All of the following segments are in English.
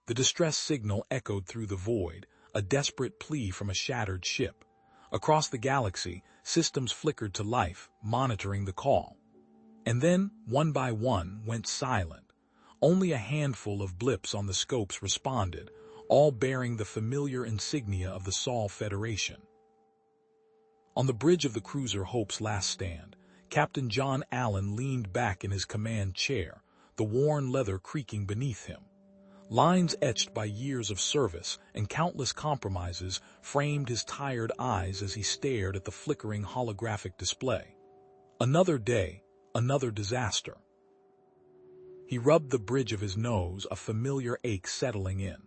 The distress signal echoed through the void, a desperate plea from a shattered ship. Across the galaxy, systems flickered to life, monitoring the call. And then, one by one, went silent. Only a handful of blips on the scopes responded, all bearing the familiar insignia of the Sol Federation. On the bridge of the cruiser Hope's last stand, Captain John Allen leaned back in his command chair, the worn leather creaking beneath him. Lines etched by years of service and countless compromises framed his tired eyes as he stared at the flickering holographic display. Another day, another disaster. He rubbed the bridge of his nose, a familiar ache settling in.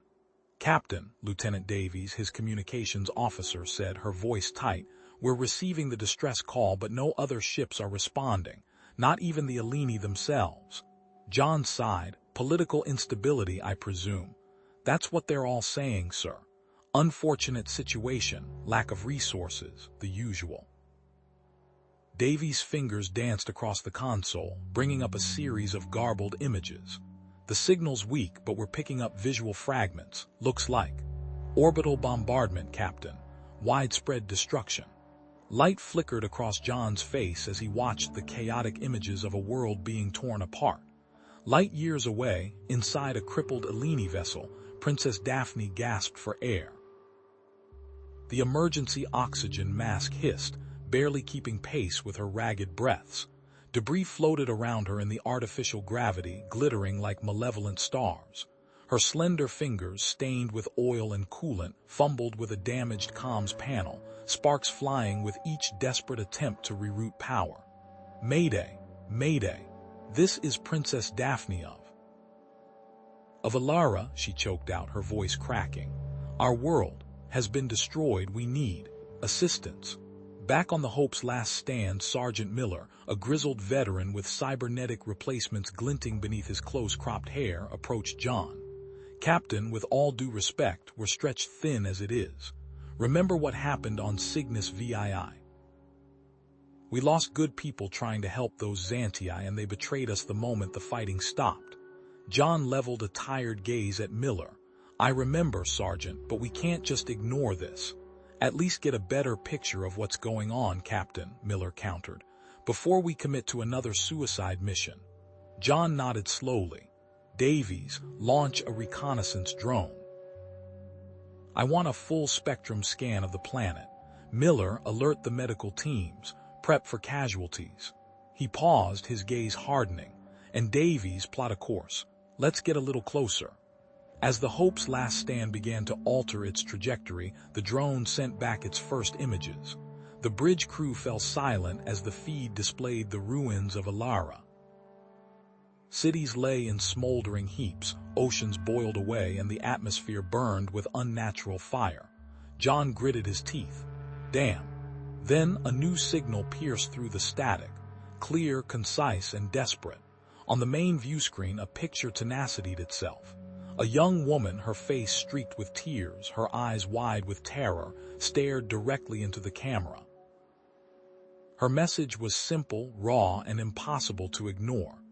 "Captain," Lieutenant Davies, his communications officer, said, her voice tight, "we're receiving the distress call, but no other ships are responding, not even the Aleni themselves." John sighed. "Political instability, I presume." "That's what they're all saying, sir. Unfortunate situation, lack of resources, the usual." Davies' fingers danced across the console, bringing up a series of garbled images. "The signal's weak, but we're picking up visual fragments, looks like. Orbital bombardment, Captain. Widespread destruction." Light flickered across John's face as he watched the chaotic images of a world being torn apart. Light years away, inside a crippled Aleni vessel, Princess Daphne gasped for air. The emergency oxygen mask hissed, barely keeping pace with her ragged breaths. Debris floated around her in the artificial gravity, glittering like malevolent stars. Her slender fingers, stained with oil and coolant, fumbled with a damaged comms panel, sparks flying with each desperate attempt to reroute power. "Mayday! Mayday! This is Princess Daphne of Alara," she choked out, her voice cracking. "Our world has been destroyed. We need assistance." Back on the Hope's last stand, Sergeant Miller, a grizzled veteran with cybernetic replacements glinting beneath his close-cropped hair, approached John. "Captain, with all due respect, we're stretched thin as it is. Remember what happened on Cygnus VII? We lost good people trying to help those Xantii, and they betrayed us the moment the fighting stopped." John leveled a tired gaze at Miller. "I remember, Sergeant, but we can't just ignore this. At least get a better picture of what's going on, Captain," Miller countered, "before we commit to another suicide mission." John nodded slowly. "Davies, launch a reconnaissance drone. I want a full-spectrum scan of the planet. Miller, alert the medical teams. Prep for casualties." He paused, his gaze hardening. "And Davies, plot a course. Let's get a little closer." As the Hope's last stand began to alter its trajectory, the drone sent back its first images. The bridge crew fell silent as the feed displayed the ruins of Alara. Cities lay in smoldering heaps, oceans boiled away, and the atmosphere burned with unnatural fire. John gritted his teeth. "Damn." Then a new signal pierced through the static, clear, concise, and desperate. On the main view screen, a picture tenacitied itself. A young woman, her face streaked with tears, her eyes wide with terror, stared directly into the camera. Her message was simple, raw, and impossible to ignore.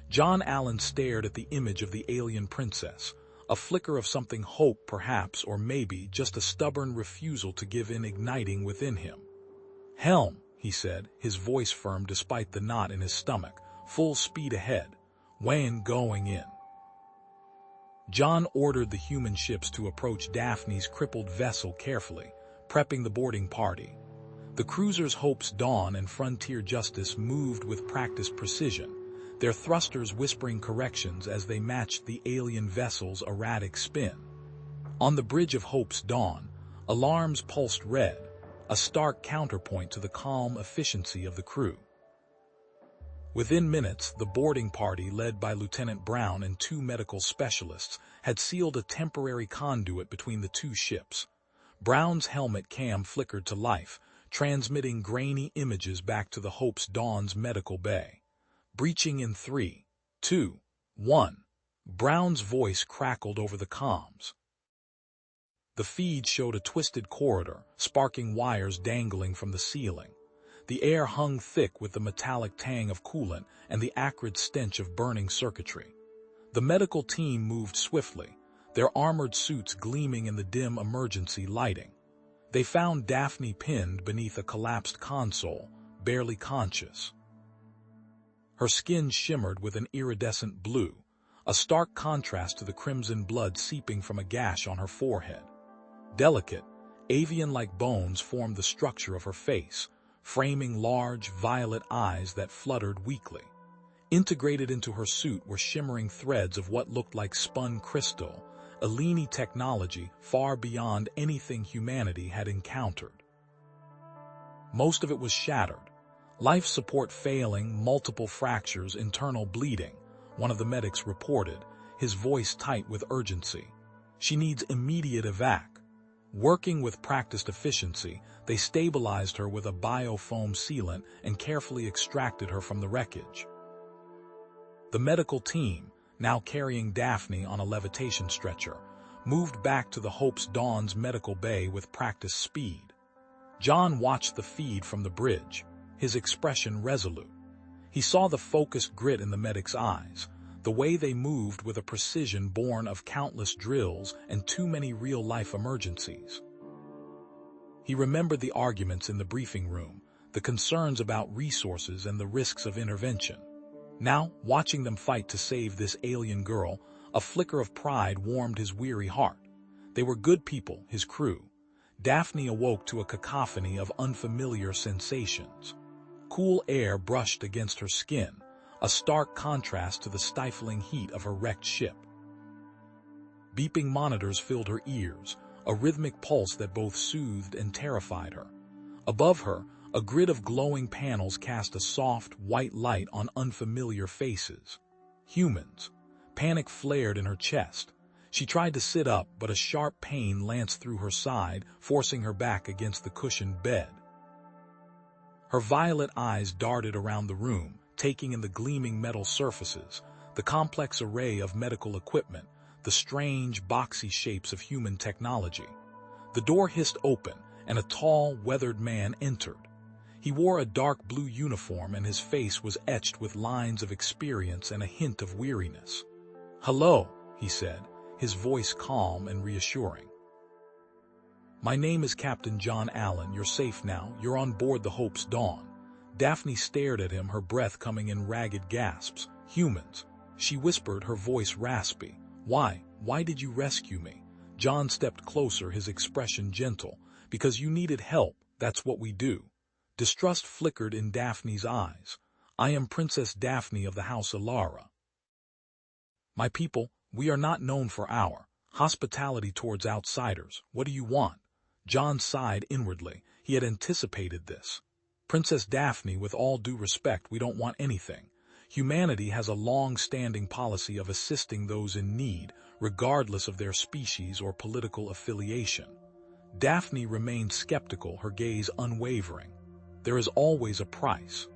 John Allen stared at the image of the alien princess, a flicker of something, hope perhaps, or maybe just a stubborn refusal to give in igniting within him. "Helm," he said, his voice firm despite the knot in his stomach. "Full speed ahead. Wayne going in." John ordered the human ships to approach Daphne's crippled vessel carefully, prepping the boarding party. The cruisers Hope's Dawn and Frontier Justice moved with practiced precision, their thrusters whispering corrections as they matched the alien vessel's erratic spin. On the bridge of Hope's Dawn, alarms pulsed red, a stark counterpoint to the calm efficiency of the crew. Within minutes, the boarding party, led by Lieutenant Brown and two medical specialists, had sealed a temporary conduit between the two ships. Brown's helmet cam flickered to life, transmitting grainy images back to the Hope's Dawn's medical bay. "Breaching in 3, 2, 1. Brown's voice crackled over the comms. The feed showed a twisted corridor, sparking wires dangling from the ceiling. The air hung thick with the metallic tang of coolant and the acrid stench of burning circuitry. The medical team moved swiftly, their armored suits gleaming in the dim emergency lighting. They found Daphne pinned beneath a collapsed console, barely conscious. Her skin shimmered with an iridescent blue, a stark contrast to the crimson blood seeping from a gash on her forehead. Delicate, avian-like bones formed the structure of her face, framing large, violet eyes that fluttered weakly. Integrated into her suit were shimmering threads of what looked like spun crystal, Eleni technology far beyond anything humanity had encountered. Most of it was shattered. Life support failing, multiple fractures, internal bleeding, one of the medics reported, his voice tight with urgency. She needs immediate evac. Working with practiced efficiency, they stabilized her with a biofoam sealant and carefully extracted her from the wreckage. The medical team, now carrying Daphne on a levitation stretcher, moved back to the Hope's Dawn's medical bay with practiced speed. John watched the feed from the bridge, his expression resolute. He saw the focused grit in the medic's eyes, the way they moved with a precision born of countless drills and too many real-life emergencies. He remembered the arguments in the briefing room, the concerns about resources and the risks of intervention. Now, watching them fight to save this alien girl, a flicker of pride warmed his weary heart. They were good people, his crew. Daphne awoke to a cacophony of unfamiliar sensations. Cool air brushed against her skin, a stark contrast to the stifling heat of her wrecked ship. Beeping monitors filled her ears, a rhythmic pulse that both soothed and terrified her. Above her, a grid of glowing panels cast a soft, white light on unfamiliar faces. Humans. Panic flared in her chest. She tried to sit up, but a sharp pain lanced through her side, forcing her back against the cushioned bed. Her violet eyes darted around the room, taking in the gleaming metal surfaces, the complex array of medical equipment, the strange, boxy shapes of human technology. The door hissed open, and a tall, weathered man entered. He wore a dark blue uniform, and his face was etched with lines of experience and a hint of weariness. "Hello," he said, his voice calm and reassuring. "My name is Captain John Allen. You're safe now. You're on board the Hope's Dawn." Daphne stared at him, her breath coming in ragged gasps. "Humans," she whispered, her voice raspy. Why did you rescue me?" John stepped closer, his expression gentle. "Because you needed help, that's what we do." Distrust flickered in Daphne's eyes. "I am Princess Daphne of the House Alara. My people, we are not known for our hospitality towards outsiders. What do you want?" John sighed inwardly. He had anticipated this. "Princess Daphne, with all due respect, we don't want anything. Humanity has a long-standing policy of assisting those in need, regardless of their species or political affiliation." Daphne remained skeptical, her gaze unwavering. "There is always a price."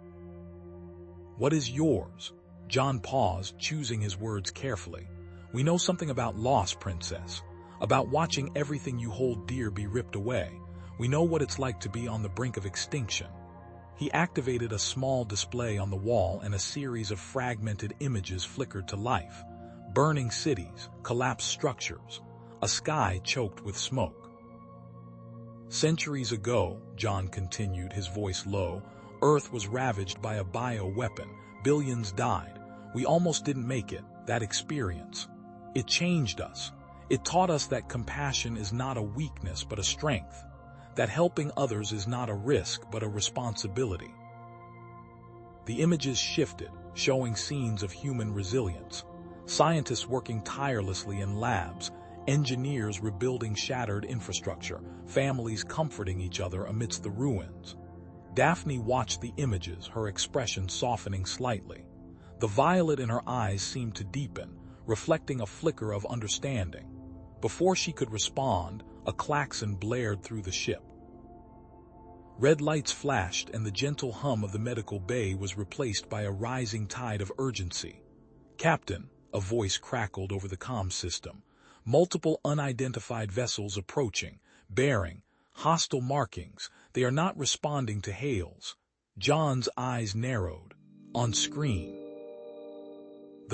"What is yours?" John paused, choosing his words carefully. "We know something about loss, Princess. About watching everything you hold dear be ripped away. We know what it's like to be on the brink of extinction." He activated a small display on the wall, and a series of fragmented images flickered to life. Burning cities, collapsed structures, a sky choked with smoke. "Centuries ago," John continued, his voice low, "Earth was ravaged by a bioweapon. Billions died. We almost didn't make it, that experience. It changed us. It taught us that compassion is not a weakness but a strength. That helping others is not a risk but a responsibility." The images shifted, showing scenes of human resilience. Scientists working tirelessly in labs, engineers rebuilding shattered infrastructure, families comforting each other amidst the ruins. Daphne watched the images, her expression softening slightly. The violet in her eyes seemed to deepen, reflecting a flicker of understanding. Before she could respond, a klaxon blared through the ship. Red lights flashed, and the gentle hum of the medical bay was replaced by a rising tide of urgency. "Captain," a voice crackled over the comm system. "Multiple unidentified vessels approaching, bearing hostile markings. They are not responding to hails." John's eyes narrowed. On screen,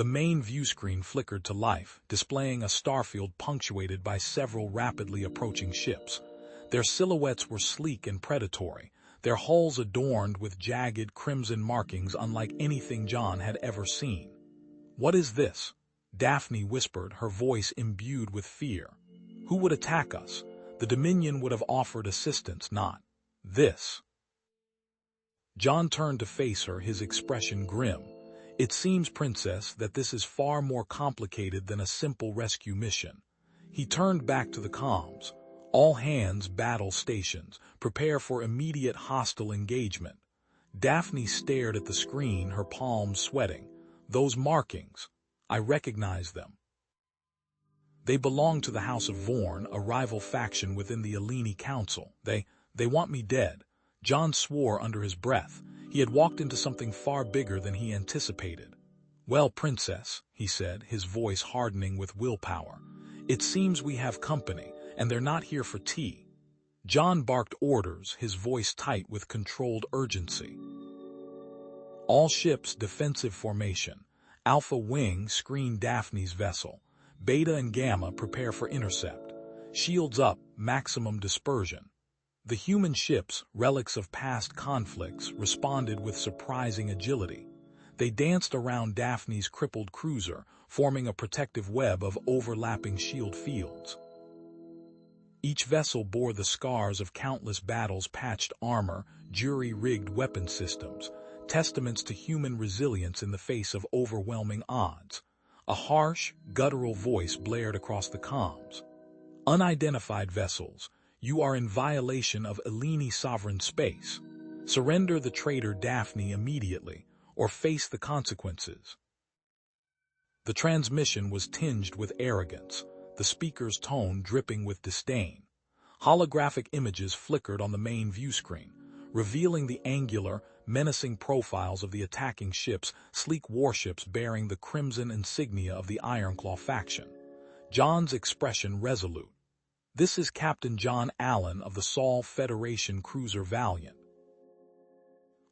The main view screen flickered to life, displaying a starfield punctuated by several rapidly approaching ships. Their silhouettes were sleek and predatory, their hulls adorned with jagged crimson markings unlike anything John had ever seen. "What is this?" Daphne whispered, her voice imbued with fear. "Who would attack us? The Dominion would have offered assistance, not this." John turned to face her, his expression grim. "It seems, Princess, that this is far more complicated than a simple rescue mission." He turned back to the comms. "All hands, battle stations. Prepare for immediate hostile engagement." Daphne stared at the screen, her palms sweating. "Those markings. I recognize them. They belong to the House of Vorn, a rival faction within the Eleni Council. They want me dead." John swore under his breath. He had walked into something far bigger than he anticipated. "Well, Princess," he said, his voice hardening with willpower, "it seems we have company, and they're not here for tea." John barked orders, his voice tight with controlled urgency. "All ships, defensive formation. Alpha Wing, screen Daphne's vessel. Beta and Gamma, prepare for intercept. Shields up, maximum dispersion." The human ships, relics of past conflicts, responded with surprising agility. They danced around Daphne's crippled cruiser, forming a protective web of overlapping shield fields. Each vessel bore the scars of countless battles, patched armor, jury-rigged weapon systems, testaments to human resilience in the face of overwhelming odds. A harsh, guttural voice blared across the comms. "Unidentified vessels, you are in violation of Eleni sovereign space. Surrender the traitor Daphne immediately, or face the consequences." The transmission was tinged with arrogance, the speaker's tone dripping with disdain. Holographic images flickered on the main view screen, revealing the angular, menacing profiles of the attacking ships, sleek warships bearing the crimson insignia of the Ironclaw faction. John's expression resolute. "This is Captain John Allen of the Sol Federation cruiser Valiant.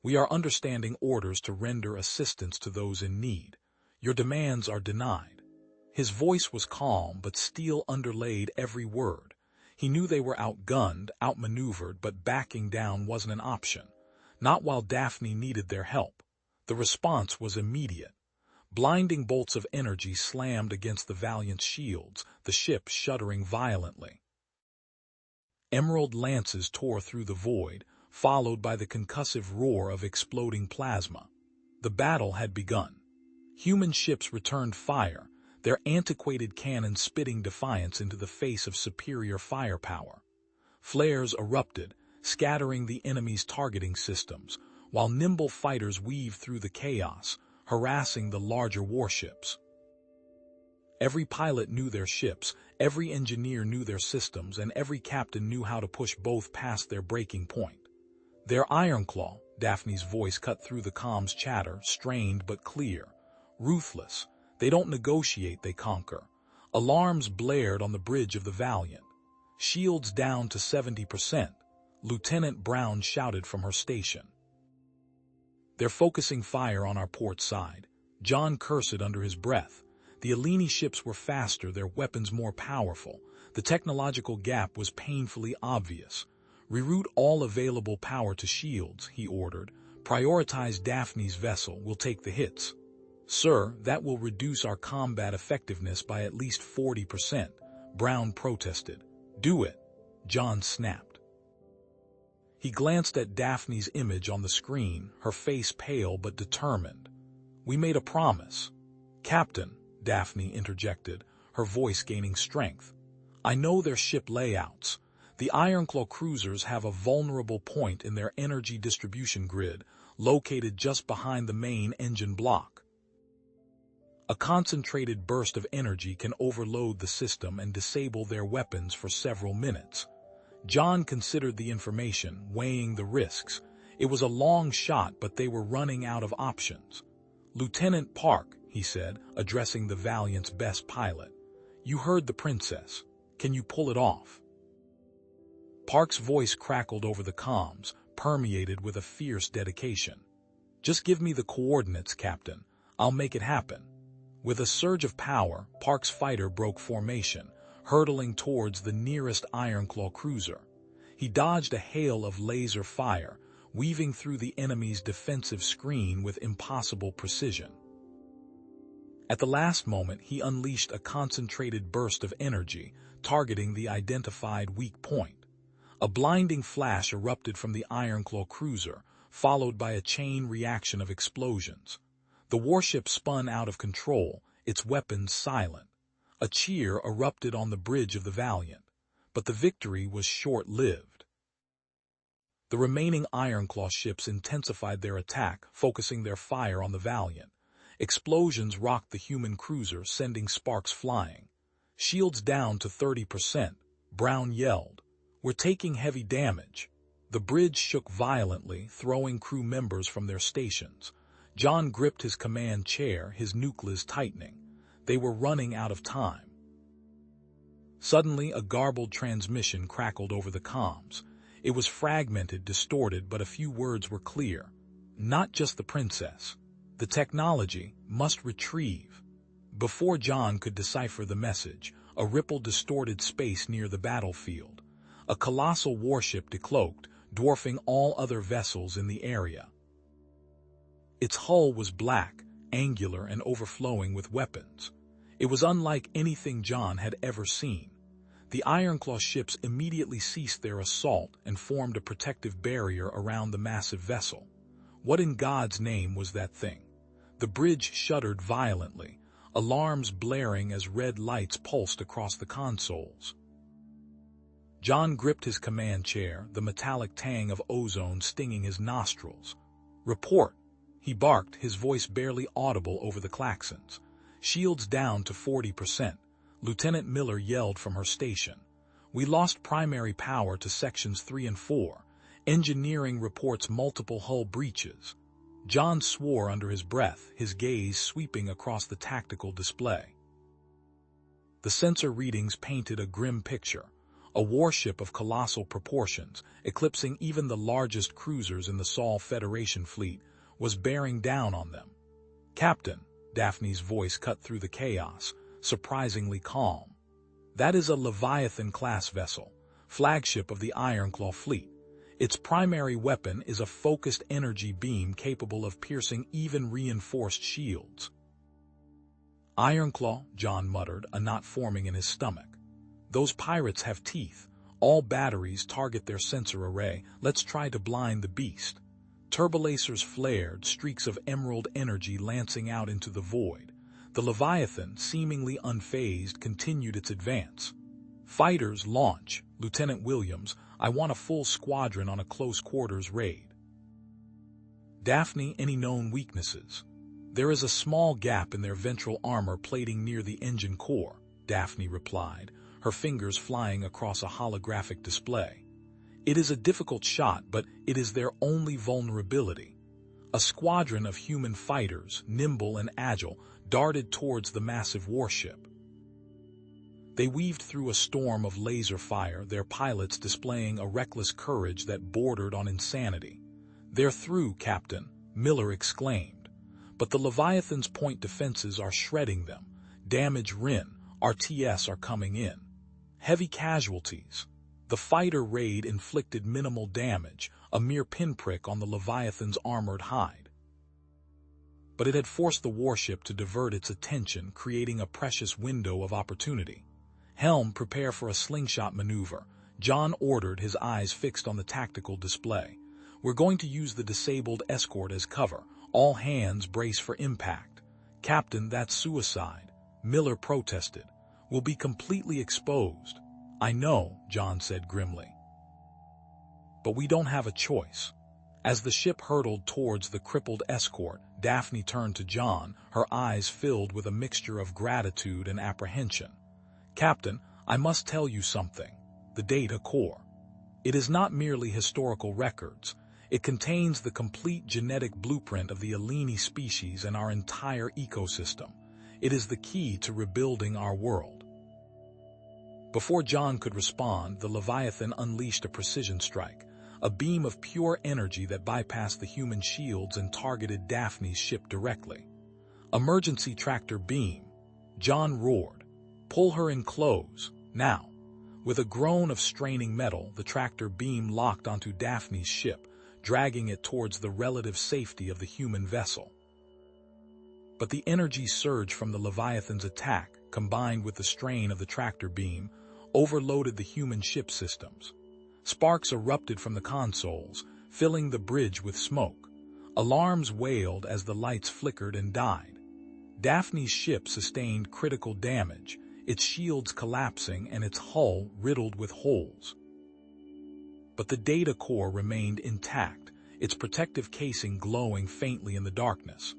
We are understanding orders to render assistance to those in need. Your demands are denied." His voice was calm, but steel underlaid every word. He knew they were outgunned, outmaneuvered, but backing down wasn't an option. Not while Daphne needed their help. The response was immediate. Blinding bolts of energy slammed against the Valiant's shields, the ship shuddering violently. Emerald lances tore through the void, followed by the concussive roar of exploding plasma. The battle had begun. Human ships returned fire, their antiquated cannons spitting defiance into the face of superior firepower. Flares erupted, scattering the enemy's targeting systems, while nimble fighters weaved through the chaos, harassing the larger warships. Every pilot knew their ships, every engineer knew their systems, and every captain knew how to push both past their breaking point. "Their Ironclaw," Daphne's voice cut through the comms chatter, strained but clear. "Ruthless. They don't negotiate, they conquer." Alarms blared on the bridge of the Valiant. "Shields down to 70%. Lieutenant Brown shouted from her station. "They're focusing fire on our port side." John cursed under his breath. The Eleni ships were faster, their weapons more powerful. The technological gap was painfully obvious. "Reroute all available power to shields," he ordered. "Prioritize Daphne's vessel, we'll take the hits." "Sir, that will reduce our combat effectiveness by at least 40%, Brown protested. "Do it," John snapped. He glanced at Daphne's image on the screen, her face pale but determined. "We made a promise." "Captain," Daphne interjected, her voice gaining strength, "I know their ship layouts. The Ironclaw cruisers have a vulnerable point in their energy distribution grid, located just behind the main engine block. A concentrated burst of energy can overload the system and disable their weapons for several minutes." John considered the information, weighing the risks. It was a long shot, but they were running out of options. "Lieutenant Park," he said, addressing the Valiant's best pilot, "you heard the princess. Can you pull it off?" Park's voice crackled over the comms, permeated with a fierce dedication. "Just give me the coordinates, Captain. I'll make it happen." With a surge of power, Park's fighter broke formation, hurtling towards the nearest Ironclaw cruiser. He dodged a hail of laser fire, weaving through the enemy's defensive screen with impossible precision. At the last moment, he unleashed a concentrated burst of energy, targeting the identified weak point. A blinding flash erupted from the Ironclaw cruiser, followed by a chain reaction of explosions. The warship spun out of control, its weapons silent. A cheer erupted on the bridge of the Valiant, but the victory was short-lived. The remaining Ironclaw ships intensified their attack, focusing their fire on the Valiant. Explosions rocked the human cruiser, sending sparks flying. "Shields down to 30%, Brown yelled. "We're taking heavy damage." The bridge shook violently, throwing crew members from their stations. John gripped his command chair, his nucleus tightening. They were running out of time. Suddenly, a garbled transmission crackled over the comms. It was fragmented, distorted, but a few words were clear. "Not just the princess. The technology must retrieve." Before John could decipher the message, a ripple distorted space near the battlefield. A colossal warship decloaked, dwarfing all other vessels in the area. Its hull was black, angular, and overflowing with weapons. It was unlike anything John had ever seen. The Ironclaw ships immediately ceased their assault and formed a protective barrier around the massive vessel. What in God's name was that thing? The bridge shuddered violently, alarms blaring as red lights pulsed across the consoles. John gripped his command chair, the metallic tang of ozone stinging his nostrils. "Report," he barked, his voice barely audible over the klaxons. "Shields down to 40%. Lieutenant Miller yelled from her station. "We lost primary power to sections 3 and 4. Engineering reports multiple hull breaches." John swore under his breath, his gaze sweeping across the tactical display. The sensor readings painted a grim picture. A warship of colossal proportions, eclipsing even the largest cruisers in the Sol Federation fleet, was bearing down on them. "Captain," Daphne's voice cut through the chaos, surprisingly calm. "That is a Leviathan-class vessel, flagship of the Ironclaw fleet. Its primary weapon is a focused energy beam capable of piercing even reinforced shields." "Ironclaw," John muttered, a knot forming in his stomach. "Those pirates have teeth. All batteries target their sensor array. Let's try to blind the beast." Turbolasers flared, streaks of emerald energy lancing out into the void. The Leviathan, seemingly unfazed, continued its advance. "Fighters, launch. Lieutenant Williams, I want a full squadron on a close-quarters raid." "Daphne, any known weaknesses?" "There is a small gap in their ventral armor plating near the engine core," Daphne replied, her fingers flying across a holographic display. "It is a difficult shot, but it is their only vulnerability." A squadron of human fighters, nimble and agile, darted towards the massive warship. They weaved through a storm of laser fire, their pilots displaying a reckless courage that bordered on insanity. "They're through, Captain," Miller exclaimed. "But the Leviathan's point defenses are shredding them. Damage Rin, RTS are coming in. Heavy casualties." The fighter raid inflicted minimal damage, a mere pinprick on the Leviathan's armored hide. But it had forced the warship to divert its attention, creating a precious window of opportunity. "Helm, prepare for a slingshot maneuver," John ordered, his eyes fixed on the tactical display. "We're going to use the disabled escort as cover. All hands brace for impact." "Captain, that's suicide," Miller protested. "We'll be completely exposed." "I know," John said grimly. "But we don't have a choice." As the ship hurtled towards the crippled escort, Daphne turned to John, her eyes filled with a mixture of gratitude and apprehension. "Captain, I must tell you something. The data core. It is not merely historical records. It contains the complete genetic blueprint of the Eleni species and our entire ecosystem. It is the key to rebuilding our world." Before John could respond, the Leviathan unleashed a precision strike, a beam of pure energy that bypassed the human shields and targeted Daphne's ship directly. "Emergency tractor beam," John roared. "Pull her in close, now." With a groan of straining metal, the tractor beam locked onto Daphne's ship, dragging it towards the relative safety of the human vessel. But the energy surge from the Leviathan's attack, combined with the strain of the tractor beam, overloaded the human ship systems. Sparks erupted from the consoles, filling the bridge with smoke. Alarms wailed as the lights flickered and died. Daphne's ship sustained critical damage, its shields collapsing and its hull riddled with holes. But the data core remained intact, its protective casing glowing faintly in the darkness.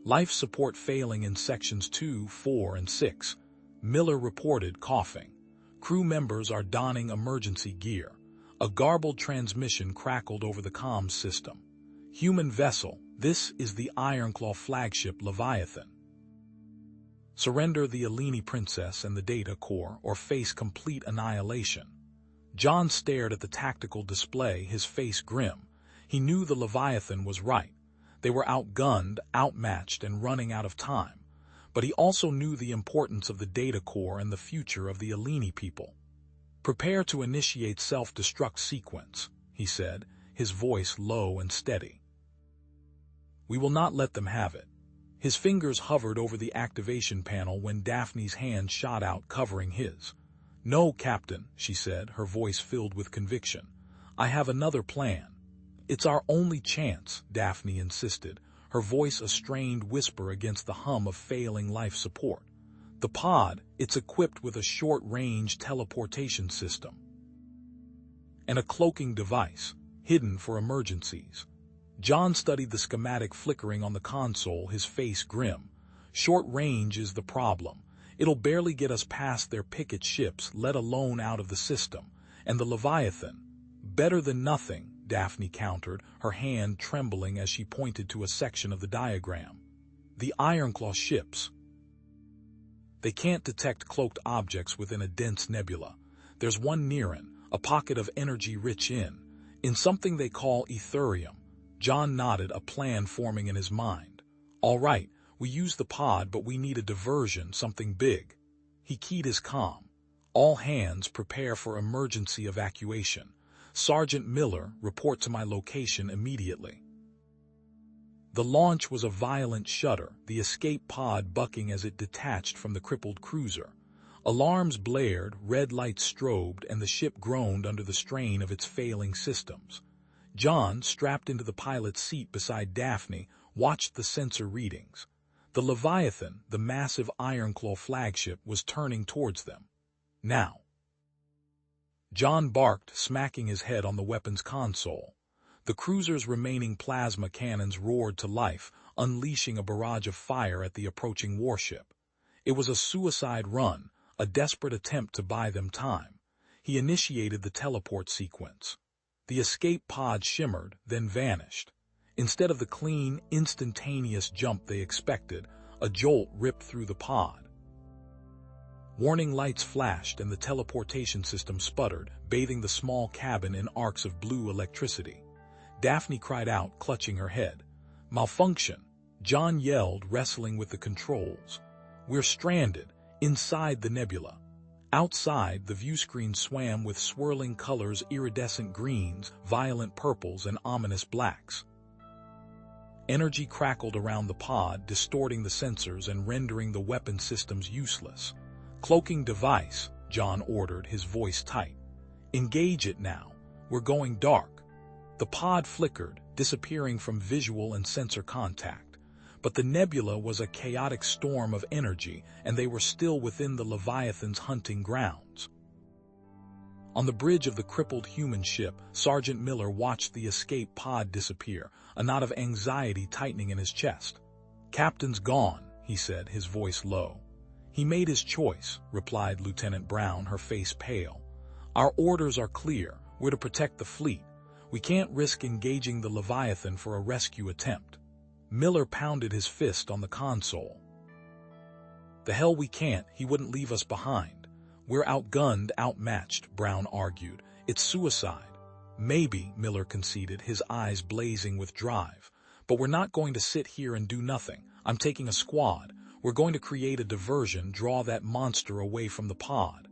"Life support failing in sections 2, 4, and 6, Miller reported, coughing. "Crew members are donning emergency gear." A garbled transmission crackled over the comms system. "Human vessel, this is the Ironclaw flagship Leviathan. Surrender the Eleni Princess and the data core or face complete annihilation." John stared at the tactical display, his face grim. He knew the Leviathan was right. They were outgunned, outmatched, and running out of time. But he also knew the importance of the data core and the future of the Eleni people. "Prepare to initiate self-destruct sequence," he said, his voice low and steady. "We will not let them have it." His fingers hovered over the activation panel when Daphne's hand shot out, covering his. "No, Captain," she said, her voice filled with conviction. "I have another plan." "It's our only chance," Daphne insisted, her voice a strained whisper against the hum of failing life support. "The pod, it's equipped with a short-range teleportation system and a cloaking device, hidden for emergencies." John studied the schematic flickering on the console, his face grim. "Short range is the problem. It'll barely get us past their picket ships, let alone out of the system. And the Leviathan, better than nothing," Daphne countered, her hand trembling as she pointed to a section of the diagram. "The Ironclaw ships. They can't detect cloaked objects within a dense nebula. There's one nearin', a pocket of energy rich in something they call Etherium." John nodded, a plan forming in his mind. "All right, we use the pod, but we need a diversion, something big." He keyed his comm. "All hands prepare for emergency evacuation. Sergeant Miller, report to my location immediately." The launch was a violent shudder, the escape pod bucking as it detached from the crippled cruiser. Alarms blared, red lights strobed, and the ship groaned under the strain of its failing systems. John, strapped into the pilot's seat beside Daphne, watched the sensor readings. The Leviathan, the massive Ironclaw flagship, was turning towards them. "Now!" John barked, smacking his head on the weapon's console. The cruiser's remaining plasma cannons roared to life, unleashing a barrage of fire at the approaching warship. It was a suicide run, a desperate attempt to buy them time. He initiated the teleport sequence. The escape pod shimmered, then vanished. Instead of the clean, instantaneous jump they expected, a jolt ripped through the pod. Warning lights flashed and the teleportation system sputtered, bathing the small cabin in arcs of blue electricity. Daphne cried out, clutching her head. "Malfunction!" John yelled, wrestling with the controls. "We're stranded, inside the nebula." Outside, the viewscreen swam with swirling colors, iridescent greens, violent purples, and ominous blacks. Energy crackled around the pod, distorting the sensors and rendering the weapon systems useless. "Cloaking device," John ordered, his voice tight. "Engage it now. We're going dark." The pod flickered, disappearing from visual and sensor contact. But the nebula was a chaotic storm of energy, and they were still within the Leviathan's hunting grounds. On the bridge of the crippled human ship, Sergeant Miller watched the escape pod disappear, a knot of anxiety tightening in his chest. "Captain's gone," he said, his voice low. "He made his choice," replied Lieutenant Brown, her face pale. "Our orders are clear. We're to protect the fleet. We can't risk engaging the Leviathan for a rescue attempt." Miller pounded his fist on the console. "The hell we can't. He wouldn't leave us behind. We're outgunned, outmatched," Brown argued. "It's suicide." "Maybe," Miller conceded, his eyes blazing with drive. But we're not going to sit here and do nothing. I'm taking a squad. We're going to create a diversion, draw that monster away from the pod.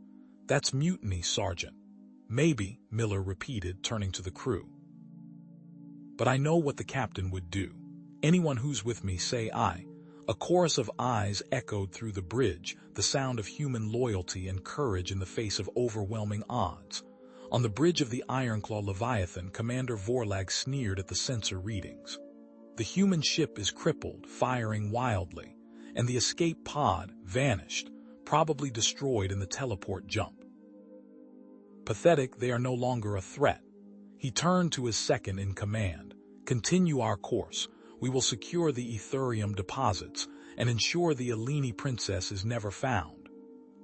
That's mutiny, Sergeant. Maybe, Miller repeated, turning to the crew. But I know what the captain would do. Anyone who's with me, say aye. A chorus of ayes echoed through the bridge, the sound of human loyalty and courage in the face of overwhelming odds. On the bridge of the Ironclaw Leviathan, Commander Vorlag sneered at the sensor readings. The human ship is crippled, firing wildly, and the escape pod vanished, probably destroyed in the teleport jump. Pathetic, they are no longer a threat. He turned to his second in command. Continue our course. We will secure the Etherium deposits and ensure the Eleni princess is never found.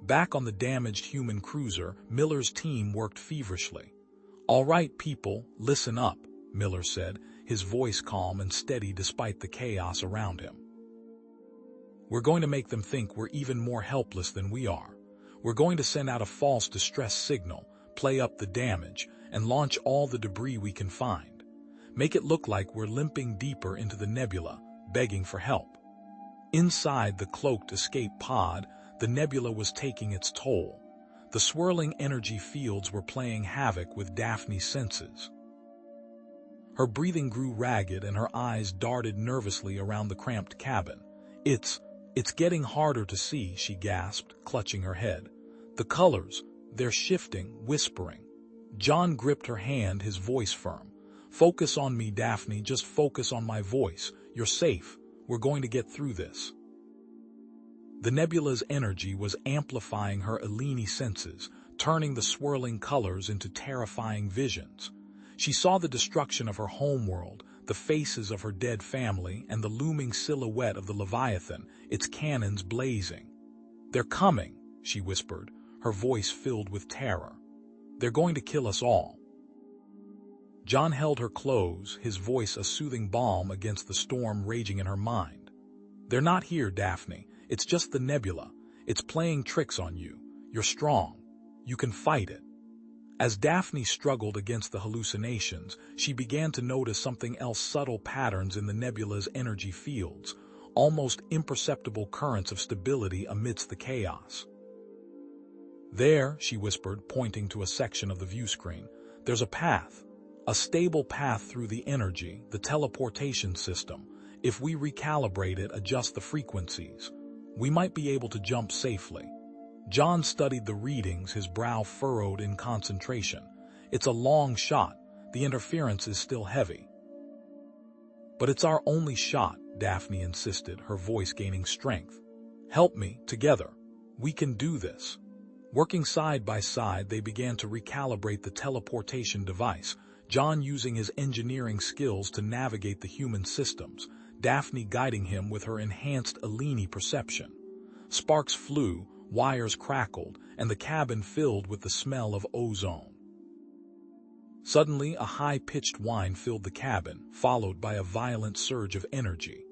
Back on the damaged human cruiser, Miller's team worked feverishly. All right, people, listen up, Miller said, his voice calm and steady despite the chaos around him. We're going to make them think we're even more helpless than we are. We're going to send out a false distress signal, play up the damage, and launch all the debris we can find. Make it look like we're limping deeper into the nebula, begging for help. Inside the cloaked escape pod, the nebula was taking its toll. The swirling energy fields were playing havoc with Daphne's senses. Her breathing grew ragged and her eyes darted nervously around the cramped cabin. It's getting harder to see, she gasped, clutching her head. The colors, they're shifting, whispering. John gripped her hand, his voice firm. Focus on me, Daphne, just focus on my voice. You're safe. We're going to get through this. The nebula's energy was amplifying her Eleni senses, turning the swirling colors into terrifying visions. She saw the destruction of her homeworld, the faces of her dead family, and the looming silhouette of the Leviathan, its cannons blazing. They're coming, she whispered, her voice filled with terror. They're going to kill us all. John held her close, his voice a soothing balm against the storm raging in her mind. They're not here, Daphne. It's just the nebula. It's playing tricks on you. You're strong. You can fight it. As Daphne struggled against the hallucinations, she began to notice something else: subtle patterns in the nebula's energy fields, almost imperceptible currents of stability amidst the chaos. There, she whispered, pointing to a section of the view screen, there's a path. A stable path through the energy, the teleportation system. If we recalibrate it, adjust the frequencies, we might be able to jump safely. John studied the readings, his brow furrowed in concentration. It's a long shot. The interference is still heavy. But it's our only shot, Daphne insisted, her voice gaining strength. Help me, together. We can do this. Working side by side, they began to recalibrate the teleportation device, John using his engineering skills to navigate the human systems, Daphne guiding him with her enhanced Eleni perception. Sparks flew, wires crackled, and the cabin filled with the smell of ozone. Suddenly, a high-pitched whine filled the cabin, followed by a violent surge of energy.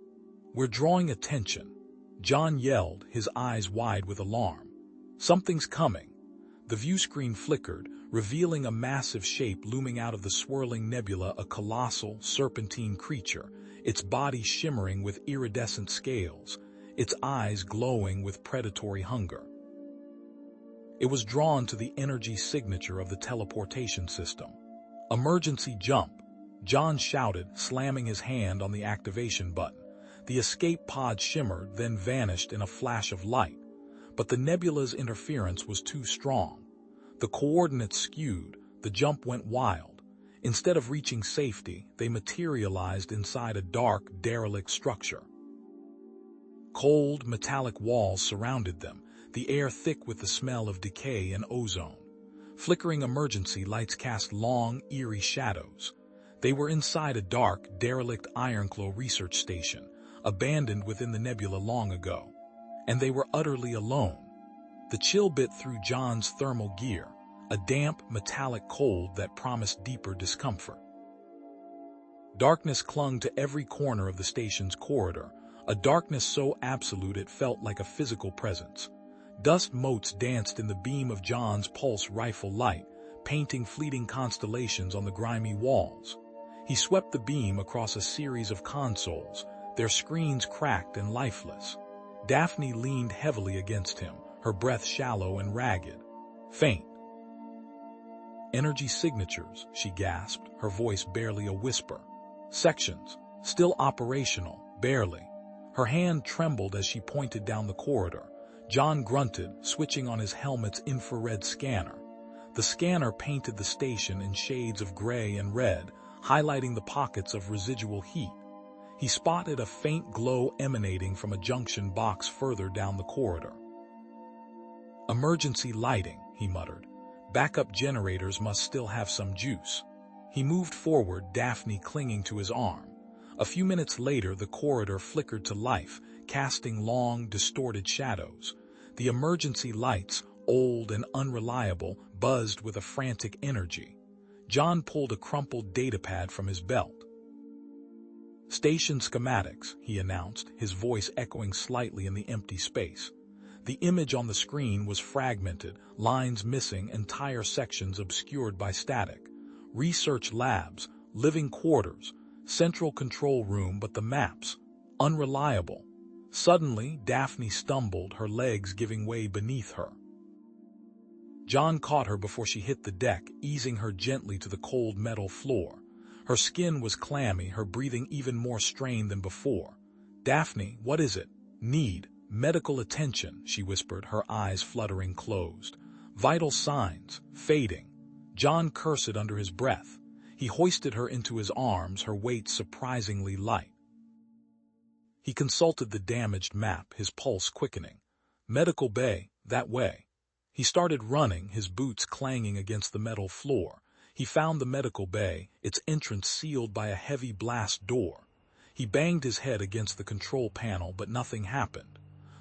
We're drawing attention, John yelled, his eyes wide with alarm. Something's coming. The view screen flickered, revealing a massive shape looming out of the swirling nebula, a colossal, serpentine creature, its body shimmering with iridescent scales, its eyes glowing with predatory hunger. It was drawn to the energy signature of the teleportation system. Emergency jump, John shouted, slamming his hand on the activation button. The escape pod shimmered, then vanished in a flash of light. But the nebula's interference was too strong. The coordinates skewed, the jump went wild. Instead of reaching safety, they materialized inside a dark, derelict structure. Cold, metallic walls surrounded them, the air thick with the smell of decay and ozone. Flickering emergency lights cast long, eerie shadows. They were inside a dark, derelict Ironclaw research station, abandoned within the nebula long ago. And they were utterly alone. The chill bit through John's thermal gear, a damp, metallic cold that promised deeper discomfort. Darkness clung to every corner of the station's corridor, a darkness so absolute it felt like a physical presence. Dust motes danced in the beam of John's pulse rifle light, painting fleeting constellations on the grimy walls. He swept the beam across a series of consoles, their screens cracked and lifeless. Daphne leaned heavily against him, her breath shallow and ragged. Faint. Energy signatures, she gasped, her voice barely a whisper. Sections, still operational, barely. Her hand trembled as she pointed down the corridor. John grunted, switching on his helmet's infrared scanner. The scanner painted the station in shades of gray and red, highlighting the pockets of residual heat. He spotted a faint glow emanating from a junction box further down the corridor. Emergency lighting, he muttered. Backup generators must still have some juice. He moved forward, Daphne clinging to his arm. A few minutes later, the corridor flickered to life, casting long, distorted shadows. The emergency lights, old and unreliable, buzzed with a frantic energy. John pulled a crumpled datapad from his belt. Station schematics, he announced, his voice echoing slightly in the empty space. The image on the screen was fragmented, lines missing, entire sections obscured by static. Research labs, living quarters, central control room, but the maps, unreliable. Suddenly, Daphne stumbled, her legs giving way beneath her. John caught her before she hit the deck, easing her gently to the cold metal floor. Her skin was clammy, her breathing even more strained than before. Daphne, what is it? Need medical attention, she whispered, her eyes fluttering closed. Vital signs, fading. John cursed under his breath. He hoisted her into his arms, her weight surprisingly light. He consulted the damaged map, his pulse quickening. Medical bay, that way. He started running, his boots clanging against the metal floor. He found the medical bay, its entrance sealed by a heavy blast door. He banged his head against the control panel, but nothing happened.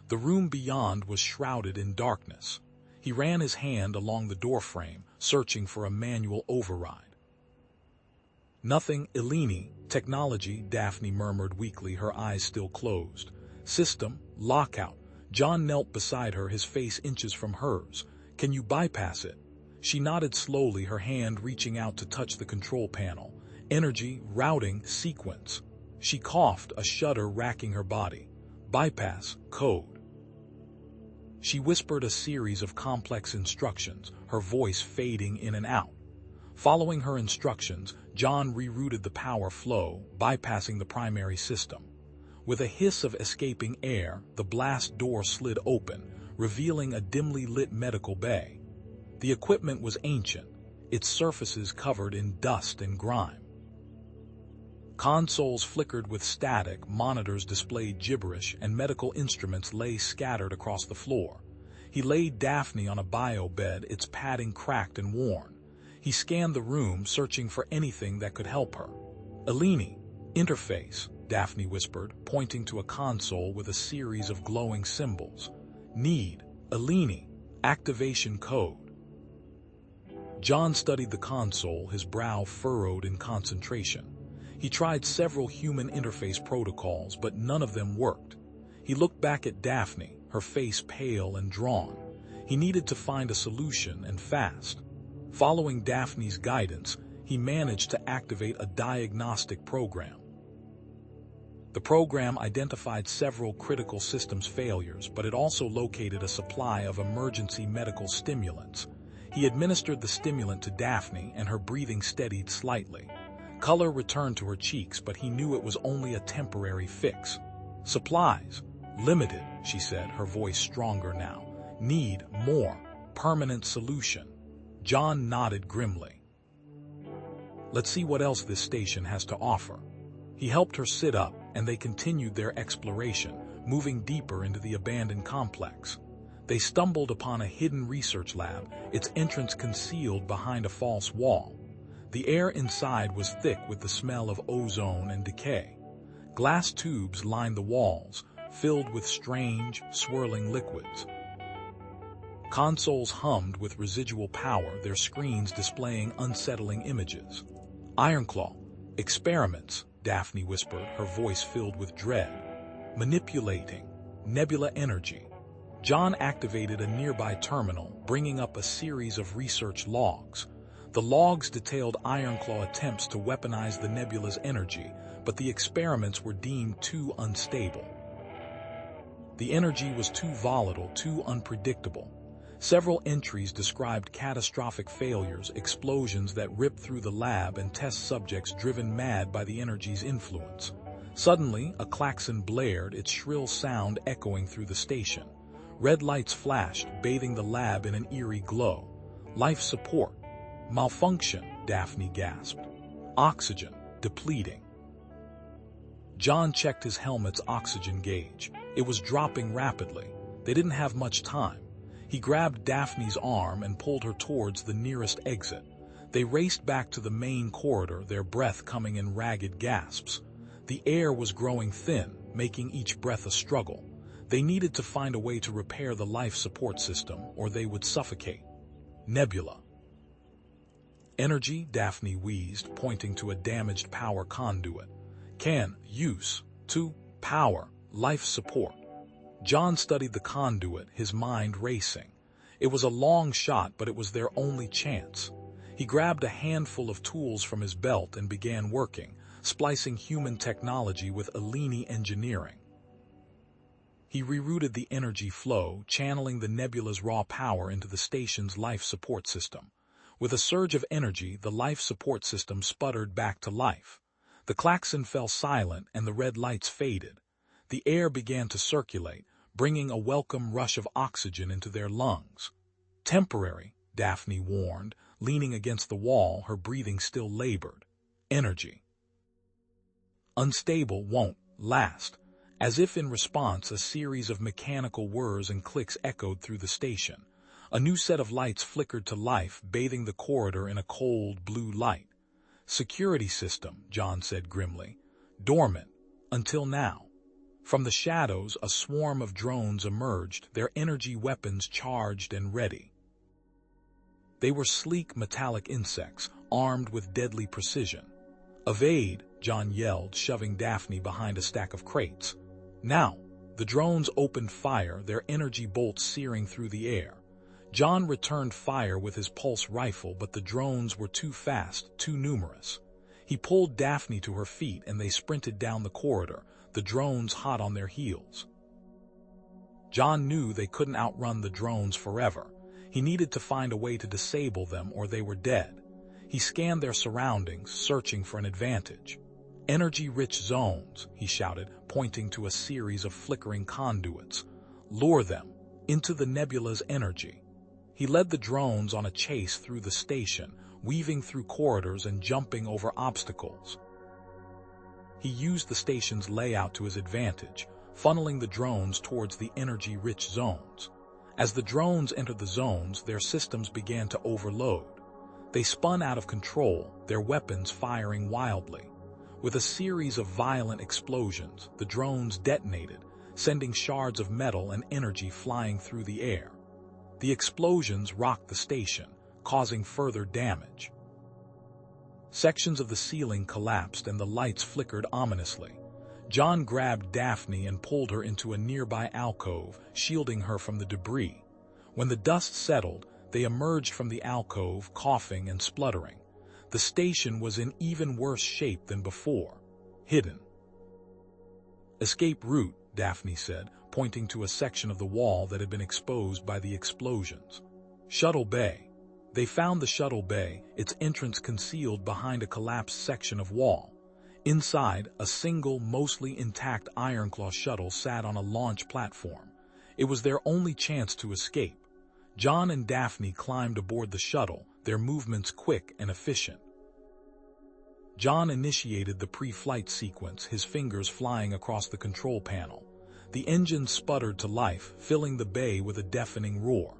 The room beyond was shrouded in darkness. He ran his hand along the doorframe, searching for a manual override. Nothing. Eleni, technology, Daphne murmured weakly, her eyes still closed. System, lockout. John knelt beside her, his face inches from hers. Can you bypass it? She nodded slowly, her hand reaching out to touch the control panel. Energy, routing, sequence. She coughed, a shudder racking her body. Bypass, code. She whispered a series of complex instructions, her voice fading in and out. Following her instructions, John rerouted the power flow, bypassing the primary system. With a hiss of escaping air, the blast door slid open, revealing a dimly lit medical bay. The equipment was ancient, its surfaces covered in dust and grime. Consoles flickered with static, monitors displayed gibberish, and medical instruments lay scattered across the floor. He laid Daphne on a bio bed, its padding cracked and worn. He scanned the room, searching for anything that could help her. Eleni, interface, Daphne whispered, pointing to a console with a series of glowing symbols. Need, Eleni, activation code. John studied the console, his brow furrowed in concentration. He tried several human interface protocols, but none of them worked. He looked back at Daphne, her face pale and drawn. He needed to find a solution, and fast. Following Daphne's guidance, he managed to activate a diagnostic program. The program identified several critical systems failures, but it also located a supply of emergency medical stimulants. He administered the stimulant to Daphne, and her breathing steadied slightly. Color returned to her cheeks, but he knew it was only a temporary fix. Supplies. Limited, she said, her voice stronger now. Need more. Permanent solution. John nodded grimly. Let's see what else this station has to offer. He helped her sit up, and they continued their exploration, moving deeper into the abandoned complex. They stumbled upon a hidden research lab, its entrance concealed behind a false wall. The air inside was thick with the smell of ozone and decay. Glass tubes lined the walls, filled with strange, swirling liquids. Consoles hummed with residual power, their screens displaying unsettling images. Ironclaw. Experiments, Daphne whispered, her voice filled with dread. Manipulating. Nebula energy. John activated a nearby terminal, bringing up a series of research logs. The logs detailed Ironclaw attempts to weaponize the nebula's energy, but the experiments were deemed too unstable. The energy was too volatile, too unpredictable. Several entries described catastrophic failures, explosions that ripped through the lab, and test subjects driven mad by the energy's influence. Suddenly, a klaxon blared, its shrill sound echoing through the station. Red lights flashed, bathing the lab in an eerie glow. Life support. Malfunction, Daphne gasped. Oxygen, depleting. John checked his helmet's oxygen gauge. It was dropping rapidly. They didn't have much time. He grabbed Daphne's arm and pulled her towards the nearest exit. They raced back to the main corridor, their breath coming in ragged gasps. The air was growing thin, making each breath a struggle. They needed to find a way to repair the life support system, or they would suffocate. Nebula. Energy, Daphne wheezed, pointing to a damaged power conduit. Can, use, to, power, life support. John studied the conduit, his mind racing. It was a long shot, but it was their only chance. He grabbed a handful of tools from his belt and began working, splicing human technology with Eleni engineering. He rerouted the energy flow, channeling the nebula's raw power into the station's life support system. With a surge of energy, the life support system sputtered back to life. The klaxon fell silent and the red lights faded. The air began to circulate, bringing a welcome rush of oxygen into their lungs. Temporary, Daphne warned, leaning against the wall, her breathing still labored. Energy. Unstable, won't last. As if in response, a series of mechanical whirs and clicks echoed through the station. A new set of lights flickered to life, bathing the corridor in a cold blue light. Security system, John said grimly. Dormant. Until now. From the shadows, a swarm of drones emerged, their energy weapons charged and ready. They were sleek metallic insects, armed with deadly precision. Evade, John yelled, shoving Daphne behind a stack of crates. Now, the drones opened fire, their energy bolts searing through the air. John returned fire with his pulse rifle, but the drones were too fast, too numerous. He pulled Daphne to her feet and they sprinted down the corridor, the drones hot on their heels. John knew they couldn't outrun the drones forever. He needed to find a way to disable them or they were dead. He scanned their surroundings, searching for an advantage. Energy-rich zones, he shouted, pointing to a series of flickering conduits. Lure them into the nebula's energy. He led the drones on a chase through the station, weaving through corridors and jumping over obstacles. He used the station's layout to his advantage, funneling the drones towards the energy-rich zones. As the drones entered the zones, their systems began to overload. They spun out of control, their weapons firing wildly. With a series of violent explosions, the drones detonated, sending shards of metal and energy flying through the air. The explosions rocked the station, causing further damage. Sections of the ceiling collapsed and the lights flickered ominously. John grabbed Daphne and pulled her into a nearby alcove, shielding her from the debris. When the dust settled, they emerged from the alcove, coughing and spluttering. The station was in even worse shape than before. Hidden. Escape route, Daphne said, pointing to a section of the wall that had been exposed by the explosions. Shuttle bay. They found the shuttle bay, its entrance concealed behind a collapsed section of wall. Inside, a single, mostly intact Ironclaw shuttle sat on a launch platform. It was their only chance to escape. John and Daphne climbed aboard the shuttle, their movements quick and efficient. John initiated the pre-flight sequence, his fingers flying across the control panel. The engine sputtered to life, filling the bay with a deafening roar.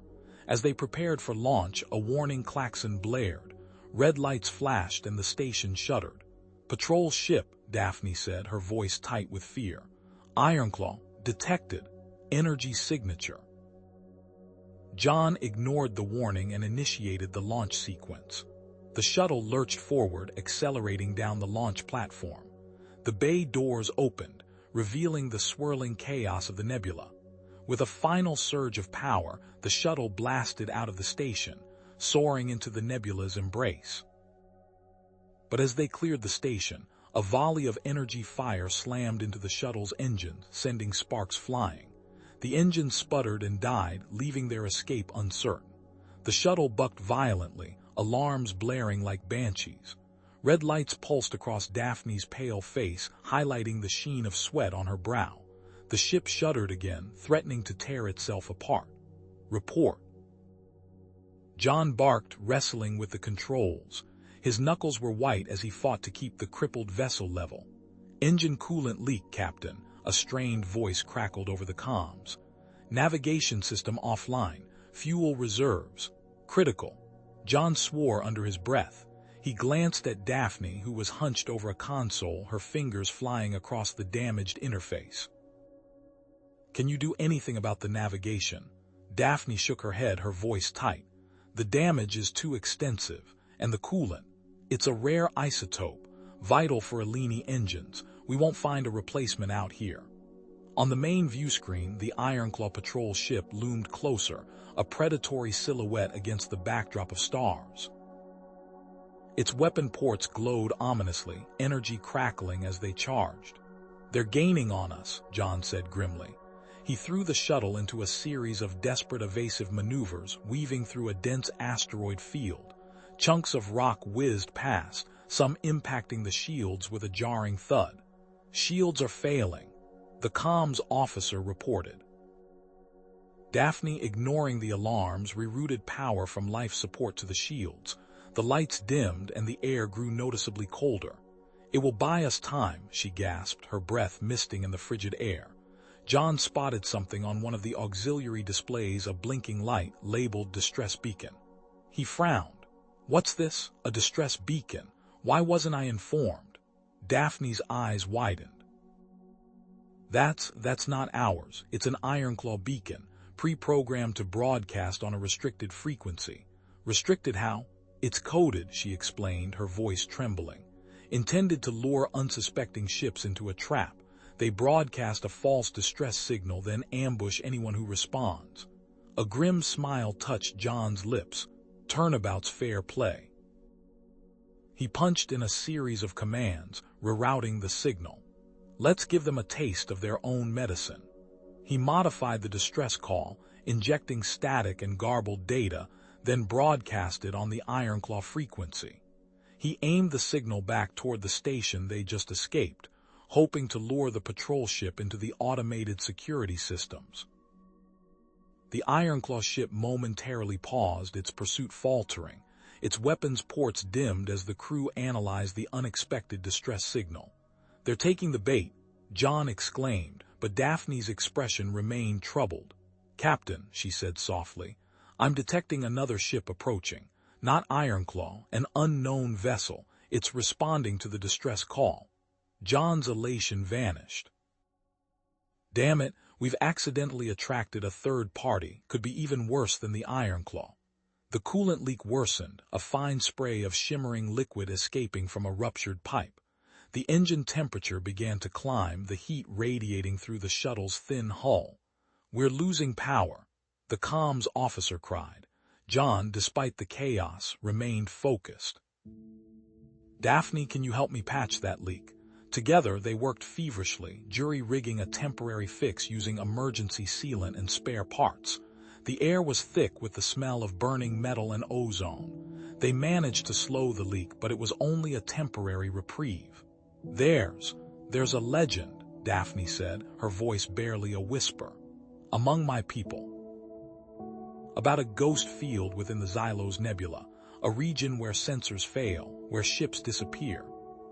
As they prepared for launch, a warning klaxon blared. Red lights flashed and the station shuddered. Patrol ship, Daphne said, her voice tight with fear. Ironclaw, detected. Energy signature. John ignored the warning and initiated the launch sequence. The shuttle lurched forward, accelerating down the launch platform. The bay doors opened, revealing the swirling chaos of the nebula. With a final surge of power, the shuttle blasted out of the station, soaring into the nebula's embrace. But as they cleared the station, a volley of energy fire slammed into the shuttle's engines, sending sparks flying. The engines sputtered and died, leaving their escape uncertain. The shuttle bucked violently, alarms blaring like banshees. Red lights pulsed across Daphne's pale face, highlighting the sheen of sweat on her brow. The ship shuddered again, threatening to tear itself apart. "Report." John barked, wrestling with the controls. His knuckles were white as he fought to keep the crippled vessel level. "Engine coolant leak, Captain," a strained voice crackled over the comms. "Navigation system offline. Fuel reserves. Critical." John swore under his breath. He glanced at Daphne, who was hunched over a console, her fingers flying across the damaged interface. "Can you do anything about the navigation?" Daphne shook her head, her voice tight. "The damage is too extensive, and the coolant, it's a rare isotope, vital for Eleni engines. We won't find a replacement out here." On the main view screen, the Ironclaw patrol ship loomed closer, a predatory silhouette against the backdrop of stars. Its weapon ports glowed ominously, energy crackling as they charged. "They're gaining on us," John said grimly. He threw the shuttle into a series of desperate evasive maneuvers, weaving through a dense asteroid field. Chunks of rock whizzed past, some impacting the shields with a jarring thud. "Shields are failing," the comms officer reported. Daphne, ignoring the alarms, rerouted power from life support to the shields. The lights dimmed and the air grew noticeably colder. "It will buy us time," she gasped, her breath misting in the frigid air. John spotted something on one of the auxiliary displays, a blinking light labeled Distress Beacon. He frowned. "What's this? A distress beacon? Why wasn't I informed?" Daphne's eyes widened. That's not ours. It's an Ironclaw beacon, pre-programmed to broadcast on a restricted frequency." "Restricted how?" "It's coded," she explained, her voice trembling. "Intended to lure unsuspecting ships into a trap. They broadcast a false distress signal, then ambush anyone who responds." A grim smile touched John's lips. Turnabout's fair play. He punched in a series of commands, rerouting the signal. "Let's give them a taste of their own medicine." He modified the distress call, injecting static and garbled data, then broadcast it on the Ironclaw frequency. He aimed the signal back toward the station they just escaped, hoping to lure the patrol ship into the automated security systems. The Ironclaw ship momentarily paused, its pursuit faltering, its weapons ports dimmed as the crew analyzed the unexpected distress signal. "They're taking the bait," John exclaimed, but Daphne's expression remained troubled. "Captain," she said softly, "I'm detecting another ship approaching. Not Ironclaw, an unknown vessel. It's responding to the distress call." John's elation vanished. "Damn it, we've accidentally attracted a third party. Could be even worse than the Ironclaw." The coolant leak worsened, a fine spray of shimmering liquid escaping from a ruptured pipe. The engine temperature began to climb, the heat radiating through the shuttle's thin hull. "We're losing power," the comms officer cried. John, despite the chaos, remained focused. "Daphne, can you help me patch that leak?" Together, they worked feverishly, jury-rigging a temporary fix using emergency sealant and spare parts. The air was thick with the smell of burning metal and ozone. They managed to slow the leak, but it was only a temporary reprieve. There's a legend," Daphne said, her voice barely a whisper, "among my people. About a ghost field within the Xylos Nebula, a region where sensors fail, where ships disappear."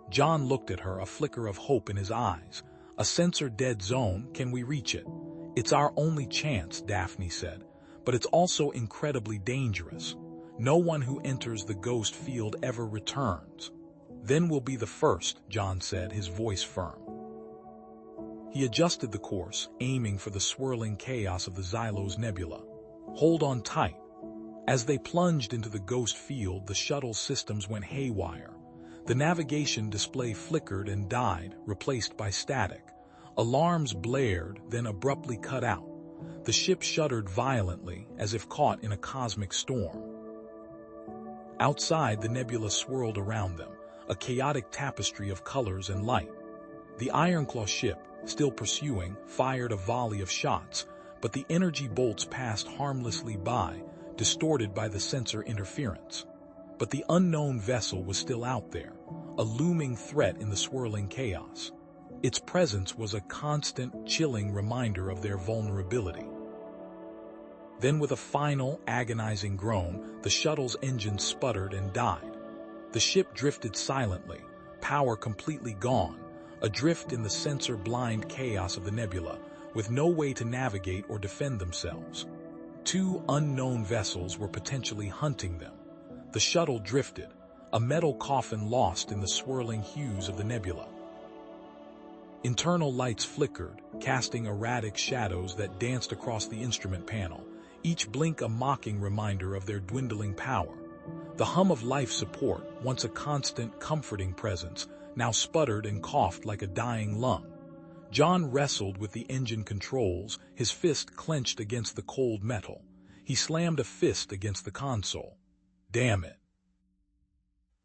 John looked at her, a flicker of hope in his eyes. "A sensor-dead zone, can we reach it?" "It's our only chance," Daphne said, "but it's also incredibly dangerous. No one who enters the ghost field ever returns." "Then we'll be the first," John said, his voice firm. He adjusted the course, aiming for the swirling chaos of the Xylos Nebula. "Hold on tight." As they plunged into the ghost field, the shuttle systems went haywire. The navigation display flickered and died, replaced by static. Alarms blared, then abruptly cut out. The ship shuddered violently, as if caught in a cosmic storm. Outside, the nebula swirled around them, a chaotic tapestry of colors and light. The Ironclaw ship, still pursuing, fired a volley of shots, but the energy bolts passed harmlessly by, distorted by the sensor interference. But the unknown vessel was still out there, a looming threat in the swirling chaos. Its presence was a constant, chilling reminder of their vulnerability. Then with a final, agonizing groan, the shuttle's engine sputtered and died. The ship drifted silently, power completely gone, adrift in the sensor-blind chaos of the nebula, with no way to navigate or defend themselves. Two unknown vessels were potentially hunting them. The shuttle drifted, a metal coffin lost in the swirling hues of the nebula. Internal lights flickered, casting erratic shadows that danced across the instrument panel, each blink a mocking reminder of their dwindling power. The hum of life support, once a constant, comforting presence, now sputtered and coughed like a dying lung. John wrestled with the engine controls, his fist clenched against the cold metal. He slammed a fist against the console. Damn it.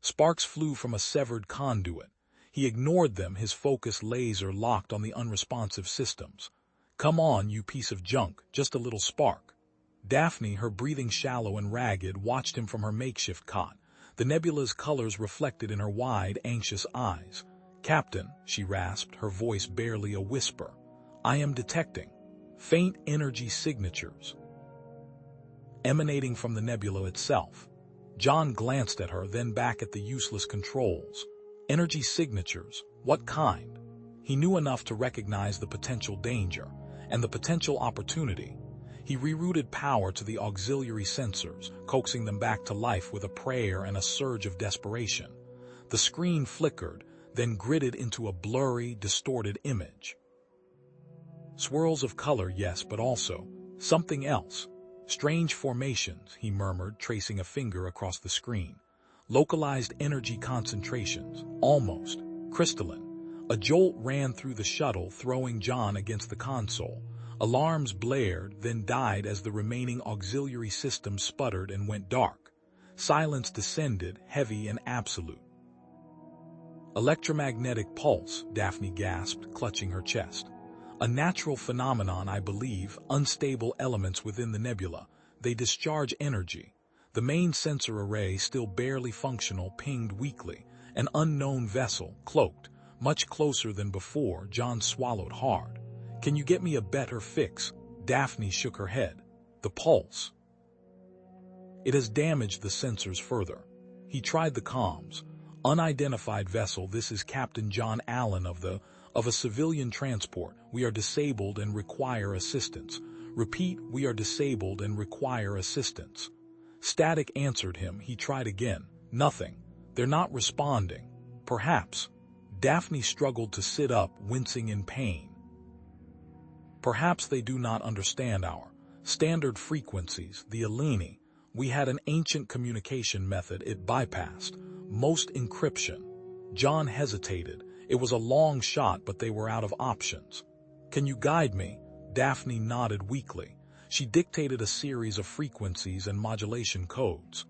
Sparks flew from a severed conduit. He ignored them, his focus laser locked on the unresponsive systems. Come on, you piece of junk, just a little spark. Daphne, her breathing shallow and ragged, watched him from her makeshift cot, the nebula's colors reflected in her wide, anxious eyes. Captain, she rasped, her voice barely a whisper. I am detecting faint energy signatures emanating from the nebula itself. John glanced at her, then back at the useless controls. Energy signatures? What kind? He knew enough to recognize the potential danger and the potential opportunity. He rerouted power to the auxiliary sensors, coaxing them back to life with a prayer and a surge of desperation. The screen flickered, then gridded into a blurry, distorted image. Swirls of color, yes, but also something else. Strange formations, he murmured, tracing a finger across the screen. Localized energy concentrations, almost crystalline. A jolt ran through the shuttle, throwing John against the console. Alarms blared, then died as the remaining auxiliary systems sputtered and went dark. Silence descended, heavy and absolute. Electromagnetic pulse, Daphne gasped, clutching her chest. A natural phenomenon, I believe, unstable elements within the nebula. They discharge energy. The main sensor array, still barely functional, pinged weakly. An unknown vessel, cloaked, much closer than before. John swallowed hard. Can you get me a better fix? Daphne shook her head. The pulse. It has damaged the sensors further. He tried the comms. Unidentified vessel, this is Captain John Allen of a civilian transport. We are disabled and require assistance. Repeat, we are disabled and require assistance. Static answered him. He tried again. Nothing. They're not responding. Perhaps. Daphne struggled to sit up, wincing in pain. Perhaps they do not understand our standard frequencies, the Eleni. We had an ancient communication method it bypassed. Most encryption. John hesitated. It was a long shot, but they were out of options. Can you guide me? Daphne nodded weakly. She dictated a series of frequencies and modulation codes.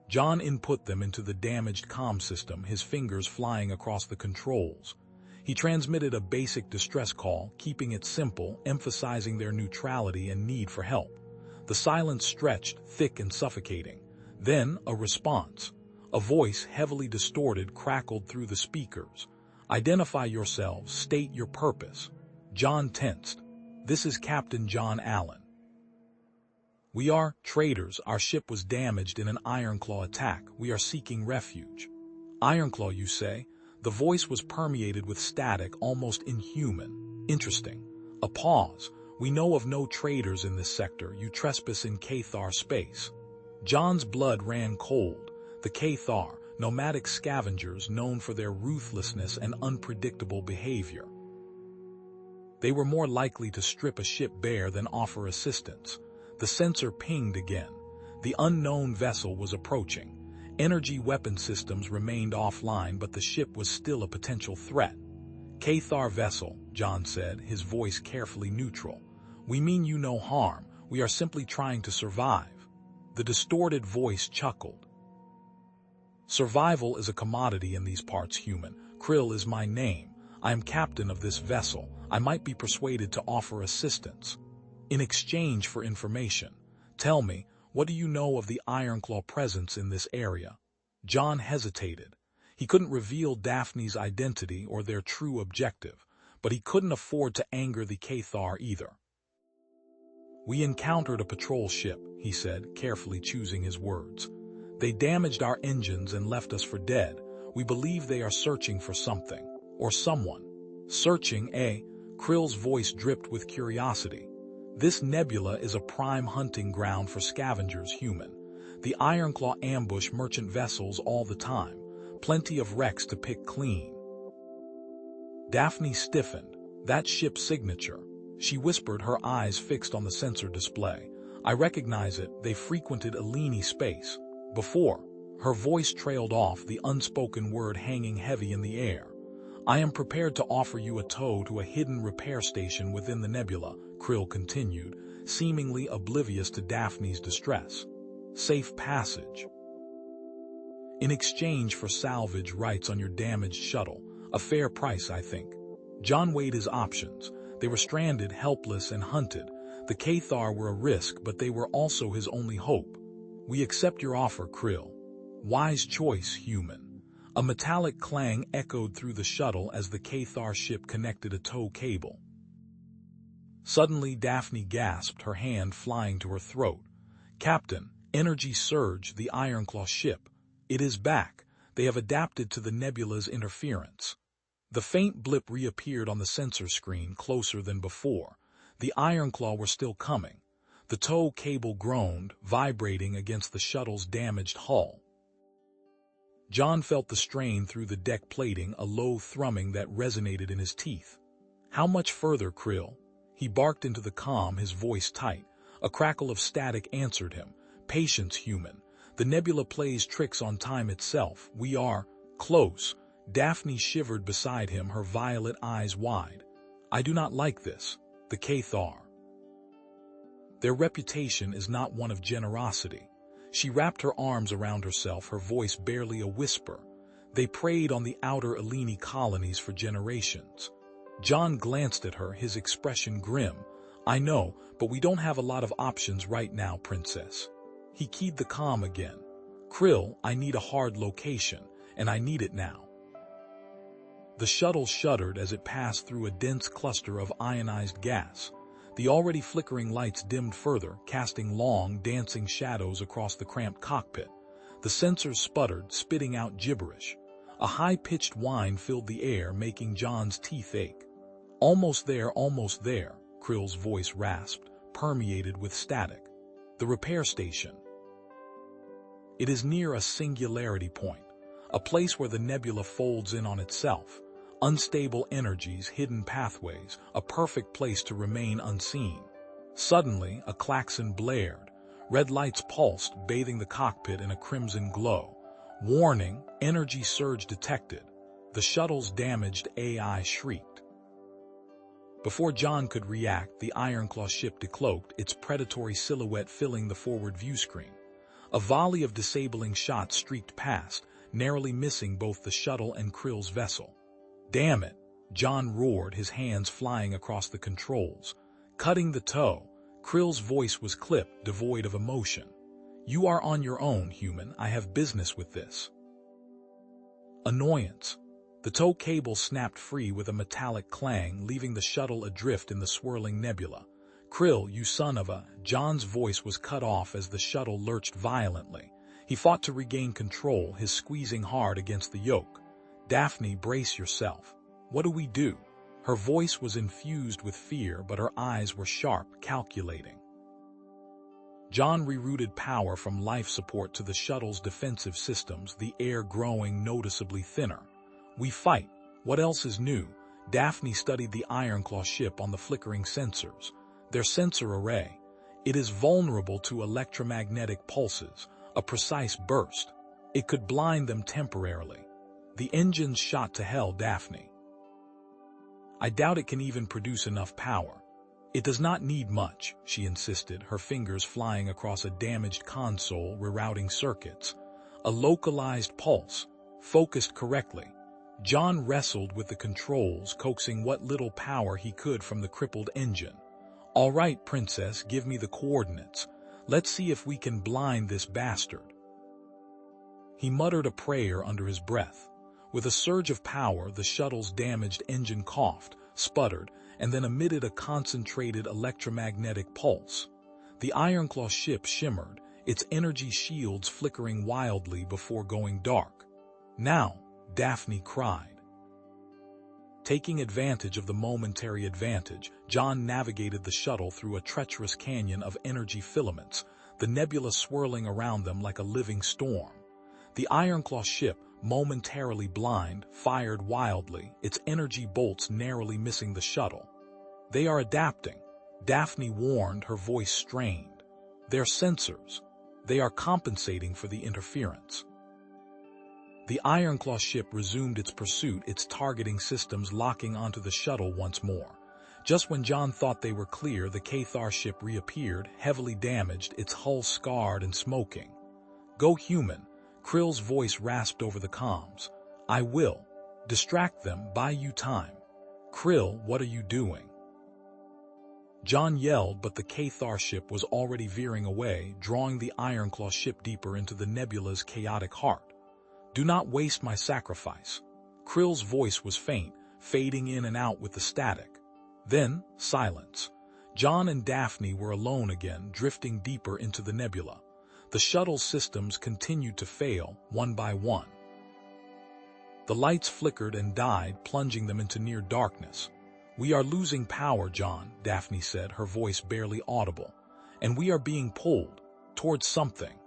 John input them into the damaged comm system, his fingers flying across the controls. He transmitted a basic distress call, keeping it simple, emphasizing their neutrality and need for help. The silence stretched, thick and suffocating. Then, a response. A voice, heavily distorted, crackled through the speakers. Identify yourselves, state your purpose. John tensed. This is Captain John Allen. We are traders. Our ship was damaged in an Ironclaw attack. We are seeking refuge. Ironclaw, you say? The voice was permeated with static, almost inhuman. Interesting. A pause. We know of no traders in this sector. You trespass in Cathar space. John's blood ran cold. The Cathar, nomadic scavengers known for their ruthlessness and unpredictable behavior. They were more likely to strip a ship bare than offer assistance. The sensor pinged again. The unknown vessel was approaching. Energy weapon systems remained offline, but the ship was still a potential threat. Cathar vessel, John said, his voice carefully neutral. We mean you no harm. We are simply trying to survive. The distorted voice chuckled. Survival is a commodity in these parts, human. Krill is my name. I am captain of this vessel. I might be persuaded to offer assistance. In exchange for information, tell me, what do you know of the Ironclaw presence in this area? John hesitated. He couldn't reveal Daphne's identity or their true objective, but he couldn't afford to anger the Cathar either. We encountered a patrol ship, he said, carefully choosing his words. They damaged our engines and left us for dead. We believe they are searching for something, or someone. Searching, eh? Krill's voice dripped with curiosity. This nebula is a prime hunting ground for scavengers, human. The Ironclaw ambush merchant vessels all the time. Plenty of wrecks to pick clean. Daphne stiffened. That ship's signature. She whispered, her eyes fixed on the sensor display. I recognize it. They frequented Eleni space. Before, her voice trailed off, the unspoken word hanging heavy in the air. I am prepared to offer you a tow to a hidden repair station within the nebula, Krill continued, seemingly oblivious to Daphne's distress. Safe passage. In exchange for salvage rights on your damaged shuttle. A fair price, I think. John weighed his options. They were stranded, helpless, and hunted. The Cathar were a risk, but they were also his only hope. We accept your offer, Krill. Wise choice, human. A metallic clang echoed through the shuttle as the Cathar ship connected a tow cable. Suddenly, Daphne gasped, her hand flying to her throat. Captain, energy surge, the Ironclaw ship. It is back. They have adapted to the nebula's interference. The faint blip reappeared on the sensor screen, closer than before. The Ironclaw were still coming. The tow cable groaned, vibrating against the shuttle's damaged hull. John felt the strain through the deck plating, a low thrumming that resonated in his teeth. How much further, Krill? He barked into the comm, his voice tight. A crackle of static answered him. Patience, human. The nebula plays tricks on time itself. We are close. Daphne shivered beside him, her violet eyes wide. I do not like this. The Cathar. Their reputation is not one of generosity. She wrapped her arms around herself, her voice barely a whisper. They preyed on the outer Eleni colonies for generations. John glanced at her, his expression grim. I know, but we don't have a lot of options right now, princess. He keyed the comm again. Krill, I need a hard location, and I need it now. The shuttle shuddered as it passed through a dense cluster of ionized gas. The already flickering lights dimmed further, casting long, dancing shadows across the cramped cockpit. The sensors sputtered, spitting out gibberish. A high-pitched whine filled the air, making John's teeth ache. Almost there, Krill's voice rasped, permeated with static. The repair station. It is near a singularity point, a place where the nebula folds in on itself. Unstable energies, hidden pathways, a perfect place to remain unseen. Suddenly, a klaxon blared. Red lights pulsed, bathing the cockpit in a crimson glow. Warning, energy surge detected. The shuttle's damaged AI shrieked. Before John could react, the Ironclaw ship decloaked, its predatory silhouette filling the forward view screen. A volley of disabling shots streaked past, narrowly missing both the shuttle and Krill's vessel. Damn it, John roared, his hands flying across the controls. Cutting the tow, Krill's voice was clipped, devoid of emotion. You are on your own, human. I have business with this. Annoyance. The tow cable snapped free with a metallic clang, leaving the shuttle adrift in the swirling nebula. Krill, you son of a... John's voice was cut off as the shuttle lurched violently. He fought to regain control, his squeezing hard against the yoke. Daphne, brace yourself. What do we do? Her voice was infused with fear, but her eyes were sharp, calculating. John rerouted power from life support to the shuttle's defensive systems, the air growing noticeably thinner. We fight. What else is new? Daphne studied the Ironclaw ship on the flickering sensors. Their sensor array. It is vulnerable to electromagnetic pulses, a precise burst. It could blind them temporarily. The engines shot to hell, Daphne. I doubt it can even produce enough power. It does not need much, she insisted, her fingers flying across a damaged console, rerouting circuits. A localized pulse, focused correctly. John wrestled with the controls, coaxing what little power he could from the crippled engine. "All right, Princess, give me the coordinates. Let's see if we can blind this bastard." He muttered a prayer under his breath. With a surge of power, the shuttle's damaged engine coughed, sputtered, and then emitted a concentrated electromagnetic pulse. The Ironclaw ship shimmered, its energy shields flickering wildly before going dark. "Now," Daphne cried. Taking advantage of the momentary advantage, John navigated the shuttle through a treacherous canyon of energy filaments, the nebula swirling around them like a living storm. The Ironclaw ship, momentarily blind, fired wildly, its energy bolts narrowly missing the shuttle. "They are adapting," Daphne warned, her voice strained. "They're sensors. They are compensating for the interference." The Ironclaw ship resumed its pursuit, its targeting systems locking onto the shuttle once more. Just when John thought they were clear, the Cathar ship reappeared, heavily damaged, its hull scarred and smoking. "Go human," Krill's voice rasped over the comms. "I will. Distract them, buy you time." "Krill, what are you doing?" John yelled, but the Cathar ship was already veering away, drawing the Ironclaw ship deeper into the nebula's chaotic heart. "Do not waste my sacrifice." Krill's voice was faint, fading in and out with the static. Then, silence. John and Daphne were alone again, drifting deeper into the nebula. The shuttle's systems continued to fail, one by one. The lights flickered and died, plunging them into near darkness. "We are losing power, John," Daphne said, her voice barely audible. "And we are being pulled towards something."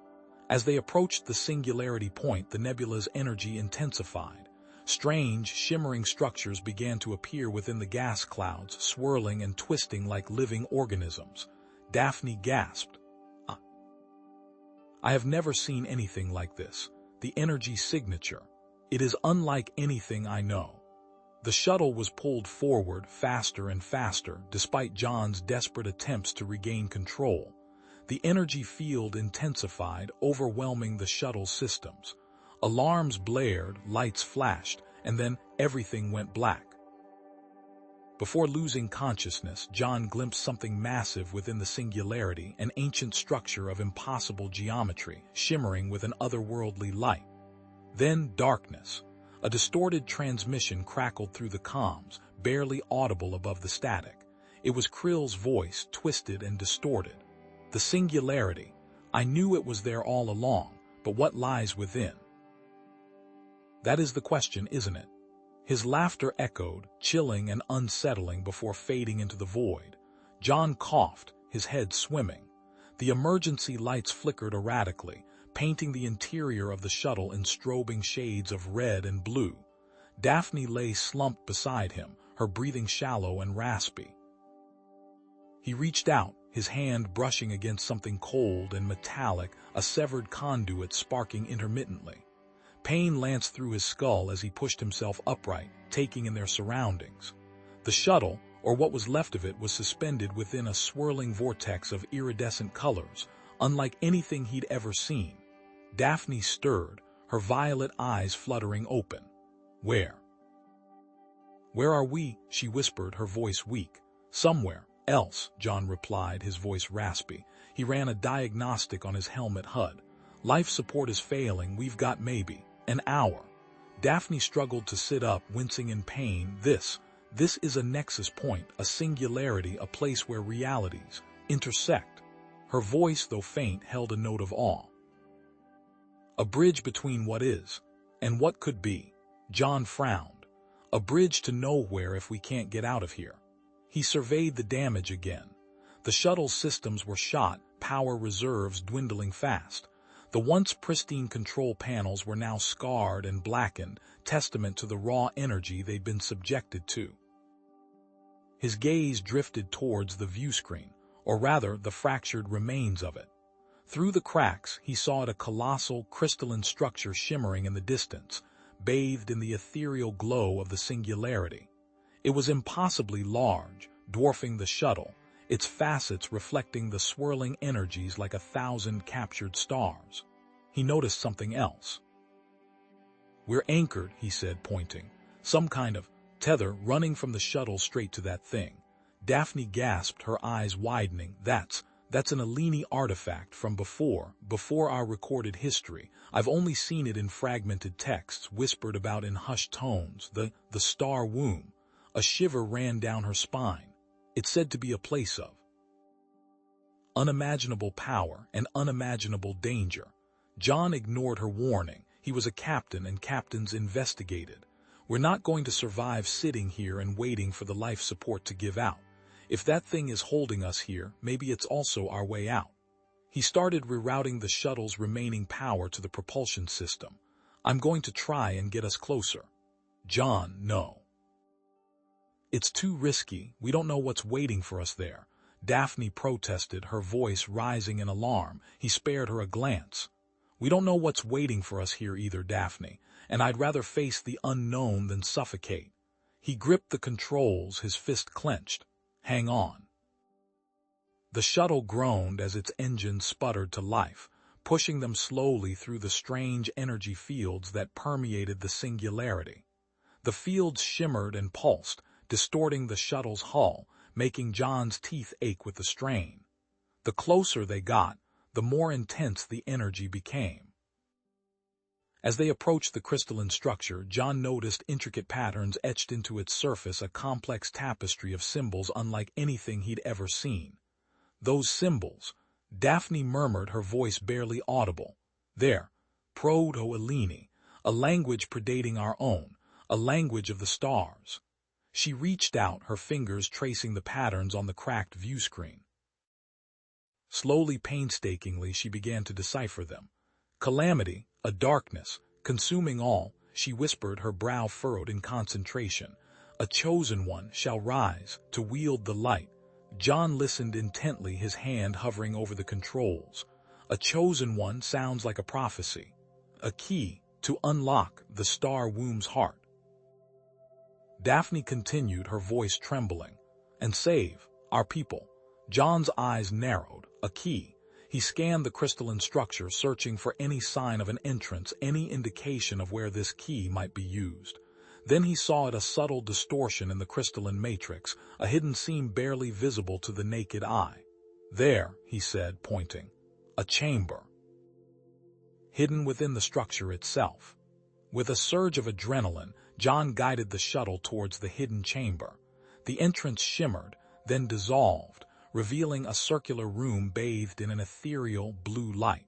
As they approached the singularity point, the nebula's energy intensified. Strange, shimmering structures began to appear within the gas clouds, swirling and twisting like living organisms. Daphne gasped. "I have never seen anything like this. The energy signature. It is unlike anything I know." The shuttle was pulled forward faster and faster, despite John's desperate attempts to regain control. The energy field intensified, overwhelming the shuttle's systems. Alarms blared, lights flashed, and then everything went black. Before losing consciousness, John glimpsed something massive within the singularity, an ancient structure of impossible geometry, shimmering with an otherworldly light. Then darkness. A distorted transmission crackled through the comms, barely audible above the static. It was Krill's voice, twisted and distorted. "The singularity. I knew it was there all along, but what lies within? That is the question, isn't it?" His laughter echoed, chilling and unsettling before fading into the void. John coughed, his head swimming. The emergency lights flickered erratically, painting the interior of the shuttle in strobing shades of red and blue. Daphne lay slumped beside him, her breathing shallow and raspy. He reached out, his hand brushing against something cold and metallic, a severed conduit sparking intermittently. Pain lanced through his skull as he pushed himself upright, taking in their surroundings. The shuttle, or what was left of it, was suspended within a swirling vortex of iridescent colors, unlike anything he'd ever seen. Daphne stirred, her violet eyes fluttering open. "Where are we?" she whispered, her voice weak. "Somewhere else," John replied, his voice raspy. He ran a diagnostic on his helmet HUD. "Life support is failing. We've got maybe an hour." Daphne struggled to sit up, wincing in pain. This is a nexus point, a singularity, a place where realities intersect. Her voice, though faint, held a note of awe. "A bridge between what is and what could be." John frowned. "A bridge to nowhere if we can't get out of here." He surveyed the damage again. The shuttle's systems were shot, power reserves dwindling fast. The once pristine control panels were now scarred and blackened, testament to the raw energy they'd been subjected to. His gaze drifted towards the view screen, or rather, the fractured remains of it. Through the cracks, he saw a colossal, crystalline structure shimmering in the distance, bathed in the ethereal glow of the singularity. It was impossibly large, dwarfing the shuttle, its facets reflecting the swirling energies like 1,000 captured stars. he noticed something else. "We're anchored," he said, pointing. "Some kind of tether running from the shuttle straight to that thing." Daphne gasped, her eyes widening. That's an Eleni artifact from before our recorded history. I've only seen it in fragmented texts, whispered about in hushed tones. The star womb." A shiver ran down her spine. It's said to be a place of unimaginable power and unimaginable danger. John ignored her warning. He was a captain, and captains investigated. "We're not going to survive sitting here and waiting for the life support to give out. If that thing is holding us here, maybe it's also our way out." He started rerouting the shuttle's remaining power to the propulsion system. "I'm going to try and get us closer." "John, no. It's too risky. We don't know what's waiting for us there." Daphne protested, her voice rising in alarm. He spared her a glance. "We don't know what's waiting for us here either, Daphne, and I'd rather face the unknown than suffocate." He gripped the controls, his fist clenched. "Hang on." The shuttle groaned as its engine sputtered to life, pushing them slowly through the strange energy fields that permeated the singularity. The fields shimmered and pulsed, distorting the shuttle's hull, making John's teeth ache with the strain. The closer they got, the more intense the energy became. As they approached the crystalline structure, John noticed intricate patterns etched into its surface, a complex tapestry of symbols unlike anything he'd ever seen. "Those symbols," Daphne murmured, her voice barely audible. "They're Proto-Eleni, a language predating our own, a language of the stars." She reached out, her fingers tracing the patterns on the cracked view screen. Slowly, painstakingly, she began to decipher them. "Calamity, a darkness, consuming all," she whispered, her brow furrowed in concentration. "A chosen one shall rise, to wield the light." John listened intently, his hand hovering over the controls. "A chosen one" sounds like a prophecy. A key to unlock the star womb's heart. Daphne continued, her voice trembling. "And save our people." John's eyes narrowed. A key. He scanned the crystalline structure, searching for any sign of an entrance, any indication of where this key might be used. Then he saw it, a subtle distortion in the crystalline matrix, a hidden seam barely visible to the naked eye. "There," he said, pointing. "A chamber. Hidden within the structure itself." With a surge of adrenaline, John guided the shuttle towards the hidden chamber. The entrance shimmered, then dissolved, revealing a circular room bathed in an ethereal blue light.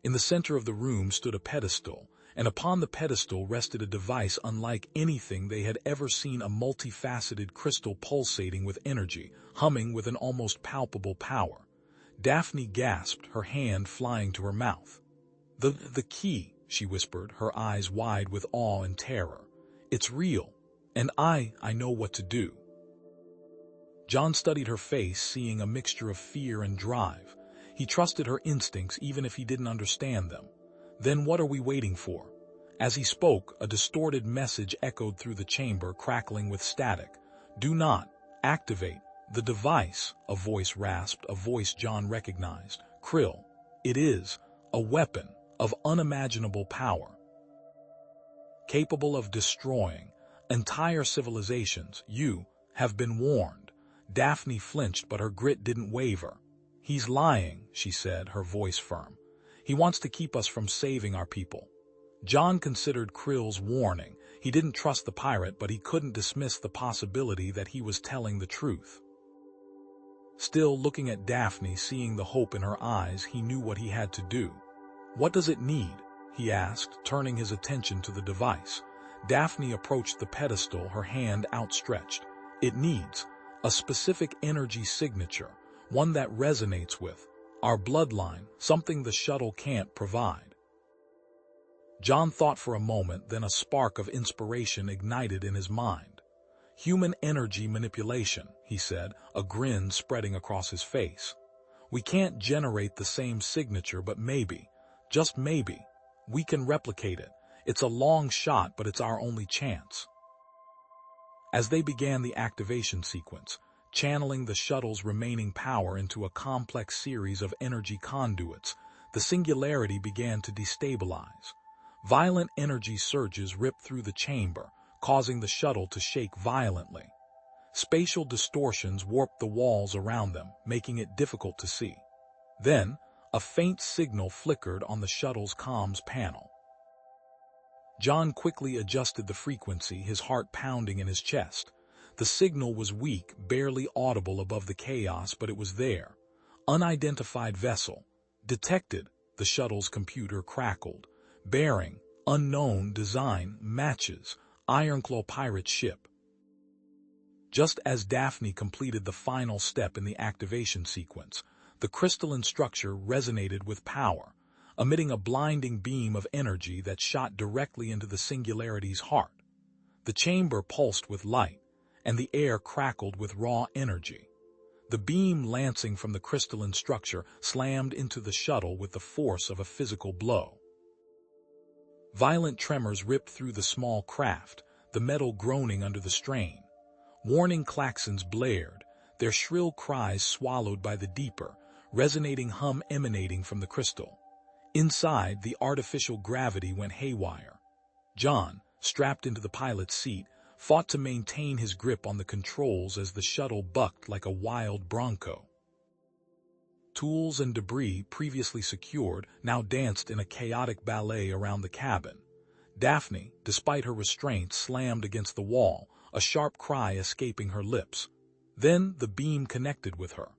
In the center of the room stood a pedestal, and upon the pedestal rested a device unlike anything they had ever seen, a multifaceted crystal pulsating with energy, humming with an almost palpable power. Daphne gasped, her hand flying to her mouth. The key," she whispered, her eyes wide with awe and terror. "It's real, and I know what to do." John studied her face, seeing a mixture of fear and drive. He trusted her instincts even if he didn't understand them. "Then what are we waiting for?" As he spoke, a distorted message echoed through the chamber, crackling with static. "Do not activate the device," a voice rasped, a voice John recognized. "Krill, it is a weapon of unimaginable power, capable of destroying entire civilizations. You have been warned." Daphne flinched, but her grit didn't waver. "He's lying," she said, her voice firm. "He wants to keep us from saving our people." John considered Krill's warning. He didn't trust the pirate, but he couldn't dismiss the possibility that he was telling the truth. Still, looking at Daphne, seeing the hope in her eyes, he knew what he had to do. "What does it need?" he asked, turning his attention to the device. Daphne approached the pedestal, her hand outstretched. "It needs a specific energy signature, one that resonates with our bloodline, something the shuttle can't provide." John thought for a moment, then a spark of inspiration ignited in his mind. "Human energy manipulation," he said, a grin spreading across his face. "We can't generate the same signature, but maybe, just maybe, we can replicate it. It's a long shot, but it's our only chance." As they began the activation sequence, channeling the shuttle's remaining power into a complex series of energy conduits, the singularity began to destabilize. Violent energy surges ripped through the chamber, causing the shuttle to shake violently. Spatial distortions warped the walls around them, making it difficult to see. Then, a faint signal flickered on the shuttle's comms panel. John quickly adjusted the frequency, his heart pounding in his chest. The signal was weak, barely audible above the chaos, but it was there. Unidentified vessel. Detected, the shuttle's computer crackled. Bearing, unknown, design, matches, Ironclaw pirate ship. Just as Daphne completed the final step in the activation sequence, the crystalline structure resonated with power, emitting a blinding beam of energy that shot directly into the singularity's heart. The chamber pulsed with light, and the air crackled with raw energy. The beam lancing from the crystalline structure slammed into the shuttle with the force of a physical blow. Violent tremors ripped through the small craft, the metal groaning under the strain. Warning klaxons blared, their shrill cries swallowed by the deeper, resonating hum emanating from the crystal. Inside, the artificial gravity went haywire. John, strapped into the pilot's seat, fought to maintain his grip on the controls as the shuttle bucked like a wild bronco. Tools and debris, previously secured, now danced in a chaotic ballet around the cabin. Daphne, despite her restraints, slammed against the wall, a sharp cry escaping her lips. Then the beam connected with her.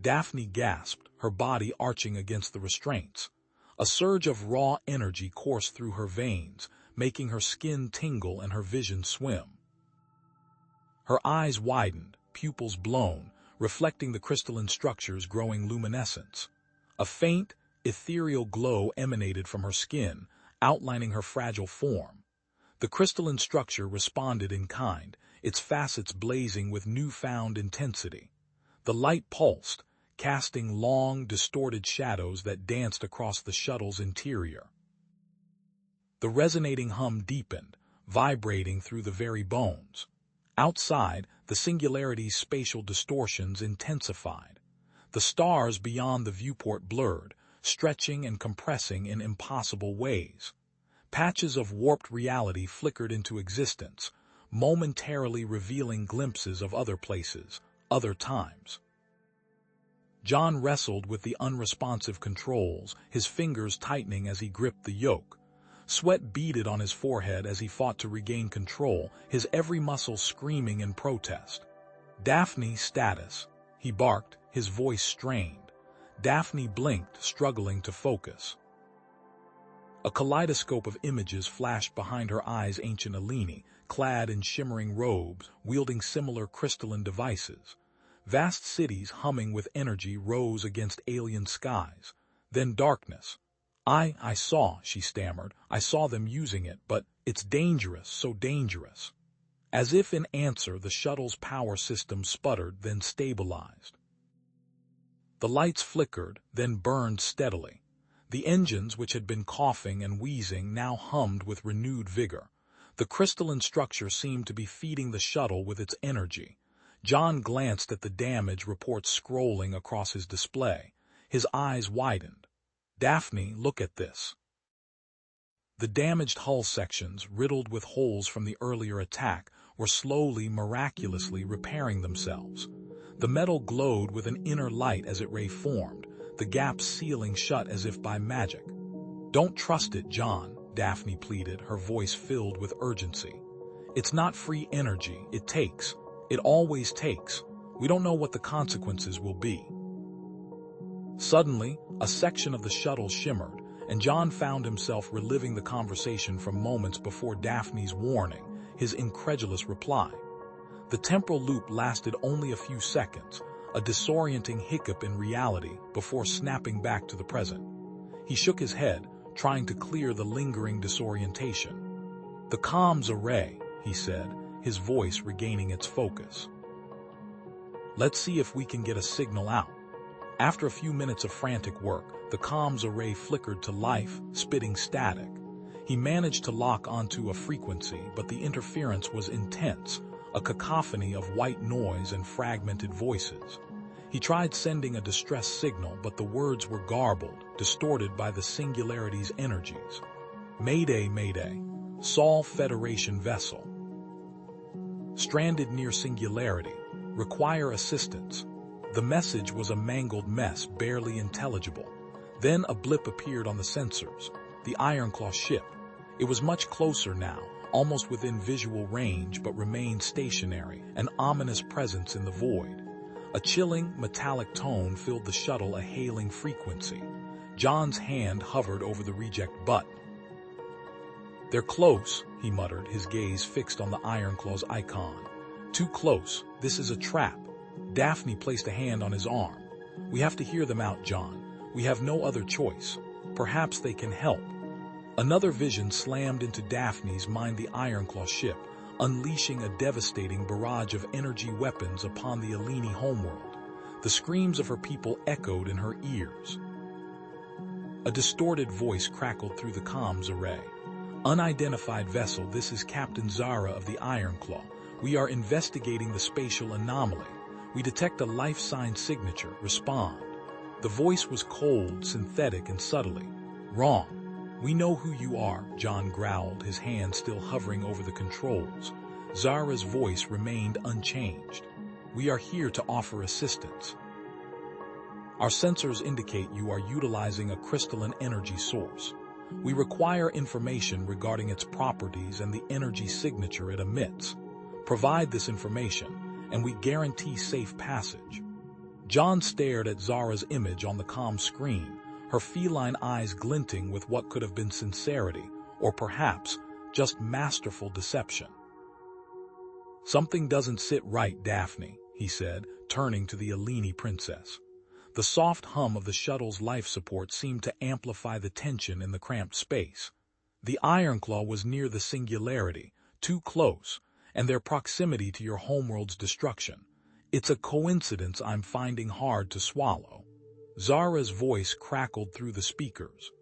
Daphne gasped, her body arching against the restraints. A surge of raw energy coursed through her veins, making her skin tingle and her vision swim. Her eyes widened, pupils blown, reflecting the crystalline structure's growing luminescence. A faint, ethereal glow emanated from her skin, outlining her fragile form. The crystalline structure responded in kind, its facets blazing with newfound intensity. The light pulsed, casting long, distorted shadows that danced across the shuttle's interior. The resonating hum deepened, vibrating through the very bones. Outside, the singularity's spatial distortions intensified. The stars beyond the viewport blurred, stretching and compressing in impossible ways. Patches of warped reality flickered into existence, momentarily revealing glimpses of other places, other times. John wrestled with the unresponsive controls, his fingers tightening as he gripped the yoke. Sweat beaded on his forehead as he fought to regain control, his every muscle screaming in protest. "Daphne, status," he barked, his voice strained. Daphne blinked, struggling to focus. A kaleidoscope of images flashed behind her eyes. Ancient Eleni, clad in shimmering robes, wielding similar crystalline devices. Vast cities humming with energy rose against alien skies. Then darkness. I saw," she stammered. "I saw them using it, but it's dangerous, so dangerous." As if in answer, the shuttle's power system sputtered, then stabilized. The lights flickered, then burned steadily. The engines, which had been coughing and wheezing, now hummed with renewed vigor. The crystalline structure seemed to be feeding the shuttle with its energy. John glanced at the damage reports scrolling across his display. His eyes widened. "Daphne, look at this." The damaged hull sections, riddled with holes from the earlier attack, were slowly, miraculously repairing themselves. The metal glowed with an inner light as it reformed, the gaps sealing shut as if by magic. "Don't trust it, John," Daphne pleaded, her voice filled with urgency. "It's not free energy, it takes. It always takes. We don't know what the consequences will be." Suddenly, a section of the shuttle shimmered, and John found himself reliving the conversation from moments before. Daphne's warning, his incredulous reply. The temporal loop lasted only a few seconds, a disorienting hiccup in reality before snapping back to the present. He shook his head, trying to clear the lingering disorientation. "The comms array," he said, his voice regaining its focus. "Let's see if we can get a signal out." After a few minutes of frantic work, the comms array flickered to life, spitting static. He managed to lock onto a frequency, but the interference was intense, a cacophony of white noise and fragmented voices. He tried sending a distress signal, but the words were garbled, distorted by the singularity's energies. Mayday, Mayday. Sol Federation vessel. Stranded near singularity. Require assistance. The message was a mangled mess, barely intelligible. Then a blip appeared on the sensors. The Ironclaw ship. It was much closer now, almost within visual range, but remained stationary, an ominous presence in the void. A chilling, metallic tone filled the shuttle, a hailing frequency. John's hand hovered over the reject button. "They're close," he muttered, his gaze fixed on the Ironclaw's icon. "Too close. This is a trap." Daphne placed a hand on his arm. "We have to hear them out, John. We have no other choice. Perhaps they can help." Another vision slammed into Daphne's mind, the Ironclaw ship, unleashing a devastating barrage of energy weapons upon the Eleni homeworld. The screams of her people echoed in her ears. A distorted voice crackled through the comms array. "Unidentified vessel, this is Captain Zara of the Ironclaw. We are investigating the spatial anomaly. We detect a life sign signature. Respond." The voice was cold, synthetic, and subtly. "Wrong. We know who you are," John growled, his hand still hovering over the controls. Zara's voice remained unchanged. "We are here to offer assistance. Our sensors indicate you are utilizing a crystalline energy source. We require information regarding its properties and the energy signature it emits. Provide this information, and we guarantee safe passage." John stared at Zara's image on the comm screen, her feline eyes glinting with what could have been sincerity, or perhaps just masterful deception. "Something doesn't sit right, Daphne," he said, turning to the Eleni princess. The soft hum of the shuttle's life support seemed to amplify the tension in the cramped space. The Ironclaw was near the singularity, too close, and their proximity to your homeworld's destruction. It's a coincidence I'm finding hard to swallow. Zara's voice crackled through the speakers.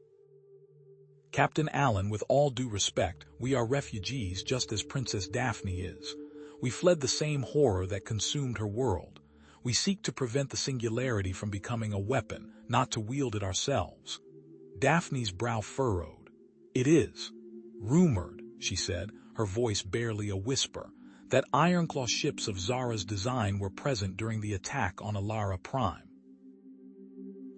"Captain Allen, with all due respect, we are refugees just as Princess Daphne is. We fled the same horror that consumed her world. We seek to prevent the singularity from becoming a weapon, not to wield it ourselves." Daphne's brow furrowed. "It is rumored," she said, her voice barely a whisper, "that Ironclaw ships of Zara's design were present during the attack on Alara Prime."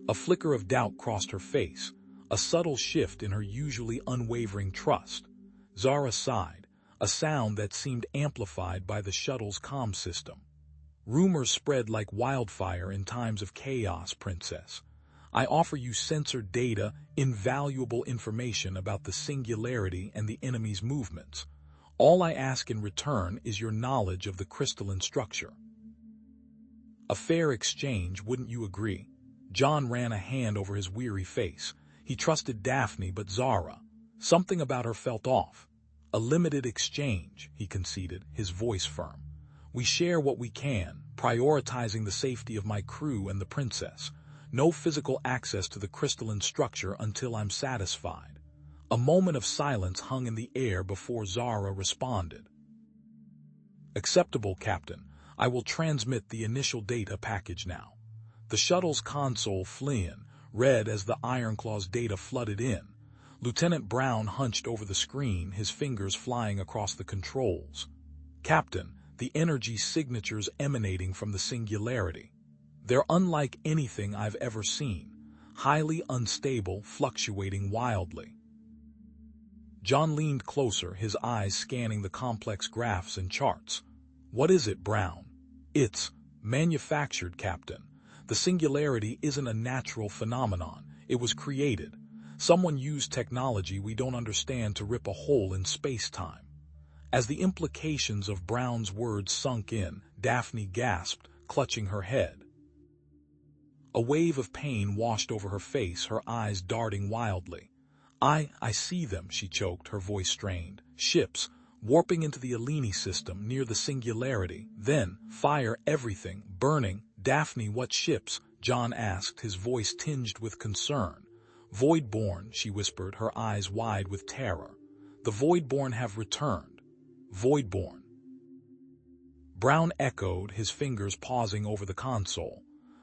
A flicker of doubt crossed her face, a subtle shift in her usually unwavering trust. Zara sighed, a sound that seemed amplified by the shuttle's comm system. "Rumors spread like wildfire in times of chaos, Princess. I offer you censored data, invaluable information about the singularity and the enemy's movements. All I ask in return is your knowledge of the crystalline structure." "A fair exchange, wouldn't you agree?" John ran a hand over his weary face. He trusted Daphne, but Zara, something about her felt off. "A limited exchange," he conceded, his voice firm. "We share what we can, prioritizing the safety of my crew and the princess. No physical access to the crystalline structure until I'm satisfied." A moment of silence hung in the air before Zara responded. "Acceptable, Captain. I will transmit the initial data package now." The shuttle's console flicked red as the Ironclaw's data flooded in. Lieutenant Brown hunched over the screen, his fingers flying across the controls. "Captain, the energy signatures emanating from the singularity. They're unlike anything I've ever seen. Highly unstable, fluctuating wildly." John leaned closer, his eyes scanning the complex graphs and charts. "What is it, Brown?" "It's manufactured, Captain. The singularity isn't a natural phenomenon. It was created. Someone used technology we don't understand to rip a hole in space-time." As the implications of Brown's words sunk in, Daphne gasped, clutching her head. A wave of pain washed over her face, her eyes darting wildly. I see them," she choked, her voice strained. "Ships, warping into the Eleni system near the singularity, then fire, everything, burning." "Daphne, what ships?" John asked, his voice tinged with concern. "Voidborn," she whispered, her eyes wide with terror. "The Voidborn have returned." "Voidborn?" Brown echoed, his fingers pausing over the console.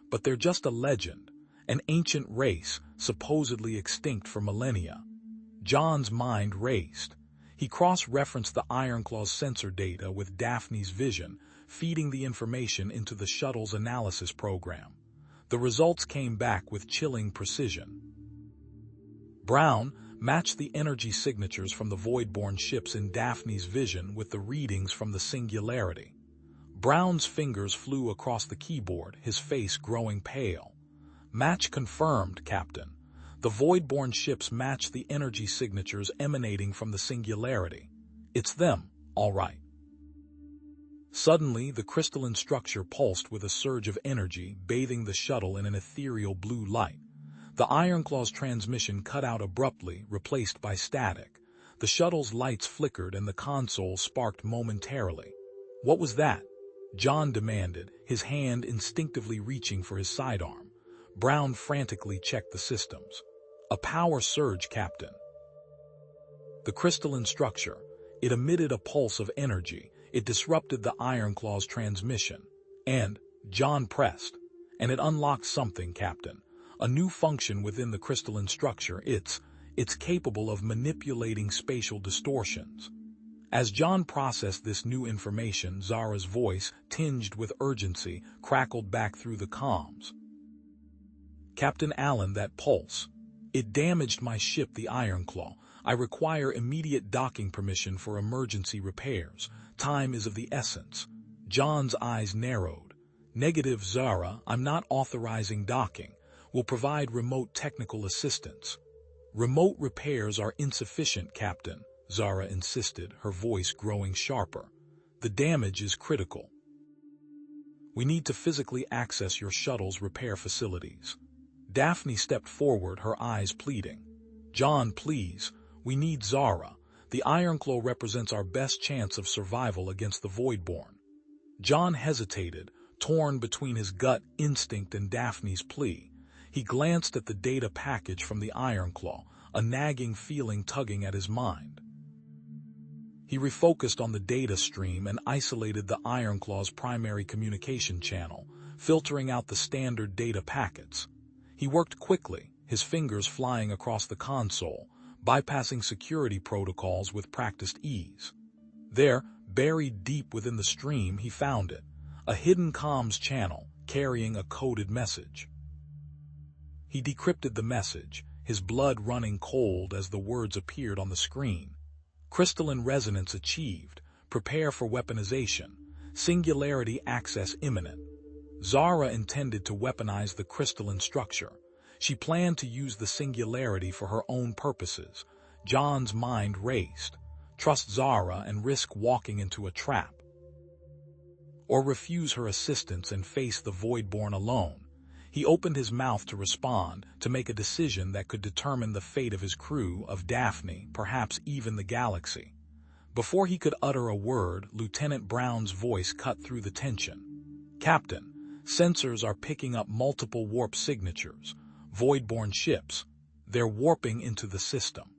but they're just a legend, an ancient race supposedly extinct for millennia. John's mind raced. He cross-referenced the Ironclaw's sensor data with Daphne's vision, feeding the information into the shuttle's analysis program. The results came back with chilling precision. Brown matched the energy signatures from the Voidborn ships in Daphne's vision with the readings from the Singularity. Brown's fingers flew across the keyboard, his face growing pale. Match confirmed, Captain. The Voidborn ships match the energy signatures emanating from the Singularity. It's them, all right. Suddenly, the crystalline structure pulsed with a surge of energy, bathing the shuttle in an ethereal blue light. The Ironclaw's transmission cut out abruptly, replaced by static. The shuttle's lights flickered and the console sparked momentarily. What was that? John demanded, his hand instinctively reaching for his sidearm. Brown frantically checked the systems. A power surge, Captain. The crystalline structure. It emitted a pulse of energy. It disrupted the Ironclaw's transmission. And John pressed. And it unlocked something, Captain. A new function within the crystalline structure. It's capable of manipulating spatial distortions. As John processed this new information, Zara's voice, tinged with urgency, crackled back through the comms. Captain Allen, that pulse. It damaged my ship, the Ironclaw. I require immediate docking permission for emergency repairs. Time is of the essence. John's eyes narrowed. Negative, Zara, I'm not authorizing docking. We'll provide remote technical assistance. Remote repairs are insufficient, Captain, Zara insisted, her voice growing sharper. The damage is critical. We need to physically access your shuttle's repair facilities. Daphne stepped forward, her eyes pleading. John, please, we need Zara. The Ironclaw represents our best chance of survival against the Voidborn. John hesitated, torn between his gut instinct and Daphne's plea. He glanced at the data package from the Ironclaw, a nagging feeling tugging at his mind. He refocused on the data stream and isolated the Ironclaw's primary communication channel, filtering out the standard data packets. He worked quickly, his fingers flying across the console, bypassing security protocols with practiced ease. There, buried deep within the stream, he found it, a hidden comms channel carrying a coded message. He decrypted the message, his blood running cold as the words appeared on the screen. Crystalline resonance achieved. Prepare for weaponization. Singularity access imminent. Zara intended to weaponize the crystalline structure. She planned to use the Singularity for her own purposes. John's mind raced. Trust Zara and risk walking into a trap. Or refuse her assistance and face the Voidborn alone. He opened his mouth to respond, to make a decision that could determine the fate of his crew, of Daphne, perhaps even the galaxy. Before he could utter a word, Lieutenant Brown's voice cut through the tension. Captain, sensors are picking up multiple warp signatures. Voidborn ships. They're warping into the system,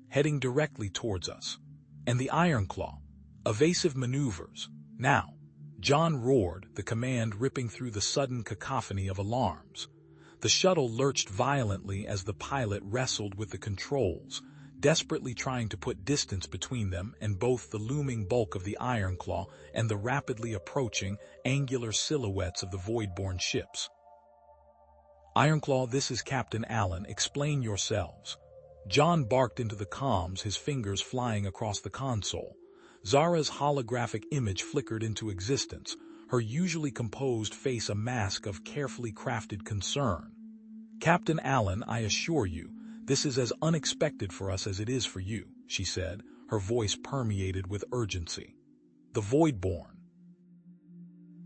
heading directly towards us. And the Ironclaw. Evasive maneuvers. Now. John roared, the command ripping through the sudden cacophony of alarms. The shuttle lurched violently as the pilot wrestled with the controls, desperately trying to put distance between them and both the looming bulk of the Ironclaw and the rapidly approaching, angular silhouettes of the Voidborn ships. Ironclaw, this is Captain Allen. Explain yourselves. John barked into the comms, his fingers flying across the console. Zara's holographic image flickered into existence, her usually composed face a mask of carefully crafted concern. Captain Allen, I assure you, this is as unexpected for us as it is for you, she said, her voice permeated with urgency. The Voidborn.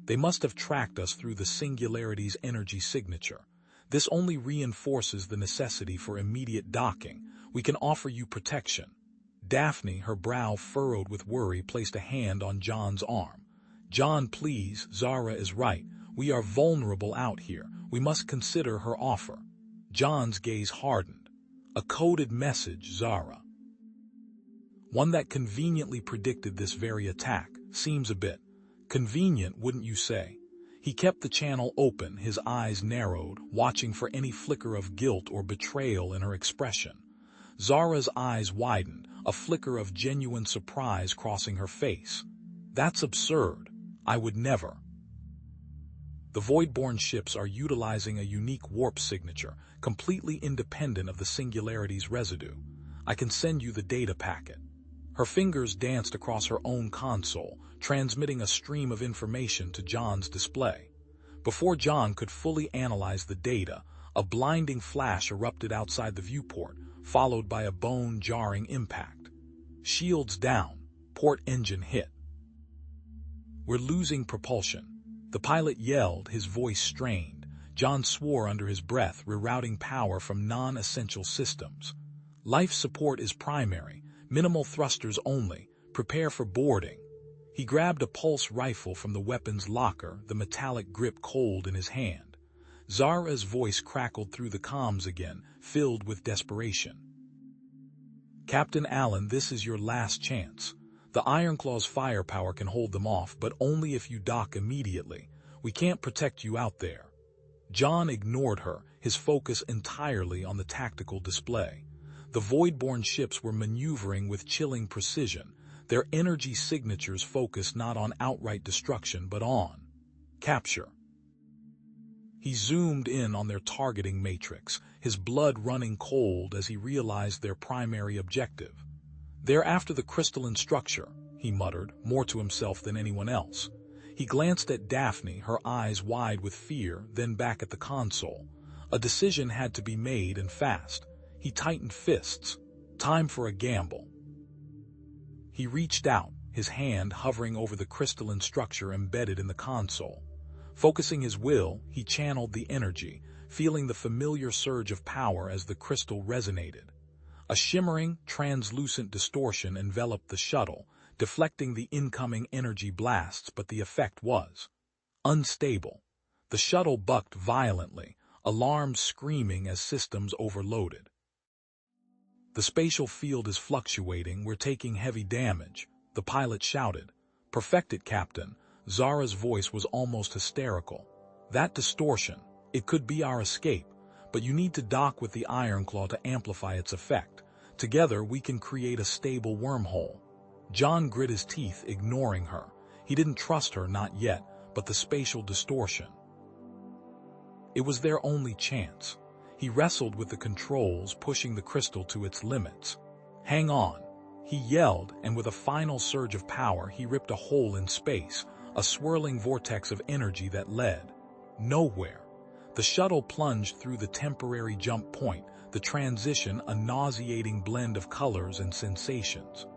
They must have tracked us through the Singularity's energy signature. This only reinforces the necessity for immediate docking. We can offer you protection. Daphne, her brow furrowed with worry, placed a hand on John's arm. John, please, Zara is right. We are vulnerable out here. We must consider her offer. John's gaze hardened. A coded message, Zara. One that conveniently predicted this very attack. Seems a bit convenient, wouldn't you say? He kept the channel open, his eyes narrowed, watching for any flicker of guilt or betrayal in her expression. Zara's eyes widened, a flicker of genuine surprise crossing her face. That's absurd. I would never. The Voidborn ships are utilizing a unique warp signature, completely independent of the Singularity's residue. I can send you the data packet. Her fingers danced across her own console, transmitting a stream of information to John's display. Before John could fully analyze the data, a blinding flash erupted outside the viewport, followed by a bone-jarring impact. Shields down. Port engine hit. We're losing propulsion. The pilot yelled, his voice strained. John swore under his breath, rerouting power from non-essential systems. Life support is primary, minimal thrusters only. Prepare for boarding. He grabbed a pulse rifle from the weapons locker, the metallic grip cold in his hand. Zara's voice crackled through the comms again, filled with desperation. Captain Allen, this is your last chance. The Ironclaw's firepower can hold them off, but only if you dock immediately. We can't protect you out there. John ignored her, his focus entirely on the tactical display. The Voidborn ships were maneuvering with chilling precision, their energy signatures focused not on outright destruction but on capture. He zoomed in on their targeting matrix, his blood running cold as he realized their primary objective. They're after the crystalline structure, he muttered, more to himself than anyone else. He glanced at Daphne, her eyes wide with fear, then back at the console. A decision had to be made, and fast. He tightened fists. Time for a gamble. He reached out, his hand hovering over the crystalline structure embedded in the console. Focusing his will, he channeled the energy, feeling the familiar surge of power as the crystal resonated. A shimmering, translucent distortion enveloped the shuttle, deflecting the incoming energy blasts, but the effect was unstable. The shuttle bucked violently, alarms screaming as systems overloaded. The spatial field is fluctuating, we're taking heavy damage, the pilot shouted. Perfect it, Captain. Zara's voice was almost hysterical. That distortion, it could be our escape, but you need to dock with the Ironclaw to amplify its effect. Together we can create a stable wormhole. John grit his teeth, ignoring her. He didn't trust her, not yet, but the spatial distortion. It was their only chance. He wrestled with the controls, pushing the crystal to its limits. Hang on, he yelled, and with a final surge of power he ripped a hole in space, a swirling vortex of energy that led nowhere. The shuttle plunged through the temporary jump point, the transition a nauseating blend of colors and sensations.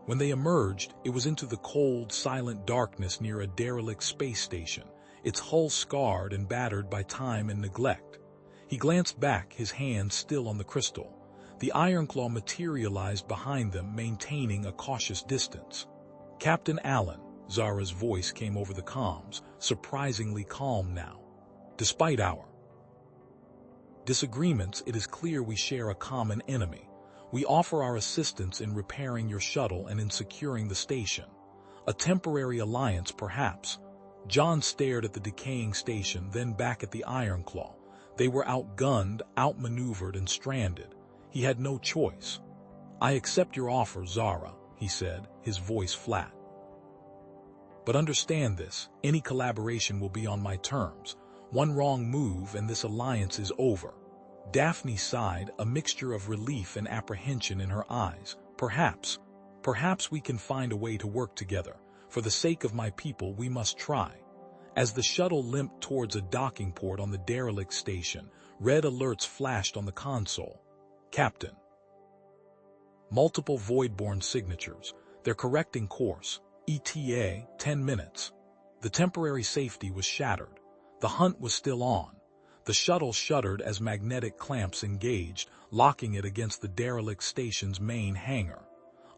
When they emerged, it was into the cold, silent darkness near a derelict space station, its hull scarred and battered by time and neglect. He glanced back, his hand still on the crystal. The Ironclaw materialized behind them, maintaining a cautious distance. Captain Allen, Zara's voice came over the comms, surprisingly calm now. Despite our disagreements, it is clear we share a common enemy. We offer our assistance in repairing your shuttle and in securing the station. A temporary alliance, perhaps. John stared at the decaying station, then back at the Ironclaw. They were outgunned, outmaneuvered, and stranded. He had no choice. I accept your offer, Zara, he said, his voice flat. But understand this, any collaboration will be on my terms. One wrong move and this alliance is over. Daphne sighed, a mixture of relief and apprehension in her eyes. Perhaps we can find a way to work together. For the sake of my people, we must try. As the shuttle limped towards a docking port on the derelict station, red alerts flashed on the console. Captain. Multiple Voidborn signatures. They're correcting course. ETA, 10 minutes. The temporary safety was shattered. The hunt was still on. The shuttle shuddered as magnetic clamps engaged, locking it against the derelict station's main hangar.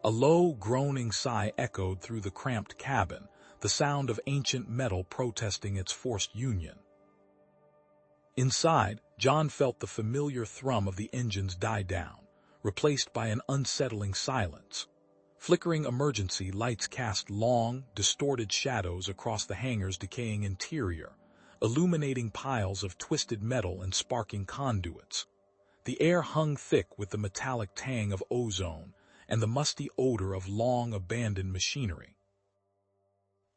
A low, groaning sigh echoed through the cramped cabin, the sound of ancient metal protesting its forced union. Inside, John felt the familiar thrum of the engines die down, replaced by an unsettling silence. Flickering emergency lights cast long, distorted shadows across the hangar's decaying interior, illuminating piles of twisted metal and sparking conduits. The air hung thick with the metallic tang of ozone and the musty odor of long-abandoned machinery.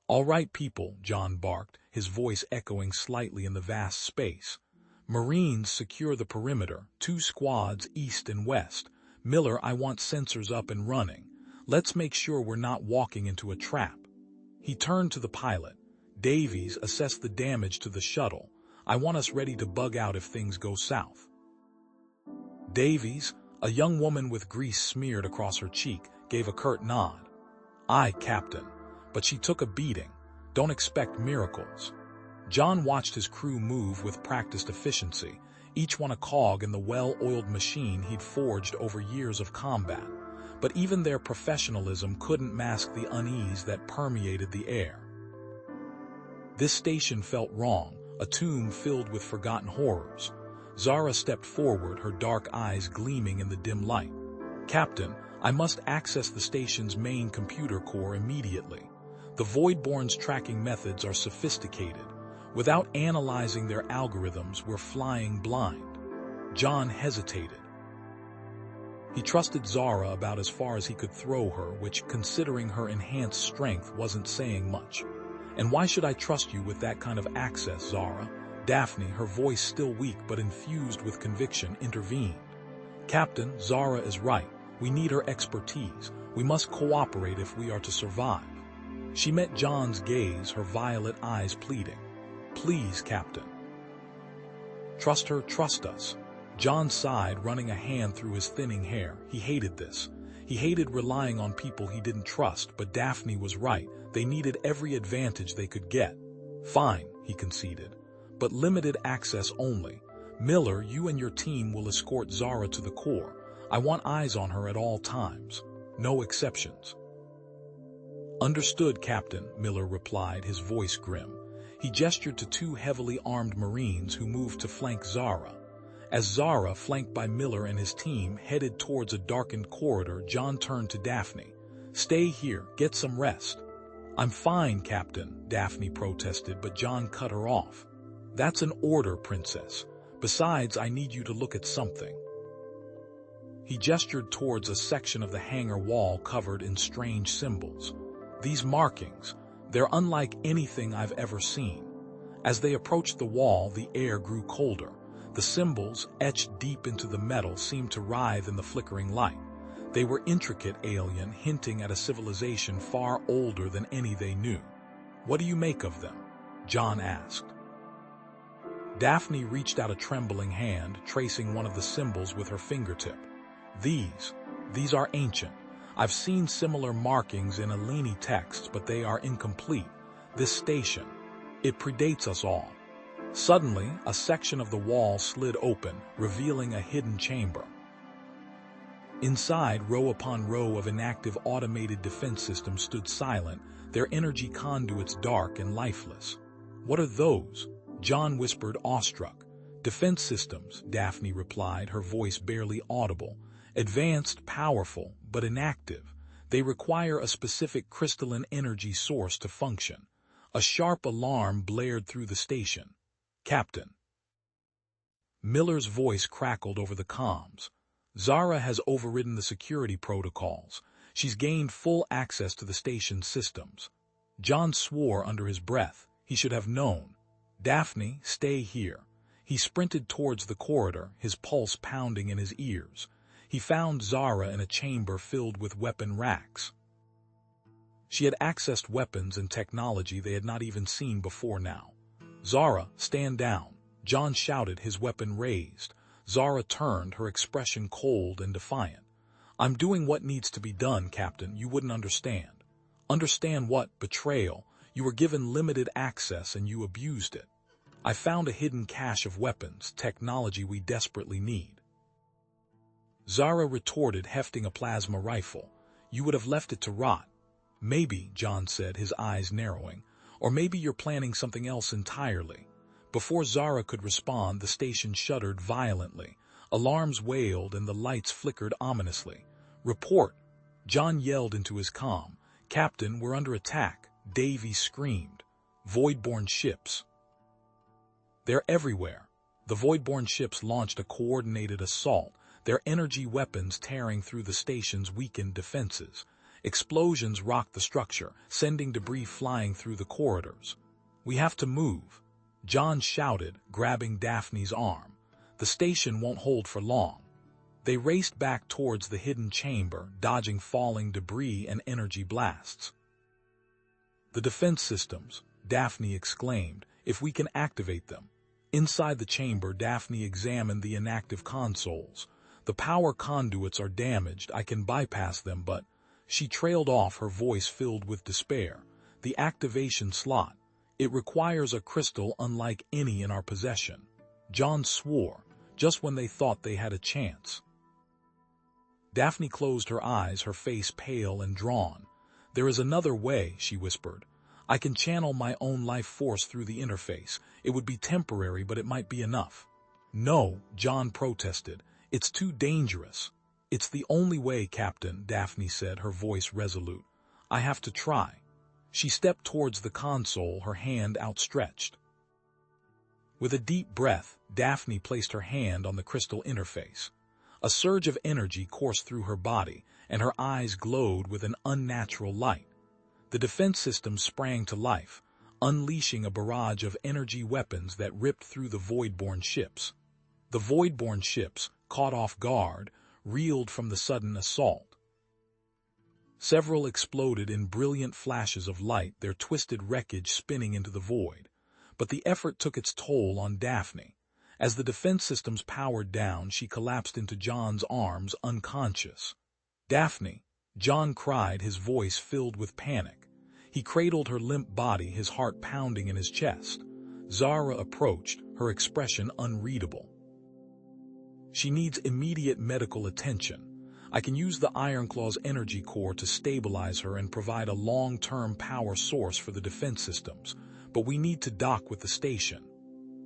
"All right, people," John barked, his voice echoing slightly in the vast space. "Marines, secure the perimeter, 2 squads east and west. Miller, I want sensors up and running. Let's make sure we're not walking into a trap." He turned to the pilot. "Davies, assess the damage to the shuttle. I want us ready to bug out if things go south." Davies, a young woman with grease smeared across her cheek, gave a curt nod. "Aye, Captain," but she took a beating. "Don't expect miracles." John watched his crew move with practiced efficiency, each one a cog in the well-oiled machine he'd forged over years of combat. But even their professionalism couldn't mask the unease that permeated the air. This station felt wrong, a tomb filled with forgotten horrors. Zara stepped forward, her dark eyes gleaming in the dim light. "Captain, I must access the station's main computer core immediately. The Voidborn's tracking methods are sophisticated. Without analyzing their algorithms, we're flying blind." John hesitated. He trusted Zara about as far as he could throw her, which, considering her enhanced strength, wasn't saying much. "And why should I trust you with that kind of access, Zara?" Daphne, her voice still weak but infused with conviction, intervened. "Captain, Zara is right. We need her expertise. We must cooperate if we are to survive." She met John's gaze, her violet eyes pleading. "Please, Captain." "Trust her, trust us." John sighed, running a hand through his thinning hair. He hated this. He hated relying on people he didn't trust, but Daphne was right. They needed every advantage they could get. "Fine," he conceded. "But limited access only. Miller, you and your team will escort Zara to the core. I want eyes on her at all times. No exceptions." "Understood, Captain," Miller replied, his voice grim. He gestured to 2 heavily armed Marines who moved to flank Zara. As Zara, flanked by Miller and his team, headed towards a darkened corridor, John turned to Daphne. "Stay here, get some rest." "I'm fine, Captain," Daphne protested, but John cut her off. "That's an order, Princess. Besides, I need you to look at something." He gestured towards a section of the hangar wall covered in strange symbols. "These markings, they're unlike anything I've ever seen." As they approached the wall, the air grew colder. The symbols, etched deep into the metal, seemed to writhe in the flickering light. They were intricate, alien, hinting at a civilization far older than any they knew. "What do you make of them?" John asked. Daphne reached out a trembling hand, tracing one of the symbols with her fingertip. These are ancient. I've seen similar markings in Eleni texts, but they are incomplete. This station, it predates us all." Suddenly, a section of the wall slid open, revealing a hidden chamber. Inside, row upon row of inactive automated defense systems stood silent, their energy conduits dark and lifeless. "What are those?" John whispered, awestruck. "Defense systems," Daphne replied, her voice barely audible. "Advanced, powerful, but inactive. They require a specific crystalline energy source to function." A sharp alarm blared through the station. "Captain." Miller's voice crackled over the comms. "Zara has overridden the security protocols. She's gained full access to the station's systems." John swore under his breath. He should have known. "Daphne, stay here." He sprinted towards the corridor, his pulse pounding in his ears. He found Zara in a chamber filled with weapon racks. She had accessed weapons and technology they had not even seen before now. "Zara, stand down," John shouted, his weapon raised. Zara turned, her expression cold and defiant. "I'm doing what needs to be done, Captain. You wouldn't understand." "Understand what? Betrayal. You were given limited access and you abused it. I found a hidden cache of weapons, technology we desperately need." Zara retorted, hefting a plasma rifle. "You would have left it to rot." "Maybe," John said, his eyes narrowing. "Or maybe you're planning something else entirely." Before Zara could respond, the station shuddered violently. Alarms wailed and the lights flickered ominously. "Report." John yelled into his comm. "Captain, we're under attack." Davy screamed. "Voidborn ships." "They're everywhere." The Voidborn ships launched a coordinated assault, their energy weapons tearing through the station's weakened defenses. Explosions rocked the structure, sending debris flying through the corridors. "We have to move," John shouted, grabbing Daphne's arm. "The station won't hold for long." They raced back towards the hidden chamber, dodging falling debris and energy blasts. "The defense systems," Daphne exclaimed, "if we can activate them." Inside the chamber, Daphne examined the inactive consoles. "The power conduits are damaged. I can bypass them, but—" She trailed off, her voice filled with despair. "The activation slot. It requires a crystal unlike any in our possession." John swore, just when they thought they had a chance. Daphne closed her eyes, her face pale and drawn. "There is another way," she whispered. "I can channel my own life force through the interface. It would be temporary, but it might be enough." "No," John protested. "It's too dangerous." "It's the only way, Captain," Daphne said, her voice resolute. "I have to try." She stepped towards the console, her hand outstretched. With a deep breath, Daphne placed her hand on the crystal interface. A surge of energy coursed through her body, and her eyes glowed with an unnatural light. The defense system sprang to life, unleashing a barrage of energy weapons that ripped through the Voidborn ships. The Voidborn ships, caught off guard, reeled from the sudden assault. Several exploded in brilliant flashes of light, their twisted wreckage spinning into the void. But the effort took its toll on Daphne. As the defense systems powered down, she collapsed into John's arms, unconscious. "Daphne!" John cried, his voice filled with panic. He cradled her limp body, his heart pounding in his chest. Zara approached, her expression unreadable. "She needs immediate medical attention. I can use the Ironclaw's energy core to stabilize her and provide a long-term power source for the defense systems, but we need to dock with the station."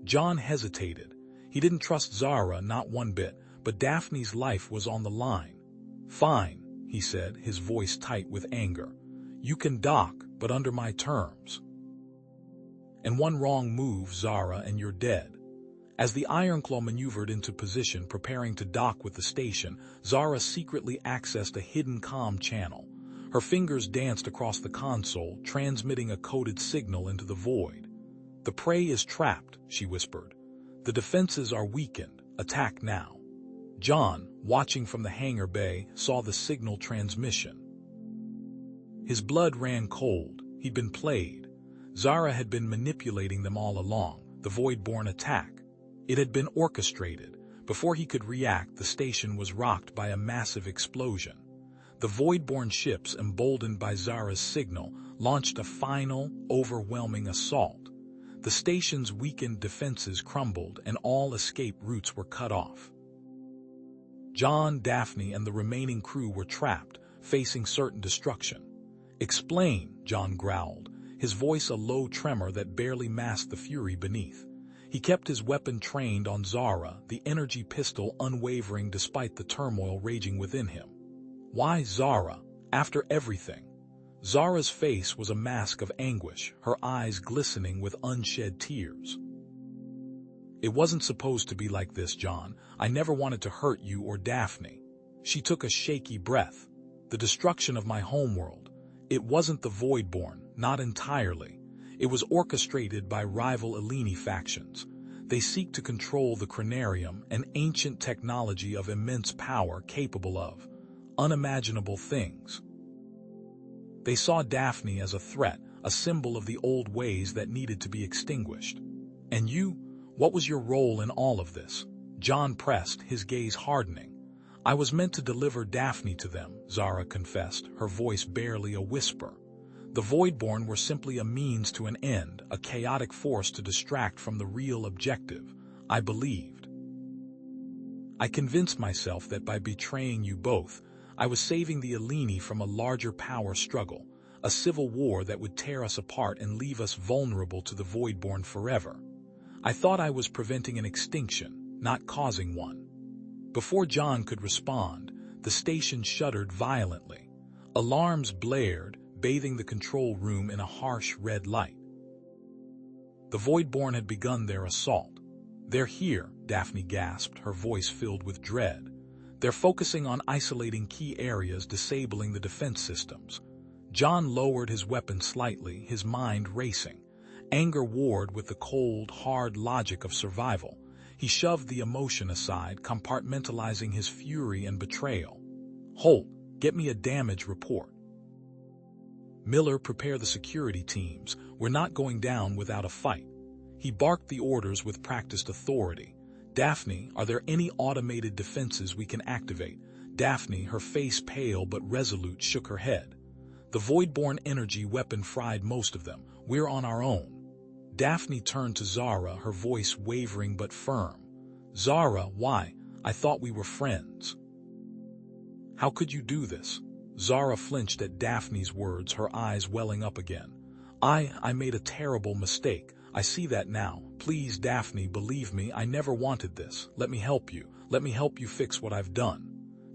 John hesitated. He didn't trust Zara, not one bit, but Daphne's life was on the line. "Fine," he said, his voice tight with anger. "You can dock, but under my terms. And one wrong move, Zara, and you're dead." As the Ironclaw maneuvered into position, preparing to dock with the station, Zara secretly accessed a hidden comm channel. Her fingers danced across the console, transmitting a coded signal into the void. "The prey is trapped," she whispered. "The defenses are weakened. Attack now." John, watching from the hangar bay, saw the signal transmission. His blood ran cold. He'd been played. Zara had been manipulating them all along, the Voidborn attack. It had been orchestrated. Before he could react, the station was rocked by a massive explosion. The Voidborn ships, emboldened by Zara's signal, launched a final, overwhelming assault. The station's weakened defenses crumbled, and all escape routes were cut off. John, Daphne, and the remaining crew were trapped, facing certain destruction. "Explain," John growled, his voice a low tremor that barely masked the fury beneath. He kept his weapon trained on Zara, the energy pistol unwavering despite the turmoil raging within him. "Why Zara? After everything?" Zara's face was a mask of anguish, her eyes glistening with unshed tears. "It wasn't supposed to be like this, John. I never wanted to hurt you or Daphne." She took a shaky breath. "The destruction of my homeworld. It wasn't the Voidborn, not entirely. It was orchestrated by rival Eleni factions. They seek to control the Crinarium, an ancient technology of immense power capable of unimaginable things." They saw Daphne as a threat, a symbol of the old ways that needed to be extinguished. "And you? What was your role in all of this?" John pressed, his gaze hardening. "I was meant to deliver Daphne to them," Zara confessed, her voice barely a whisper. "The Voidborn were simply a means to an end, a chaotic force to distract from the real objective. I believed. I convinced myself that by betraying you both, I was saving the Eleni from a larger power struggle, a civil war that would tear us apart and leave us vulnerable to the Voidborn forever. I thought I was preventing an extinction, not causing one." Before John could respond, the station shuddered violently. Alarms blared, bathing the control room in a harsh red light. The Voidborn had begun their assault. "They're here," Daphne gasped, her voice filled with dread. "They're focusing on isolating key areas, disabling the defense systems." John lowered his weapon slightly, his mind racing. Anger warred with the cold, hard logic of survival. He shoved the emotion aside, compartmentalizing his fury and betrayal. "Holt, get me a damage report." "Miller, prepare the security teams. We're not going down without a fight." He barked the orders with practiced authority. "Daphne, are there any automated defenses we can activate?" Daphne, her face pale but resolute, shook her head. "The Voidborn energy weapon fried most of them. We're on our own." Daphne turned to Zara, her voice wavering but firm. "Zara, why? I thought we were friends." "How could you do this?" Zara flinched at Daphne's words, her eyes welling up again. I made a terrible mistake. I see that now. Please, Daphne, believe me, I never wanted this. Let me help you. Let me help you fix what I've done."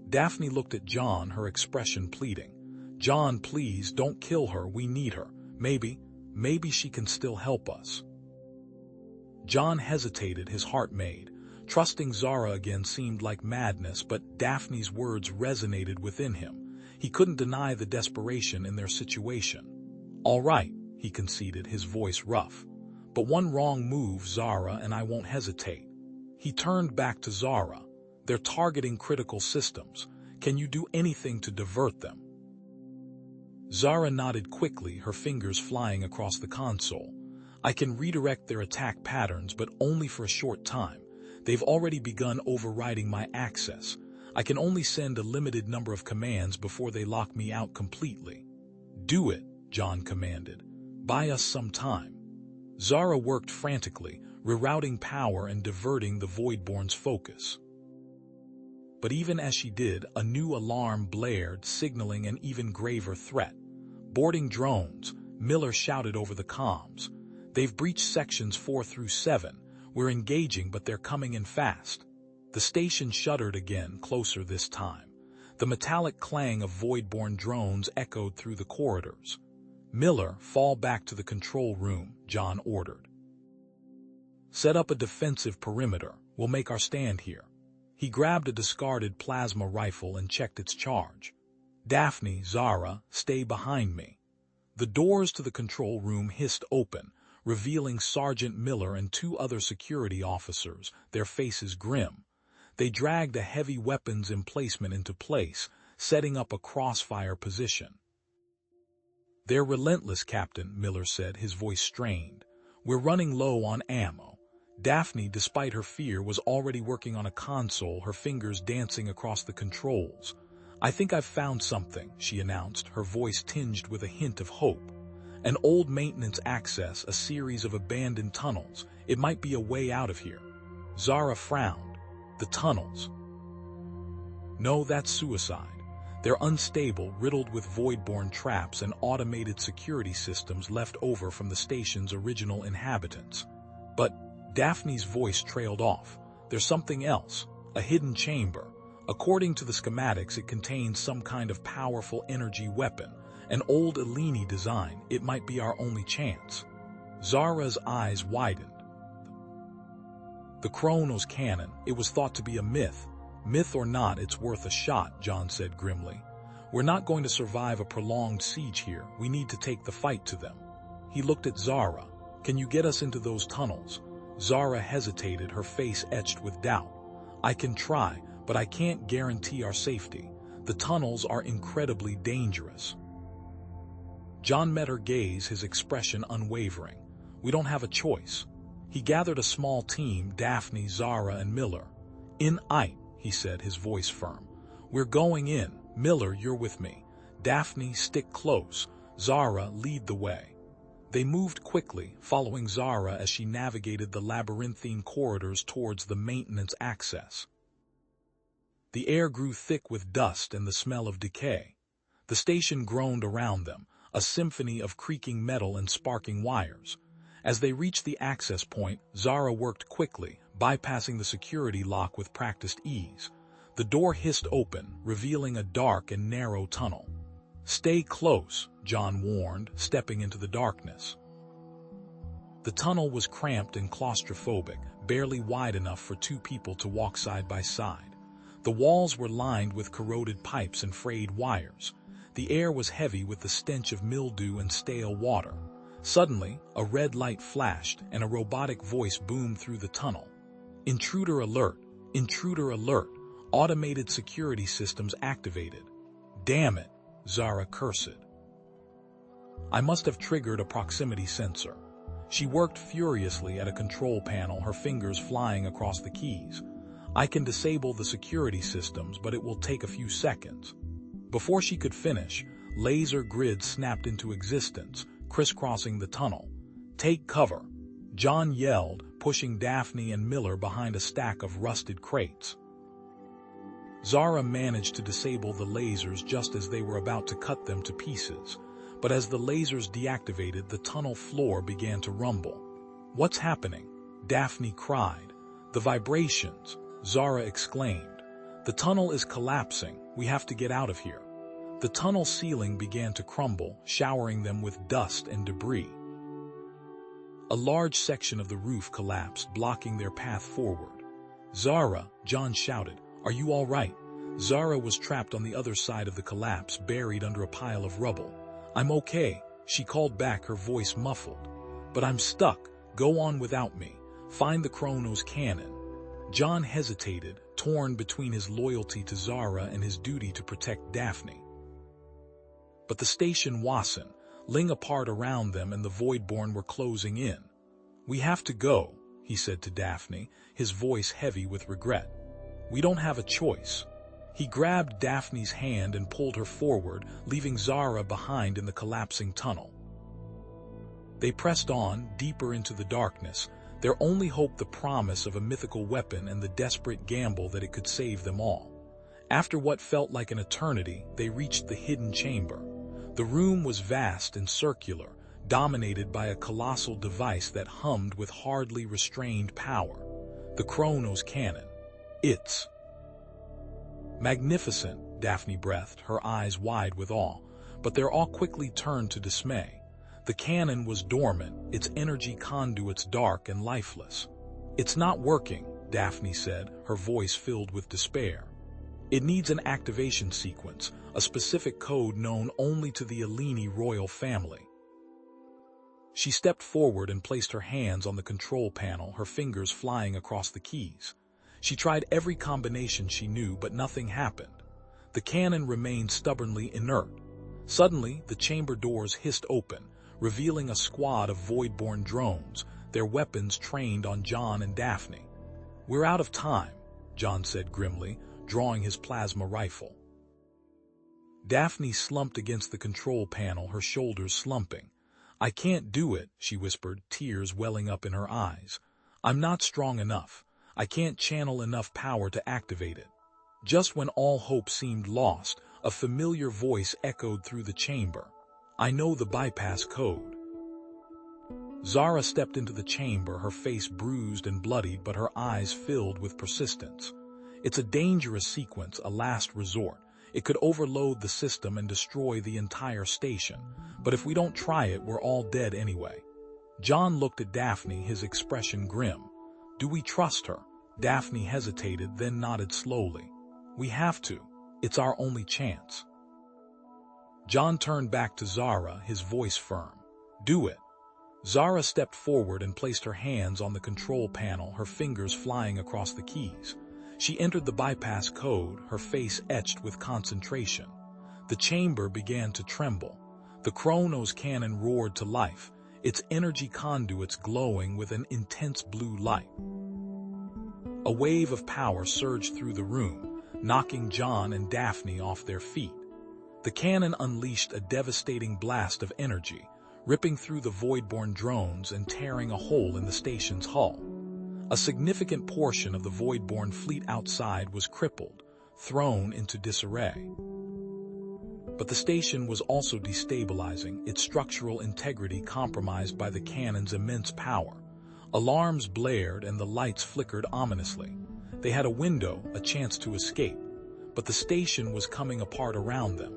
Daphne looked at John, her expression pleading. "John, please, don't kill her. We need her. Maybe she can still help us." John hesitated, his heart made. Trusting Zara again seemed like madness, but Daphne's words resonated within him. He couldn't deny the desperation in their situation. "All right," he conceded, his voice rough. "But one wrong move, Zara, and I won't hesitate." He turned back to Zara. "They're targeting critical systems. Can you do anything to divert them?" Zara nodded quickly, her fingers flying across the console. "I can redirect their attack patterns, but only for a short time. They've already begun overriding my access. I can only send a limited number of commands before they lock me out completely." "Do it," John commanded. "Buy us some time." Zara worked frantically, rerouting power and diverting the Voidborn's focus. But even as she did, a new alarm blared, signaling an even graver threat. "Boarding drones," Miller shouted over the comms. "They've breached sections 4 through 7. We're engaging, but they're coming in fast." The station shuddered again, closer this time. The metallic clang of Voidborn drones echoed through the corridors. "Miller, fall back to the control room," John ordered. "Set up a defensive perimeter. We'll make our stand here." He grabbed a discarded plasma rifle and checked its charge. "Daphne, Zara, stay behind me." The doors to the control room hissed open, revealing Sergeant Miller and 2 other security officers, their faces grim. They dragged a heavy weapons emplacement into place, setting up a crossfire position. "They're relentless, Captain," Miller said, his voice strained. "We're running low on ammo." Daphne, despite her fear, was already working on a console, her fingers dancing across the controls. "I think I've found something," she announced, her voice tinged with a hint of hope. "An old maintenance access, a series of abandoned tunnels. It might be a way out of here." Zara frowned. "The tunnels?" "No, that's suicide. They're unstable, riddled with Voidborn traps and automated security systems left over from the station's original inhabitants." "But," Daphne's voice trailed off, "there's something else, a hidden chamber. According to the schematics, it contains some kind of powerful energy weapon, an old Eleni design. It might be our only chance." Zara's eyes widened. "The Kronos cannon, it was thought to be a myth. Myth or not, it's worth a shot," John said grimly. "We're not going to survive a prolonged siege here. We need to take the fight to them." He looked at Zara. "Can you get us into those tunnels?" Zara hesitated, her face etched with doubt. "I can try, but I can't guarantee our safety. The tunnels are incredibly dangerous." John met her gaze, his expression unwavering. "We don't have a choice." He gathered a small team, Daphne, Zara, and Miller. "In it," he said, his voice firm. "We're going in. Miller, you're with me. Daphne, stick close. Zara, lead the way." They moved quickly, following Zara as she navigated the labyrinthine corridors towards the maintenance access. The air grew thick with dust and the smell of decay. The station groaned around them, a symphony of creaking metal and sparking wires. As they reached the access point, Zara worked quickly, bypassing the security lock with practiced ease. The door hissed open, revealing a dark and narrow tunnel. "Stay close," John warned, stepping into the darkness. The tunnel was cramped and claustrophobic, barely wide enough for two people to walk side by side. The walls were lined with corroded pipes and frayed wires. The air was heavy with the stench of mildew and stale water. Suddenly, a red light flashed and a robotic voice boomed through the tunnel. "Intruder alert! Intruder alert! Automated security systems activated." "Damn it," Zara cursed. "I must have triggered a proximity sensor." She worked furiously at a control panel, her fingers flying across the keys. "I can disable the security systems, but it will take a few seconds." Before she could finish, laser grids snapped into existence, crisscrossing the tunnel. "Take cover," John yelled, pushing Daphne and Miller behind a stack of rusted crates. Zara managed to disable the lasers just as they were about to cut them to pieces. But as the lasers deactivated, the tunnel floor began to rumble. "What's happening?" Daphne cried. "The vibrations," Zara exclaimed. "The tunnel is collapsing. We have to get out of here." The tunnel ceiling began to crumble, showering them with dust and debris. A large section of the roof collapsed, blocking their path forward. "Zara," John shouted, "are you all right?" Zara was trapped on the other side of the collapse, buried under a pile of rubble. "I'm okay," she called back, her voice muffled. "But I'm stuck. Go on without me. Find the Chronos cannon." John hesitated, torn between his loyalty to Zara and his duty to protect Daphne. But the station wasn't, ling apart around them, and the Voidborn were closing in. "We have to go," he said to Daphne, his voice heavy with regret. "We don't have a choice." He grabbed Daphne's hand and pulled her forward, leaving Zara behind in the collapsing tunnel. They pressed on, deeper into the darkness, their only hope the promise of a mythical weapon and the desperate gamble that it could save them all. After what felt like an eternity, they reached the hidden chamber. The room was vast and circular, dominated by a colossal device that hummed with hardly restrained power. The Chronos cannon. "It's magnificent," Daphne breathed, her eyes wide with awe, but their awe quickly turned to dismay. The cannon was dormant, its energy conduits dark and lifeless. "It's not working," Daphne said, her voice filled with despair. "It needs an activation sequence, a specific code known only to the Eleni royal family." She stepped forward and placed her hands on the control panel, her fingers flying across the keys. She tried every combination she knew, but nothing happened. The cannon remained stubbornly inert. Suddenly, the chamber doors hissed open, revealing a squad of Voidborn drones, their weapons trained on John and Daphne. "We're out of time," John said grimly, drawing his plasma rifle. Daphne slumped against the control panel, her shoulders slumping. "I can't do it," she whispered, tears welling up in her eyes. "I'm not strong enough. I can't channel enough power to activate it." Just when all hope seemed lost, a familiar voice echoed through the chamber. "I know the bypass code." Zara stepped into the chamber, her face bruised and bloodied, but her eyes filled with persistence. "It's a dangerous sequence, a last resort. It could overload the system and destroy the entire station. But if we don't try it, we're all dead anyway." John looked at Daphne, his expression grim. "Do we trust her?" Daphne hesitated, then nodded slowly. "We have to. It's our only chance." John turned back to Zara, his voice firm. "Do it." Zara stepped forward and placed her hands on the control panel, her fingers flying across the keys. She entered the bypass code, her face etched with concentration. The chamber began to tremble. The Chronos cannon roared to life, its energy conduits glowing with an intense blue light. A wave of power surged through the room, knocking John and Daphne off their feet. The cannon unleashed a devastating blast of energy, ripping through the Voidborn drones and tearing a hole in the station's hull. A significant portion of the Voidborn fleet outside was crippled, thrown into disarray. But the station was also destabilizing, its structural integrity compromised by the cannon's immense power. Alarms blared and the lights flickered ominously. They had a window, a chance to escape. But the station was coming apart around them.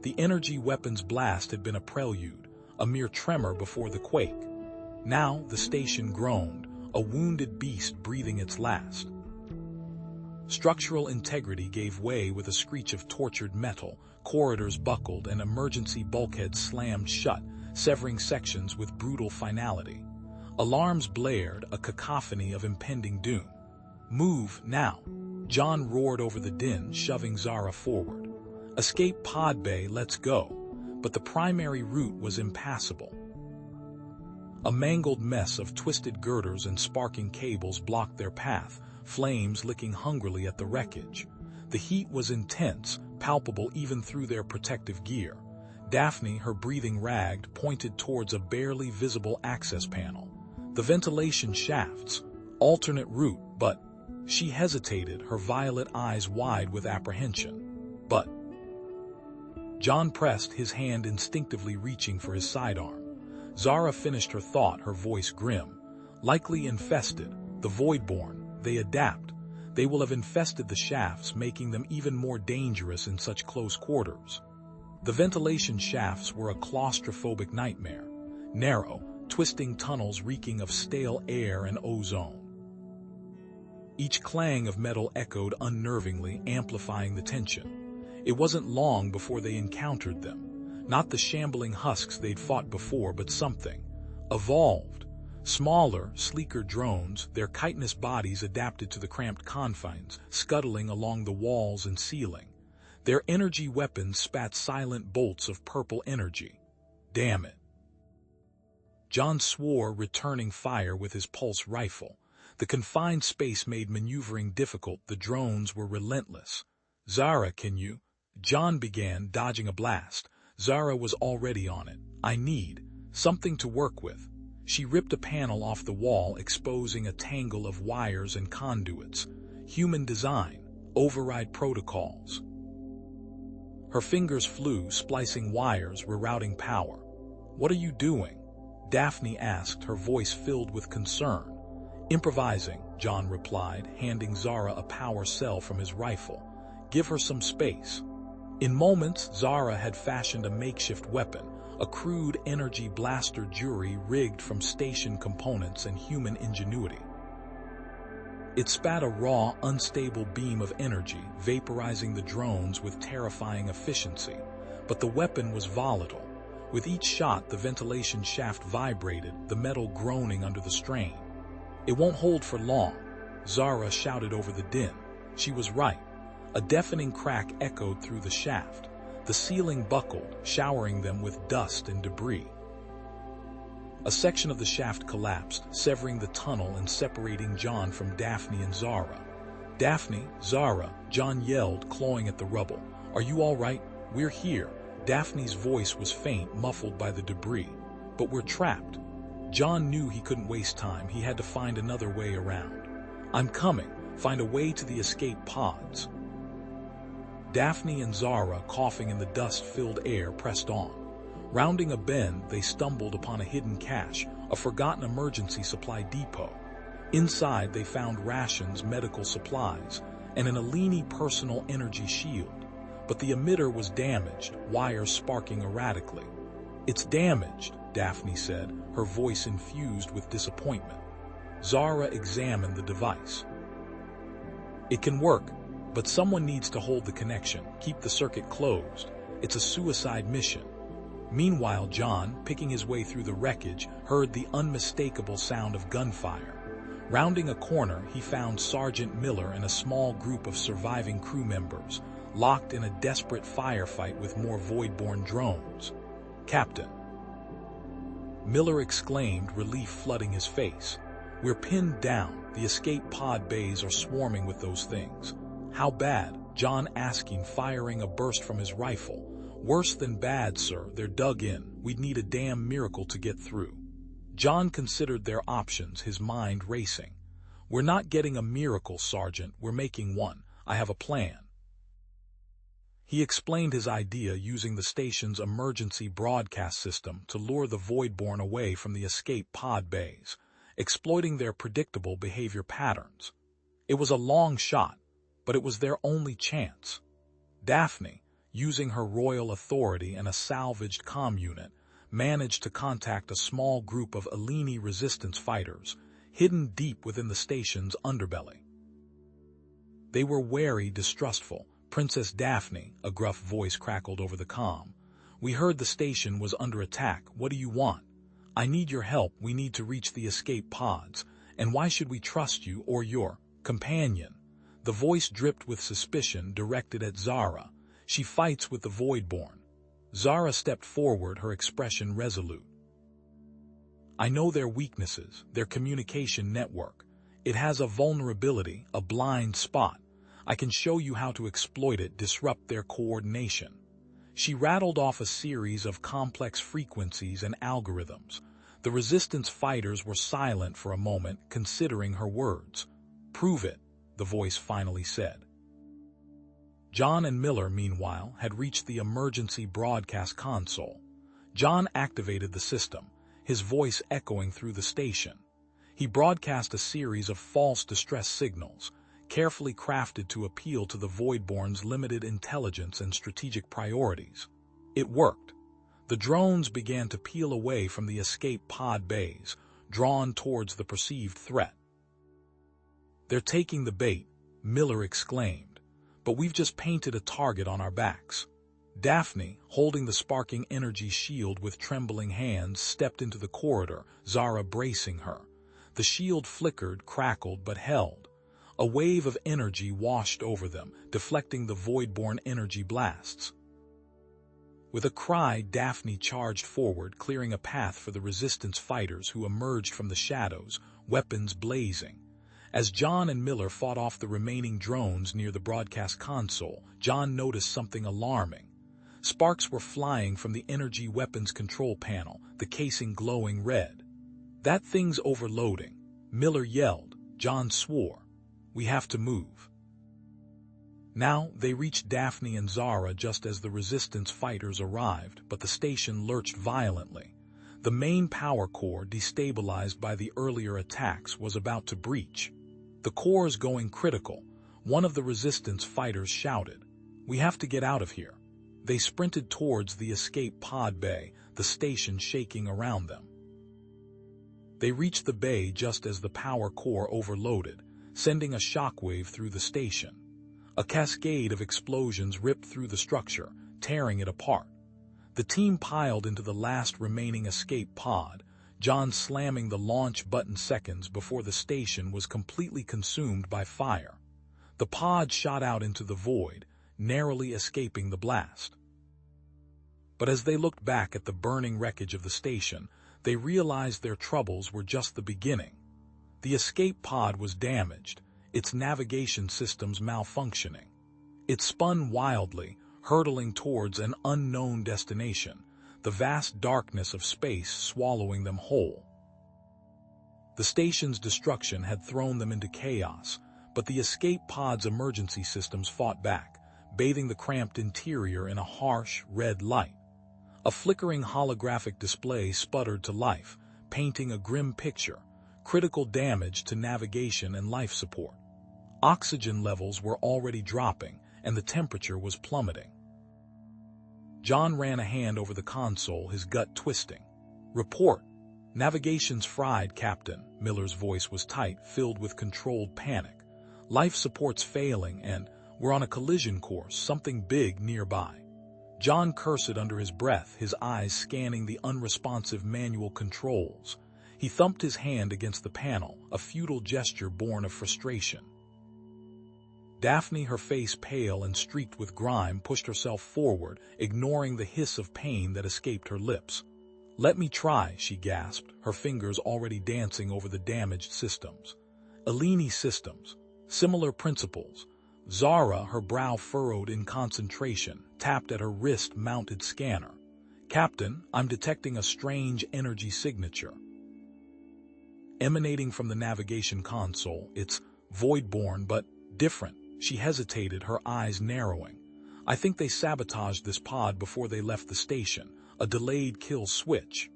The energy weapon's blast had been a prelude, a mere tremor before the quake. Now the station groaned, a wounded beast breathing its last. Structural integrity gave way with a screech of tortured metal, corridors buckled and emergency bulkheads slammed shut, severing sections with brutal finality. Alarms blared, a cacophony of impending doom. "Move, now!" John roared over the din, shoving Zara forward. "Escape pod bay, let's go!" But the primary route was impassable. A mangled mess of twisted girders and sparking cables blocked their path, flames licking hungrily at the wreckage. The heat was intense, palpable even through their protective gear. Daphne, her breathing ragged, pointed towards a barely visible access panel. The ventilation shafts, alternate route, but she hesitated, her violet eyes wide with apprehension. But John pressed, his hand instinctively reaching for his sidearm. Zara finished her thought, her voice grim. "Likely infested, the Voidborn, they adapt. They will have infested the shafts, making them even more dangerous in such close quarters." The ventilation shafts were a claustrophobic nightmare. Narrow, twisting tunnels reeking of stale air and ozone. Each clang of metal echoed unnervingly, amplifying the tension. It wasn't long before they encountered them. Not the shambling husks they'd fought before, but something evolved. Smaller, sleeker drones, their chitinous bodies adapted to the cramped confines, scuttling along the walls and ceiling. Their energy weapons spat silent bolts of purple energy. Damn it. John swore, returning fire with his pulse rifle. The confined space made maneuvering difficult, the drones were relentless. "Zara, can you?" John began, dodging a blast. Zara was already on it. "I need something to work with." She ripped a panel off the wall, exposing a tangle of wires and conduits. Human design, override protocols. Her fingers flew, splicing wires, rerouting power. "What are you doing?" Daphne asked, her voice filled with concern. "Improvising," John replied, handing Zara a power cell from his rifle. "Give her some space." In moments, Zara had fashioned a makeshift weapon, a crude energy blaster jury rigged from station components and human ingenuity. It spat a raw, unstable beam of energy, vaporizing the drones with terrifying efficiency. But the weapon was volatile. With each shot, the ventilation shaft vibrated, the metal groaning under the strain. "It won't hold for long," Zara shouted over the din. She was right. A deafening crack echoed through the shaft. The ceiling buckled, showering them with dust and debris. A section of the shaft collapsed, severing the tunnel and separating John from Daphne and Zara. "Daphne, Zara," John yelled, clawing at the rubble. "Are you all right? We're here." Daphne's voice was faint, muffled by the debris. "But we're trapped." John knew he couldn't waste time. He had to find another way around. "I'm coming. Find a way to the escape pods." Daphne and Zara, coughing in the dust-filled air, pressed on. Rounding a bend, they stumbled upon a hidden cache, a forgotten emergency supply depot. Inside, they found rations, medical supplies, and an Alini personal energy shield. But the emitter was damaged, wires sparking erratically. "It's damaged," Daphne said, her voice infused with disappointment. Zara examined the device. "It can work, but someone needs to hold the connection, keep the circuit closed. It's a suicide mission." Meanwhile, John, picking his way through the wreckage, heard the unmistakable sound of gunfire. Rounding a corner, he found Sergeant Miller and a small group of surviving crew members, locked in a desperate firefight with more Voidborn drones. "Captain," Miller exclaimed, relief flooding his face. "We're pinned down. The escape pod bays are swarming with those things." "How bad?" John asking, firing a burst from his rifle. "Worse than bad, sir. They're dug in. We'd need a damn miracle to get through." John considered their options, his mind racing. "We're not getting a miracle, Sergeant. We're making one. I have a plan." He explained his idea, using the station's emergency broadcast system to lure the Voidborn away from the escape pod bays, exploiting their predictable behavior patterns. It was a long shot, but it was their only chance. "Daphne, using her royal authority and a salvaged comm unit, managed to contact a small group of Eleni resistance fighters, hidden deep within the station's underbelly. They were wary, distrustful. "Princess Daphne," a gruff voice crackled over the comm. "We heard the station was under attack. What do you want?" "I need your help. We need to reach the escape pods. And why should we trust you or your companion?" The voice dripped with suspicion, directed at Zara. "She fights with the Voidborn." Zara stepped forward, her expression resolute. "I know their weaknesses, their communication network. It has a vulnerability, a blind spot. I can show you how to exploit it, disrupt their coordination." She rattled off a series of complex frequencies and algorithms. The resistance fighters were silent for a moment, considering her words. "Prove it," the voice finally said. John and Miller, meanwhile, had reached the emergency broadcast console. John activated the system, his voice echoing through the station. He broadcast a series of false distress signals, carefully crafted to appeal to the Voidborn's limited intelligence and strategic priorities. It worked. The drones began to peel away from the escape pod bays, drawn towards the perceived threat. "They're taking the bait," Miller exclaimed. "But we've just painted a target on our backs." Daphne, holding the sparking energy shield with trembling hands, stepped into the corridor, Zara bracing her. The shield flickered, crackled, but held. A wave of energy washed over them, deflecting the Voidborn energy blasts. With a cry, Daphne charged forward, clearing a path for the resistance fighters who emerged from the shadows, weapons blazing. As John and Miller fought off the remaining drones near the broadcast console, John noticed something alarming. Sparks were flying from the energy weapons control panel, the casing glowing red. "That thing's overloading," Miller yelled. John swore. "We have to move." Now, they reached Daphne and Zara just as the resistance fighters arrived, but the station lurched violently. The main power core, destabilized by the earlier attacks, was about to breach. "The core's going critical," one of the resistance fighters shouted. "We have to get out of here." They sprinted towards the escape pod bay, the station shaking around them. They reached the bay just as the power core overloaded, sending a shockwave through the station. A cascade of explosions ripped through the structure, tearing it apart. The team piled into the last remaining escape pod, John slamming the launch button seconds before the station was completely consumed by fire. The pod shot out into the void, narrowly escaping the blast. But as they looked back at the burning wreckage of the station, they realized their troubles were just the beginning. The escape pod was damaged, its navigation systems malfunctioning. It spun wildly, hurtling towards an unknown destination, the vast darkness of space swallowing them whole. The station's destruction had thrown them into chaos, but the escape pod's emergency systems fought back, bathing the cramped interior in a harsh, red light. A flickering holographic display sputtered to life, painting a grim picture: critical damage to navigation and life support. Oxygen levels were already dropping, and the temperature was plummeting. John ran a hand over the console, his gut twisting. "Report." "Navigation's fried, Captain." Miller's voice was tight, filled with controlled panic. "Life support's failing, and we're on a collision course, something big nearby." John cursed under his breath, his eyes scanning the unresponsive manual controls. He thumped his hand against the panel, a futile gesture born of frustration. Daphne, her face pale and streaked with grime, pushed herself forward, ignoring the hiss of pain that escaped her lips. "Let me try," she gasped, her fingers already dancing over the damaged systems. Eleni systems. Similar principles. Zara, her brow furrowed in concentration, tapped at her wrist-mounted scanner. "Captain, I'm detecting a strange energy signature emanating from the navigation console. It's Voidborn, but different." She hesitated, her eyes narrowing. "I think they sabotaged this pod before they left the station. A delayed kill switch."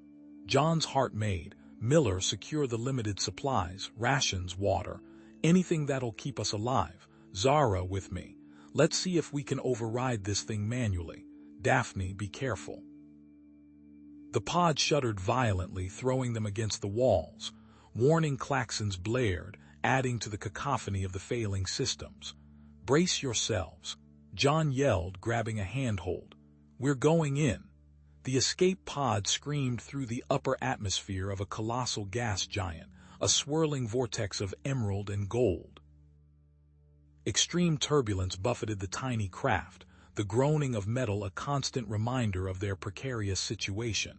John's heart made. "Miller, secure the limited supplies, rations, water, anything that'll keep us alive. Zara, with me. Let's see if we can override this thing manually. Daphne, be careful. The pod shuddered violently, throwing them against the walls. Warning klaxons blared, adding to the cacophony of the failing systems. Brace yourselves, John yelled, grabbing a handhold. We're going in. The escape pod screamed through the upper atmosphere of a colossal gas giant, a swirling vortex of emerald and gold. Extreme turbulence buffeted the tiny craft, the groaning of metal a constant reminder of their precarious situation.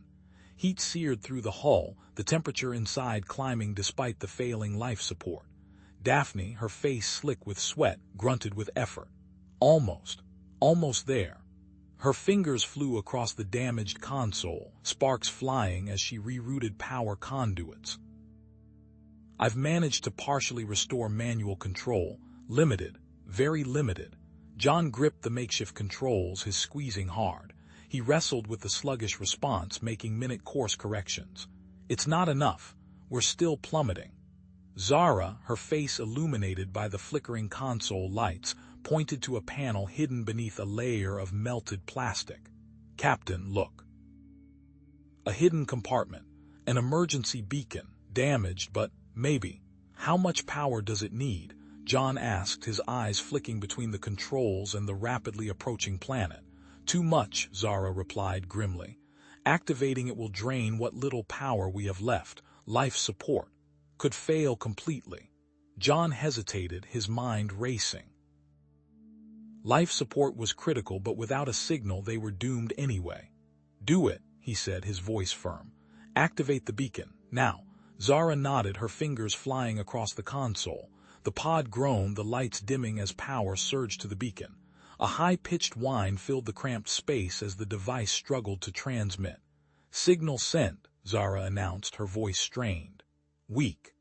Heat seared through the hull, the temperature inside climbing despite the failing life support. Daphne, her face slick with sweat, grunted with effort. Almost there. Her fingers flew across the damaged console, sparks flying as she rerouted power conduits. I've managed to partially restore manual control. Limited, very limited. John gripped the makeshift controls, his squeezing hard. He wrestled with the sluggish response, making minute course corrections. It's not enough. We're still plummeting. Zara, her face illuminated by the flickering console lights, pointed to a panel hidden beneath a layer of melted plastic. Captain, look. A hidden compartment. An emergency beacon. Damaged, but maybe. How much power does it need? John asked, his eyes flicking between the controls and the rapidly approaching planet. Too much, Zara replied grimly. Activating it will drain what little power we have left. Life support could fail completely. John hesitated, his mind racing. Life support was critical, but without a signal they were doomed anyway. Do it, he said, his voice firm. Activate the beacon, now. Zara nodded, her fingers flying across the console. The pod groaned, the lights dimming as power surged to the beacon. A high-pitched whine filled the cramped space as the device struggled to transmit. Signal sent, Zara announced, her voice strained. Weak.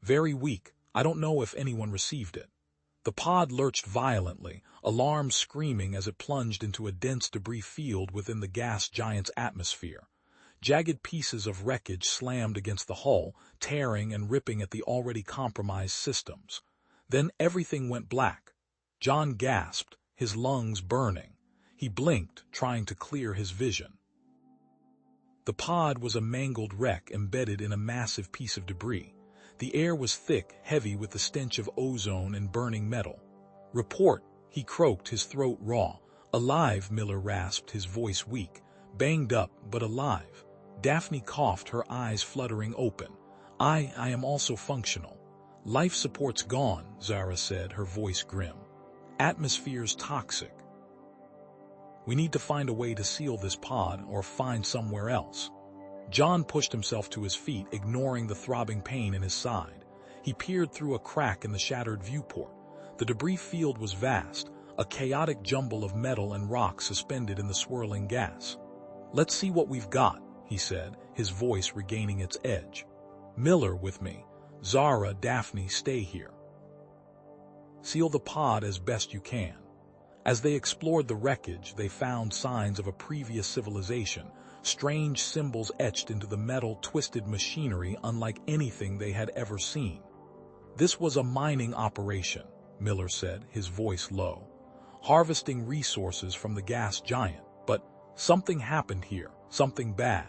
Very weak. I don't know if anyone received it. The pod lurched violently, alarms screaming as it plunged into a dense debris field within the gas giant's atmosphere. Jagged pieces of wreckage slammed against the hull, tearing and ripping at the already compromised systems. Then everything went black. John gasped, his lungs burning. He blinked, trying to clear his vision. The pod was a mangled wreck embedded in a massive piece of debris. The air was thick, heavy with the stench of ozone and burning metal. Report, he croaked, his throat raw. Alive, Miller rasped, his voice weak. Banged up, but alive. Daphne coughed, her eyes fluttering open. I am also functional. Life support's gone, Zara said, her voice grim. Atmosphere's toxic. We need to find a way to seal this pod or find somewhere else. John pushed himself to his feet, ignoring the throbbing pain in his side. He peered through a crack in the shattered viewport. The debris field was vast, a chaotic jumble of metal and rock suspended in the swirling gas. Let's see what we've got, he said, his voice regaining its edge. Miller with me. Zara, Daphne, stay here. Seal the pod as best you can. As they explored the wreckage, they found signs of a previous civilization, strange symbols etched into the metal, twisted machinery unlike anything they had ever seen. This was a mining operation, Miller said, his voice low. Harvesting resources from the gas giant, but something happened here, something bad.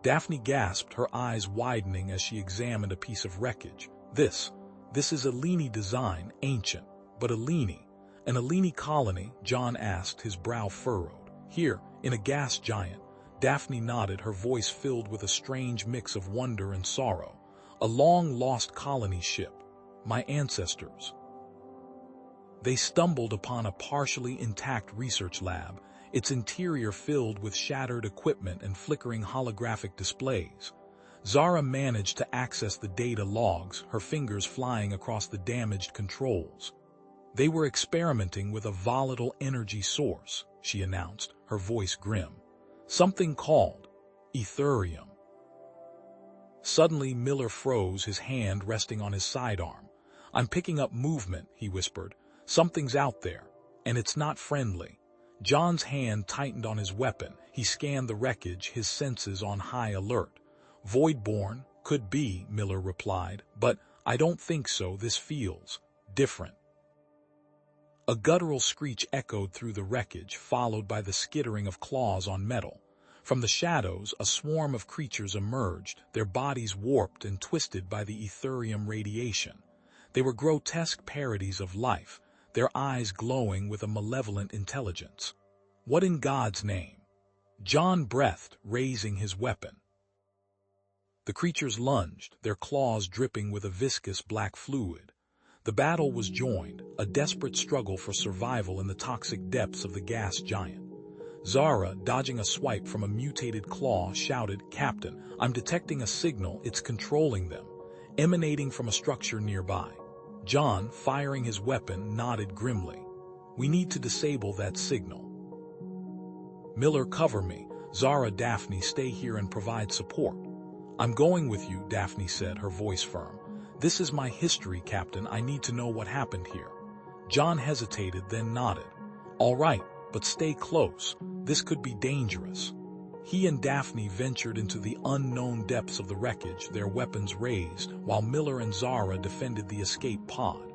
Daphne gasped, her eyes widening as she examined a piece of wreckage. This is a Eleni design, ancient, but Eleni. An Eleni colony, John asked, his brow furrowed. Here, in a gas giant. Daphne nodded, her voice filled with a strange mix of wonder and sorrow. A long-lost colony ship. My ancestors. They stumbled upon a partially intact research lab, its interior filled with shattered equipment and flickering holographic displays. Zara managed to access the data logs, her fingers flying across the damaged controls. They were experimenting with a volatile energy source, she announced, her voice grim. Something called Etherium. Suddenly, Miller froze, his hand resting on his sidearm. I'm picking up movement, he whispered. Something's out there, and it's not friendly. John's hand tightened on his weapon. He scanned the wreckage, his senses on high alert. Voidborn, could be, Miller replied, but I don't think so. This feels different. A guttural screech echoed through the wreckage, followed by the skittering of claws on metal. From the shadows, a swarm of creatures emerged, their bodies warped and twisted by the etherium radiation. They were grotesque parodies of life, their eyes glowing with a malevolent intelligence. What in God's name? John breathed, raising his weapon. The creatures lunged, their claws dripping with a viscous black fluid. The battle was joined, a desperate struggle for survival in the toxic depths of the gas giant. Zara, dodging a swipe from a mutated claw, shouted, "Captain, I'm detecting a signal, it's controlling them," emanating from a structure nearby. John, firing his weapon, nodded grimly. "We need to disable that signal." "Miller, cover me. Zara, Daphne, stay here and provide support." "I'm going with you," Daphne said, her voice firm. "This is my history, Captain. I need to know what happened here." John hesitated, then nodded. "All right, but stay close. This could be dangerous." He and Daphne ventured into the unknown depths of the wreckage, their weapons raised, while Miller and Zara defended the escape pod.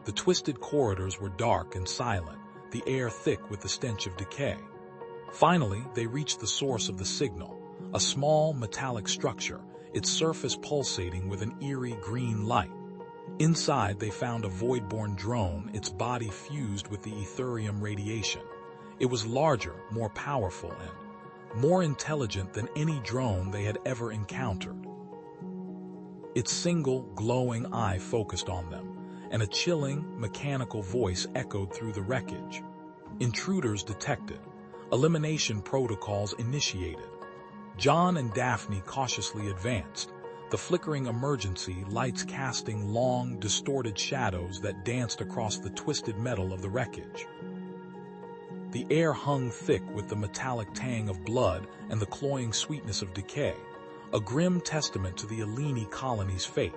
The twisted corridors were dark and silent, the air thick with the stench of decay. Finally, they reached the source of the signal, a small metallic structure, its surface pulsating with an eerie green light. Inside, they found a void-born drone, its body fused with the etherium radiation. It was larger, more powerful, and more intelligent than any drone they had ever encountered. Its single, glowing eye focused on them, and a chilling, mechanical voice echoed through the wreckage. Intruders detected. Elimination protocols initiated. John and Daphne cautiously advanced, the flickering emergency lights casting long, distorted shadows that danced across the twisted metal of the wreckage. The air hung thick with the metallic tang of blood and the cloying sweetness of decay, a grim testament to the Eleni colony's fate.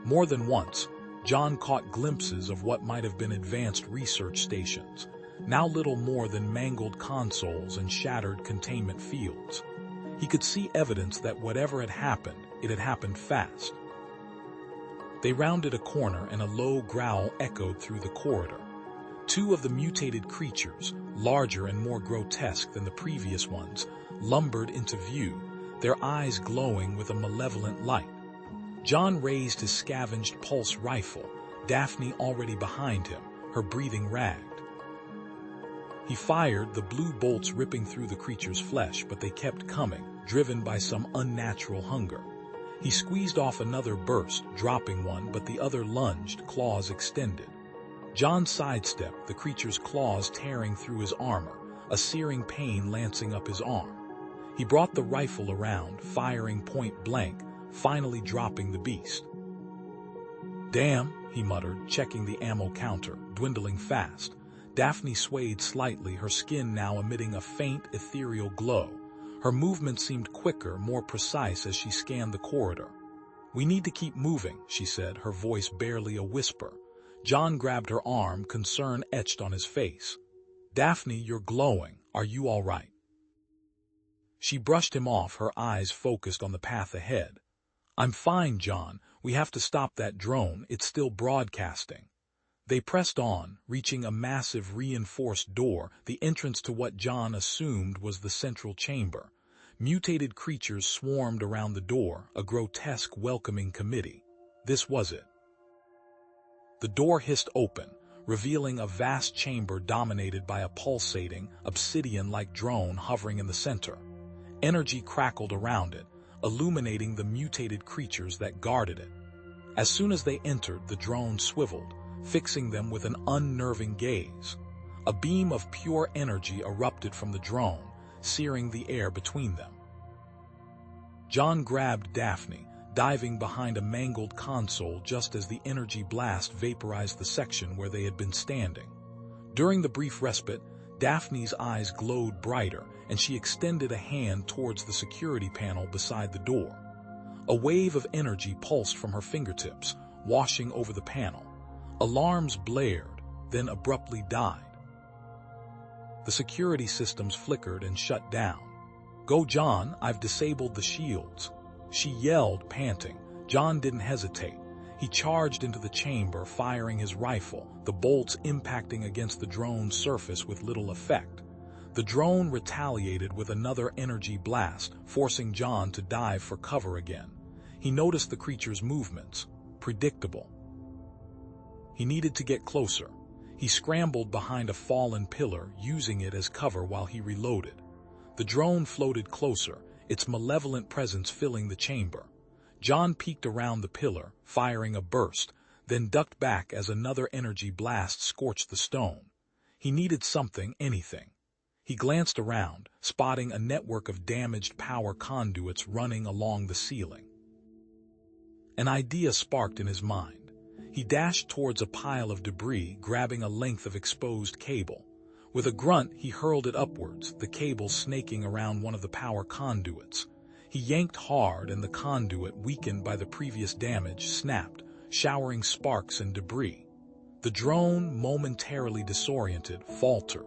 More than once, John caught glimpses of what might have been advanced research stations, now little more than mangled consoles and shattered containment fields. He could see evidence that whatever had happened, it had happened fast. They rounded a corner and a low growl echoed through the corridor. Two of the mutated creatures, larger and more grotesque than the previous ones, lumbered into view, their eyes glowing with a malevolent light. John raised his scavenged pulse rifle, Daphne already behind him, her breathing ragged. He fired, the blue bolts ripping through the creature's flesh, but they kept coming, driven by some unnatural hunger. He squeezed off another burst, dropping one, but the other lunged, claws extended. John sidestepped, the creature's claws tearing through his armor, a searing pain lancing up his arm. He brought the rifle around, firing point blank, finally dropping the beast. "Damn," he muttered, checking the ammo counter, dwindling fast. Daphne swayed slightly, her skin now emitting a faint, ethereal glow. Her movement seemed quicker, more precise as she scanned the corridor. "We need to keep moving," she said, her voice barely a whisper. John grabbed her arm, concern etched on his face. "Daphne, you're glowing. Are you all right?" She brushed him off, her eyes focused on the path ahead. "I'm fine, John. We have to stop that drone. It's still broadcasting." They pressed on, reaching a massive reinforced door, the entrance to what John assumed was the central chamber. Mutated creatures swarmed around the door, a grotesque welcoming committee. This was it. The door hissed open, revealing a vast chamber dominated by a pulsating, obsidian-like drone hovering in the center. Energy crackled around it, illuminating the mutated creatures that guarded it. As soon as they entered, the drone swiveled, fixing them with an unnerving gaze. A beam of pure energy erupted from the drone, searing the air between them. John grabbed Daphne, diving behind a mangled console just as the energy blast vaporized the section where they had been standing. During the brief respite, Daphne's eyes glowed brighter, and she extended a hand towards the security panel beside the door. A wave of energy pulsed from her fingertips, washing over the panel. Alarms blared, then abruptly died. The security systems flickered and shut down. "Go, John, I've disabled the shields," she yelled, panting. John didn't hesitate. He charged into the chamber, firing his rifle, the bolts impacting against the drone's surface with little effect. The drone retaliated with another energy blast, forcing John to dive for cover again. He noticed the creature's movements. Predictable. He needed to get closer. He scrambled behind a fallen pillar, using it as cover while he reloaded. The drone floated closer, its malevolent presence filling the chamber. John peeked around the pillar, firing a burst, then ducked back as another energy blast scorched the stone. He needed something, anything. He glanced around, spotting a network of damaged power conduits running along the ceiling. An idea sparked in his mind. He dashed towards a pile of debris, grabbing a length of exposed cable. With a grunt, he hurled it upwards, the cable snaking around one of the power conduits. He yanked hard, and the conduit, weakened by the previous damage, snapped, showering sparks and debris. The drone, momentarily disoriented, faltered.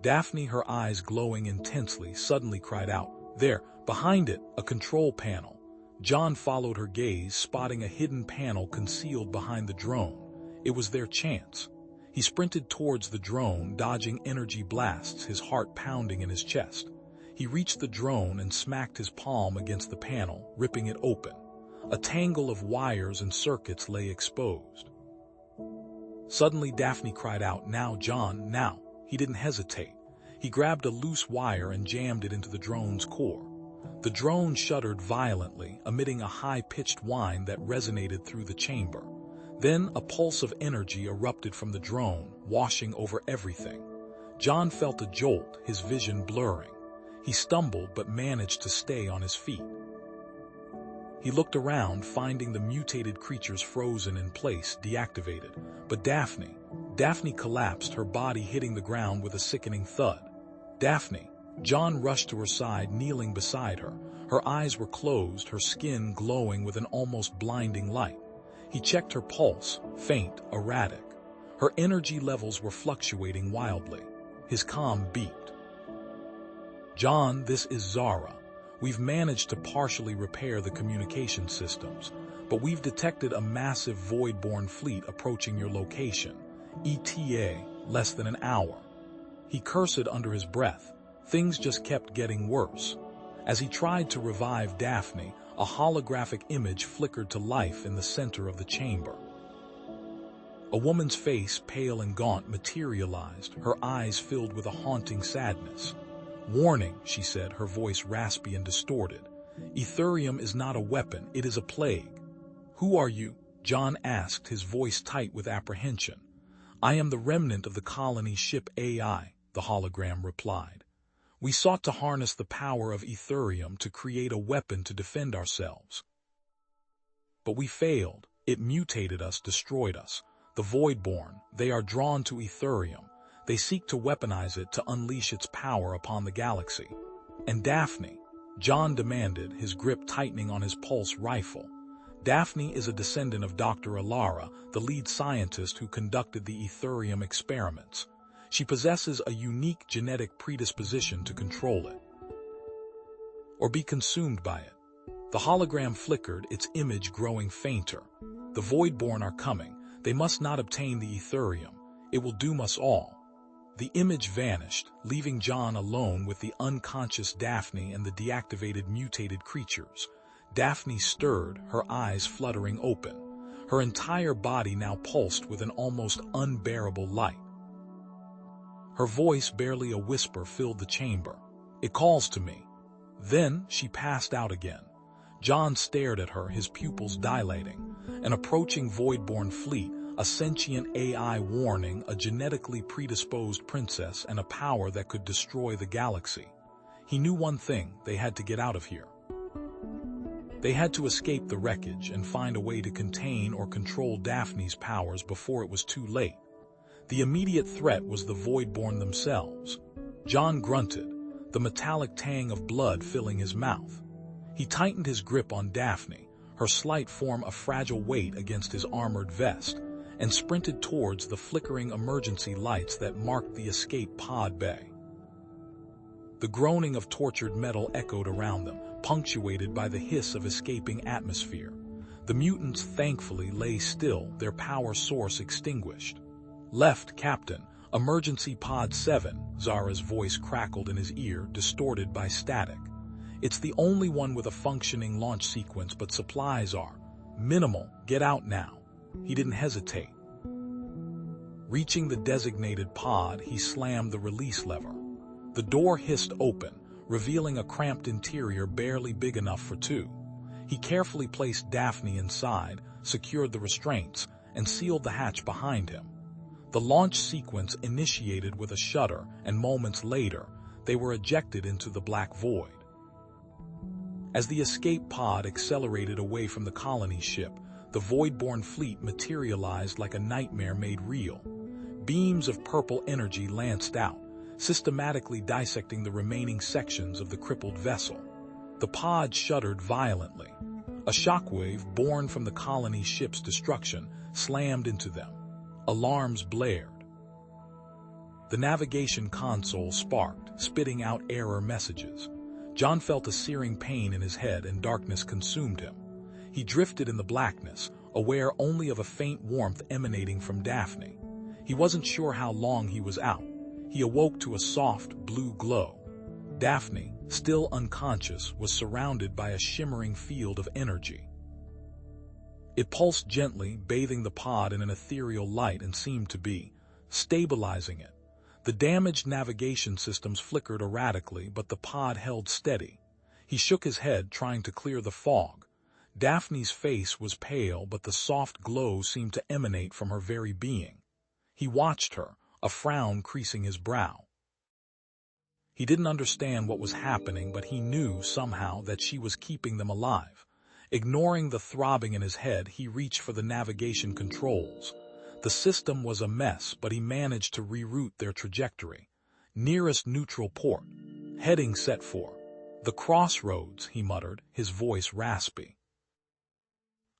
Daphne, her eyes glowing intensely, suddenly cried out, "There, behind it, a control panel." John followed her gaze, spotting a hidden panel concealed behind the drone. It was their chance. He sprinted towards the drone, dodging energy blasts, his heart pounding in his chest. He reached the drone and smacked his palm against the panel, ripping it open. A tangle of wires and circuits lay exposed. Suddenly, Daphne cried out, "Now, John, now!" He didn't hesitate. He grabbed a loose wire and jammed it into the drone's core. The drone shuddered violently, emitting a high-pitched whine that resonated through the chamber. Then a pulse of energy erupted from the drone, washing over everything. John felt a jolt, his vision blurring. He stumbled but managed to stay on his feet. He looked around, finding the mutated creatures frozen in place, deactivated. But Daphne collapsed, her body hitting the ground with a sickening thud. "Daphne!" John rushed to her side, kneeling beside her. Her eyes were closed, her skin glowing with an almost blinding light. He checked her pulse, faint, erratic. Her energy levels were fluctuating wildly. His comm beeped. "John, this is Zara. We've managed to partially repair the communication systems, but we've detected a massive void-born fleet approaching your location. ETA, less than an hour." He cursed under his breath. Things just kept getting worse. As he tried to revive Daphne, a holographic image flickered to life in the center of the chamber. A woman's face, pale and gaunt, materialized, her eyes filled with a haunting sadness. "Warning," she said, her voice raspy and distorted. "Etherium is not a weapon, it is a plague." "Who are you?" John asked, his voice tight with apprehension. "I am the remnant of the colony ship AI," the hologram replied. "We sought to harness the power of Etherium to create a weapon to defend ourselves. But we failed. It mutated us, destroyed us. The Voidborn, they are drawn to Etherium. They seek to weaponize it to unleash its power upon the galaxy." "And Daphne?" John demanded, his grip tightening on his pulse rifle. "Daphne is a descendant of Dr. Alara, the lead scientist who conducted the Etherium experiments. She possesses a unique genetic predisposition to control it, or be consumed by it." The hologram flickered, its image growing fainter. "The Voidborn are coming. They must not obtain the Etherium. It will doom us all." The image vanished, leaving John alone with the unconscious Daphne and the deactivated mutated creatures. Daphne stirred, her eyes fluttering open. Her entire body now pulsed with an almost unbearable light. Her voice, barely a whisper, filled the chamber. "It calls to me." Then she passed out again. John stared at her, his pupils dilating. An approaching Voidborn fleet, a sentient AI warning, a genetically predisposed princess, and a power that could destroy the galaxy. He knew one thing: they had to get out of here. They had to escape the wreckage and find a way to contain or control Daphne's powers before it was too late. The immediate threat was the Voidborn themselves. John grunted, the metallic tang of blood filling his mouth. He tightened his grip on Daphne, her slight form a fragile weight against his armored vest, and sprinted towards the flickering emergency lights that marked the escape pod bay. The groaning of tortured metal echoed around them, punctuated by the hiss of escaping atmosphere. The mutants thankfully lay still, their power source extinguished. "Left, Captain. Emergency Pod 7, Zara's voice crackled in his ear, distorted by static. "It's the only one with a functioning launch sequence, but supplies are minimal. Get out now." He didn't hesitate. Reaching the designated pod, he slammed the release lever. The door hissed open, revealing a cramped interior barely big enough for two. He carefully placed Daphne inside, secured the restraints, and sealed the hatch behind him. The launch sequence initiated with a shudder, and moments later, they were ejected into the black void. As the escape pod accelerated away from the colony ship, the void-born fleet materialized like a nightmare made real. Beams of purple energy lanced out, systematically dissecting the remaining sections of the crippled vessel. The pod shuddered violently. A shockwave born from the colony ship's destruction slammed into them. Alarms blared. The navigation console sparked, spitting out error messages. John felt a searing pain in his head and darkness consumed him. He drifted in the blackness, aware only of a faint warmth emanating from Daphne. He wasn't sure how long he was out. He awoke to a soft, blue glow. Daphne, still unconscious, was surrounded by a shimmering field of energy. It pulsed gently, bathing the pod in an ethereal light and seemed to be stabilizing it. The damaged navigation systems flickered erratically, but the pod held steady. He shook his head, trying to clear the fog. Daphne's face was pale, but the soft glow seemed to emanate from her very being. He watched her, a frown creasing his brow. He didn't understand what was happening, but he knew somehow that she was keeping them alive. Ignoring the throbbing in his head, he reached for the navigation controls. The system was a mess, but he managed to reroute their trajectory. Nearest neutral port. Heading set for the crossroads, he muttered, his voice raspy.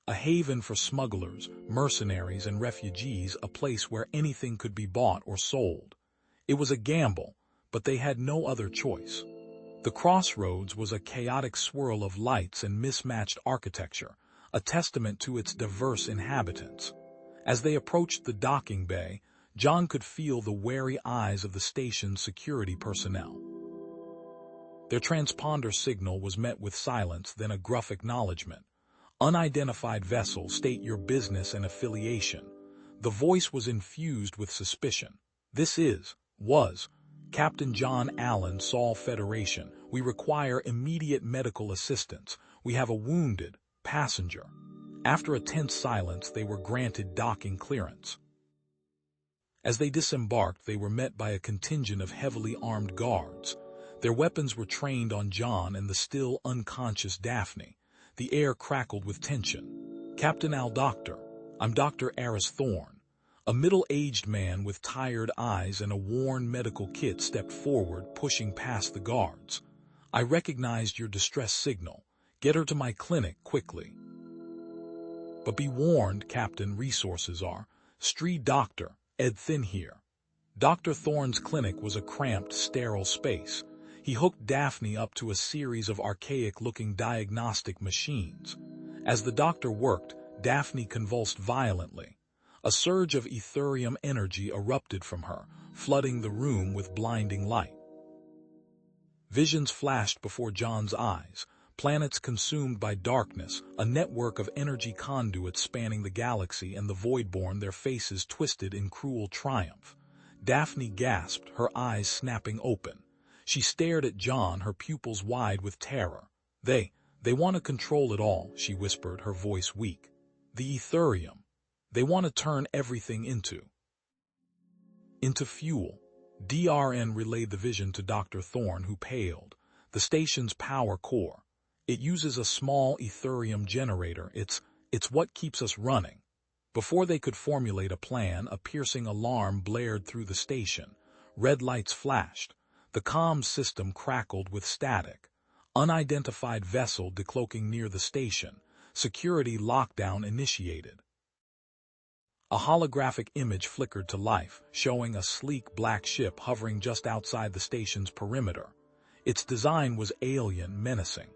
A haven for smugglers, mercenaries, and refugees, a place where anything could be bought or sold. It was a gamble, but they had no other choice. The crossroads was a chaotic swirl of lights and mismatched architecture, a testament to its diverse inhabitants. As they approached the docking bay, John could feel the wary eyes of the station's security personnel. Their transponder signal was met with silence, then a gruff acknowledgement. "Unidentified vessel, state your business and affiliation." The voice was infused with suspicion. "This was Captain John Allen, Sol Federation. We require immediate medical assistance. We have a wounded passenger." After a tense silence, they were granted docking clearance. As they disembarked, they were met by a contingent of heavily armed guards. Their weapons were trained on John and the still unconscious Daphne. The air crackled with tension. "Captain Doctor, I'm Dr. Aris Thorne." A middle-aged man with tired eyes and a worn medical kit stepped forward, pushing past the guards. "I recognized your distress signal. Get her to my clinic quickly." "But be warned, Captain, resources are Dr. Ed Thin here." Dr. Thorne's clinic was a cramped, sterile space. He hooked Daphne up to a series of archaic-looking diagnostic machines. As the doctor worked, Daphne convulsed violently. A surge of etherium energy erupted from her, flooding the room with blinding light. Visions flashed before John's eyes, planets consumed by darkness, a network of energy conduits spanning the galaxy, and the Voidborn, their faces twisted in cruel triumph. Daphne gasped, her eyes snapping open. She stared at John, her pupils wide with terror. They want to control it all," she whispered, her voice weak. "The etherium. They want to turn everything into fuel." DRN relayed the vision to Dr. Thorne, who paled. "The station's power core. It uses a small etherium generator. It's what keeps us running." Before they could formulate a plan, a piercing alarm blared through the station. Red lights flashed. The comms system crackled with static. "Unidentified vessel decloaking near the station. Security lockdown initiated." A holographic image flickered to life, showing a sleek black ship hovering just outside the station's perimeter. Its design was alien, menacing.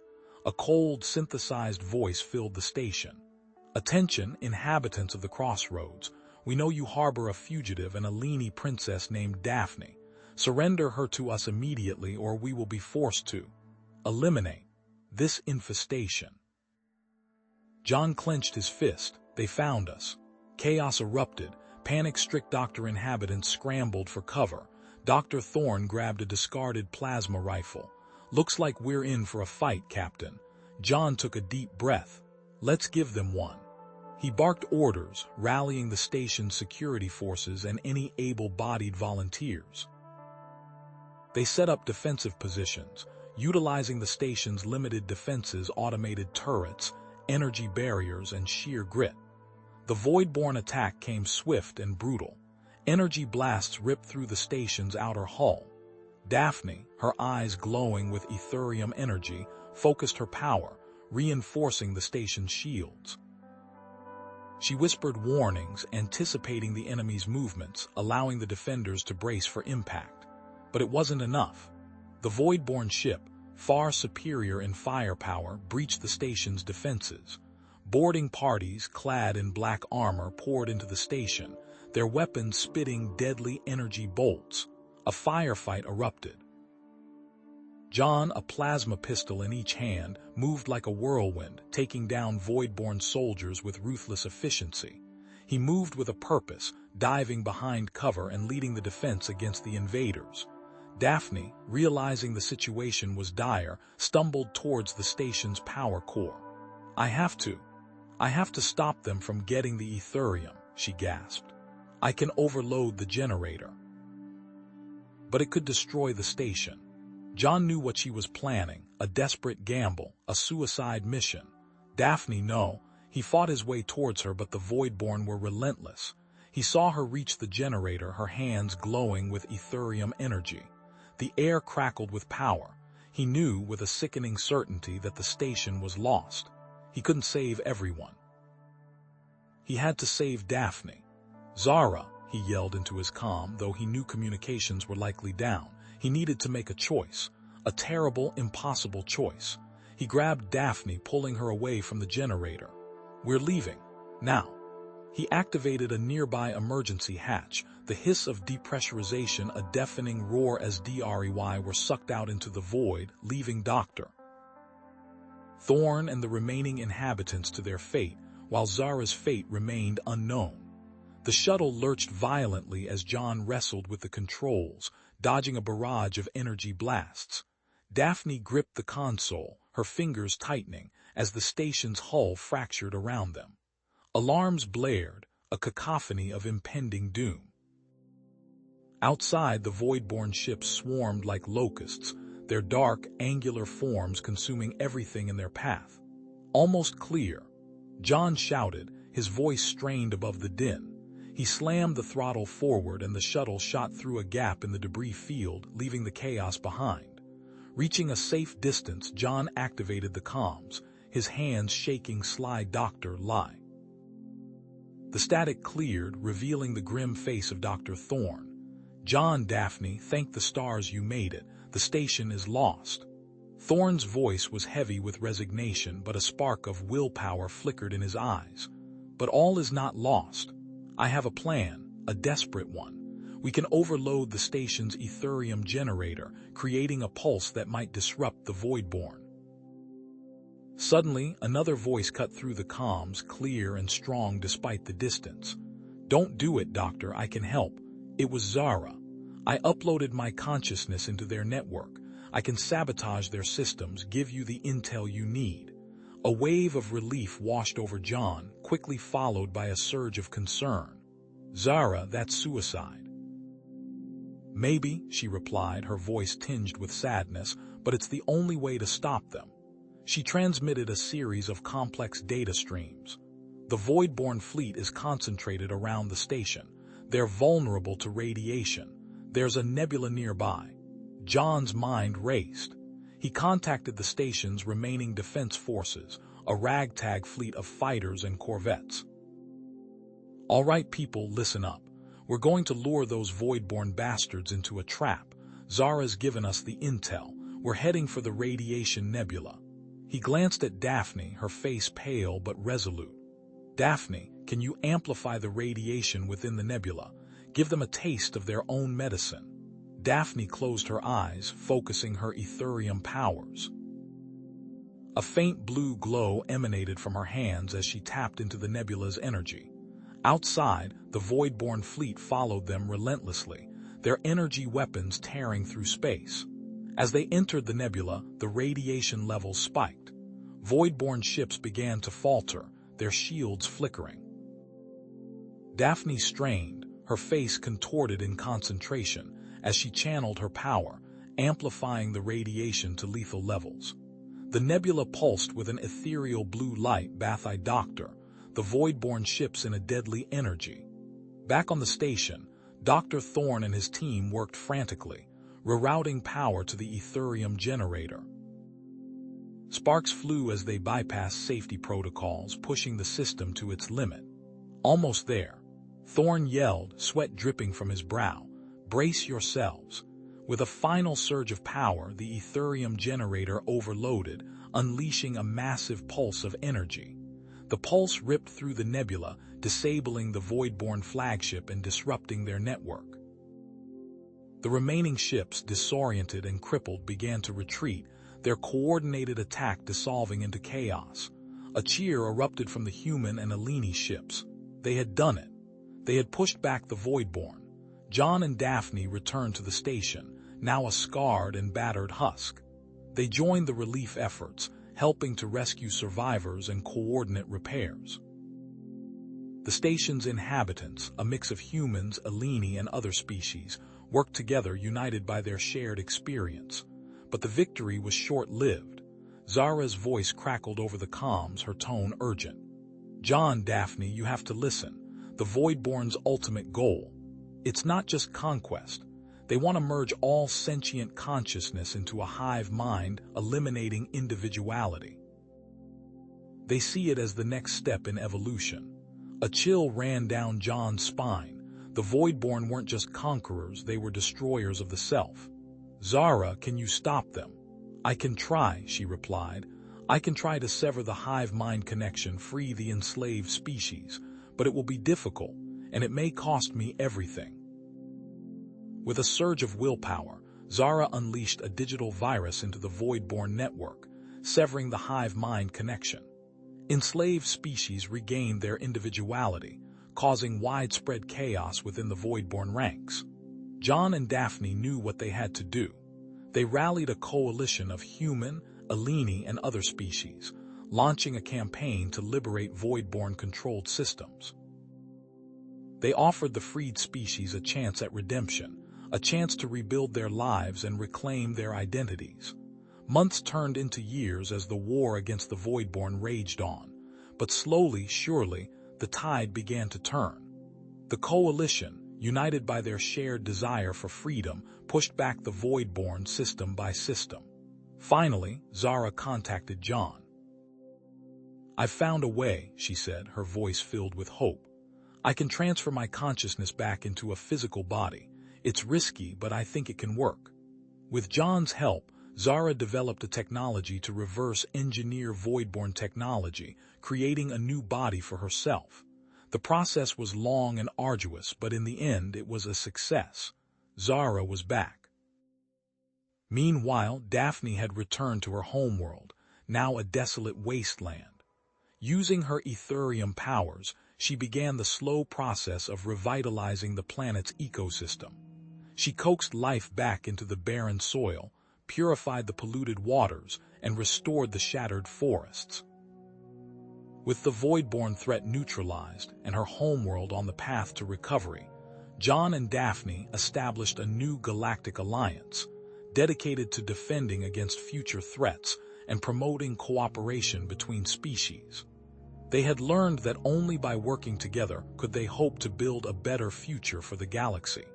A cold, synthesized voice filled the station. "Attention, inhabitants of the crossroads. We know you harbor a fugitive and a Leni princess named Daphne. Surrender her to us immediately or we will be forced to eliminate this infestation." John clenched his fist. They found us. Chaos erupted. Panic-stricken Doctor inhabitants scrambled for cover. Dr. Thorne grabbed a discarded plasma rifle. "Looks like we're in for a fight, Captain." John took a deep breath. "Let's give them one." He barked orders, rallying the station's security forces and any able-bodied volunteers. They set up defensive positions, utilizing the station's limited defenses, automated turrets, energy barriers, and sheer grit. The Voidborn attack came swift and brutal. Energy blasts ripped through the station's outer hull. Daphne, her eyes glowing with Etherium energy, focused her power, reinforcing the station's shields. She whispered warnings, anticipating the enemy's movements, allowing the defenders to brace for impact. But it wasn't enough. The Voidborn ship, far superior in firepower, breached the station's defenses. Boarding parties, clad in black armor, poured into the station, their weapons spitting deadly energy bolts. A firefight erupted. John, a plasma pistol in each hand, moved like a whirlwind, taking down Voidborn soldiers with ruthless efficiency. He moved with a purpose, diving behind cover and leading the defense against the invaders. Daphne, realizing the situation was dire, stumbled towards the station's power core. I have to stop them from getting the Etherium," she gasped. "I can overload the generator." But it could destroy the station. John knew what she was planning, a desperate gamble, a suicide mission. Daphne, no. He fought his way towards her, but the Voidborn were relentless. He saw her reach the generator, her hands glowing with Etherium energy. The air crackled with power. He knew with a sickening certainty that the station was lost. He couldn't save everyone. He had to save Daphne. "Zara," he yelled into his comm, though he knew communications were likely down. He needed to make a choice, a terrible, impossible choice. He grabbed Daphne, pulling her away from the generator. "We're leaving. Now." He activated a nearby emergency hatch, the hiss of depressurization a deafening roar as Dry were sucked out into the void, leaving Dr. Thorne and the remaining inhabitants to their fate, while Zara's fate remained unknown. The shuttle lurched violently as John wrestled with the controls, dodging a barrage of energy blasts. Daphne gripped the console, her fingers tightening, as the station's hull fractured around them. Alarms blared, a cacophony of impending doom. Outside, the Voidborn ships swarmed like locusts, their dark, angular forms consuming everything in their path. "Almost clear," John shouted, his voice strained above the din. He slammed the throttle forward and the shuttle shot through a gap in the debris field, leaving the chaos behind. Reaching a safe distance, John activated the comms, his hands shaking. "Sly Dr. Lie." The static cleared, revealing the grim face of Dr. Thorne. "John, Daphne, thank the stars you made it. The station is lost." Thorne's voice was heavy with resignation, but a spark of willpower flickered in his eyes. "But all is not lost. I have a plan, a desperate one. We can overload the station's Etherium generator, creating a pulse that might disrupt the Voidborn." Suddenly, another voice cut through the comms, clear and strong despite the distance. "Don't do it, Doctor, I can help." It was Zara. "I uploaded my consciousness into their network. I can sabotage their systems, give you the intel you need." A wave of relief washed over John, quickly followed by a surge of concern. "Zara, that's suicide." "Maybe," she replied, her voice tinged with sadness, "but it's the only way to stop them." She transmitted a series of complex data streams. "The Voidborn fleet is concentrated around the station. They're vulnerable to radiation. There's a nebula nearby." John's mind raced. He contacted the station's remaining defense forces, a ragtag fleet of fighters and corvettes. "All right, people, listen up. We're going to lure those Voidborn bastards into a trap. Zara's given us the intel. We're heading for the radiation nebula." He glanced at Daphne, her face pale but resolute. Daphne, can you amplify the radiation within the nebula? Give them a taste of their own medicine. Daphne closed her eyes, focusing her etherium powers. A faint blue glow emanated from her hands as she tapped into the nebula's energy. Outside, the Voidborn fleet followed them relentlessly, their energy weapons tearing through space. As they entered the nebula, the radiation levels spiked. Voidborn ships began to falter, their shields flickering. Daphne strained, her face contorted in concentration, as she channeled her power, amplifying the radiation to lethal levels. The nebula pulsed with an ethereal blue light. Bathai Doctor, the Voidborn ships in a deadly energy. Back on the station, Dr. Thorne and his team worked frantically, rerouting power to the Etherium generator. Sparks flew as they bypassed safety protocols, pushing the system to its limit. Almost there, Thorne yelled, sweat dripping from his brow, "Brace yourselves." With a final surge of power, the Etherium generator overloaded, unleashing a massive pulse of energy. The pulse ripped through the nebula, disabling the Voidborn flagship and disrupting their network. The remaining ships, disoriented and crippled, began to retreat, their coordinated attack dissolving into chaos. A cheer erupted from the human and Eleni ships. They had done it. They had pushed back the Voidborn. John and Daphne returned to the station, now a scarred and battered husk. They joined the relief efforts, helping to rescue survivors and coordinate repairs. The station's inhabitants, a mix of humans, Eleni, and other species, worked together, united by their shared experience. But the victory was short-lived. Zara's voice crackled over the comms, her tone urgent. "John, Daphne, you have to listen. The Voidborn's ultimate goal. It's not just conquest. They want to merge all sentient consciousness into a hive mind, eliminating individuality. They see it as the next step in evolution." A chill ran down John's spine. The Voidborn weren't just conquerors, they were destroyers of the self. "Zara, can you stop them?" "I can try," she replied. "I can try to sever the hive-mind connection, free the enslaved species, but it will be difficult, and it may cost me everything." With a surge of willpower, Zara unleashed a digital virus into the Voidborn network, severing the hive-mind connection. Enslaved species regained their individuality, causing widespread chaos within the Voidborn ranks. John and Daphne knew what they had to do. They rallied a coalition of human, Eleni, and other species, launching a campaign to liberate Voidborn-controlled systems. They offered the freed species a chance at redemption, a chance to rebuild their lives and reclaim their identities. Months turned into years as the war against the Voidborn raged on, but slowly, surely, the tide began to turn. The coalition, united by their shared desire for freedom, pushed back the Voidborn system by system. Finally, Zara contacted John. "I've found a way," she said, her voice filled with hope. "I can transfer my consciousness back into a physical body. It's risky, but I think it can work." With John's help, Zara developed a technology to reverse engineer Voidborn technology, creating a new body for herself. The process was long and arduous, but in the end it was a success. Zara was back. Meanwhile, Daphne had returned to her homeworld, now a desolate wasteland. Using her Etherium powers, she began the slow process of revitalizing the planet's ecosystem. She coaxed life back into the barren soil, purified the polluted waters, and restored the shattered forests. With the Voidborn threat neutralized and her homeworld on the path to recovery, John and Daphne established a new galactic alliance, dedicated to defending against future threats and promoting cooperation between species. They had learned that only by working together could they hope to build a better future for the galaxy.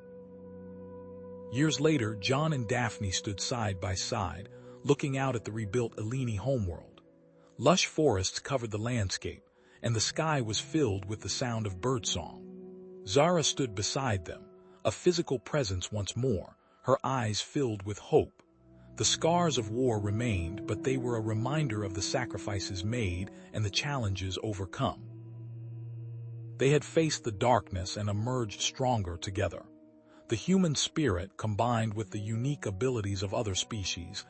Years later, John and Daphne stood side by side, looking out at the rebuilt Eleni homeworld. Lush forests covered the landscape, and the sky was filled with the sound of birdsong. Zara stood beside them, a physical presence once more, her eyes filled with hope. The scars of war remained, but they were a reminder of the sacrifices made and the challenges overcome. They had faced the darkness and emerged stronger together. The human spirit, combined with the unique abilities of other species,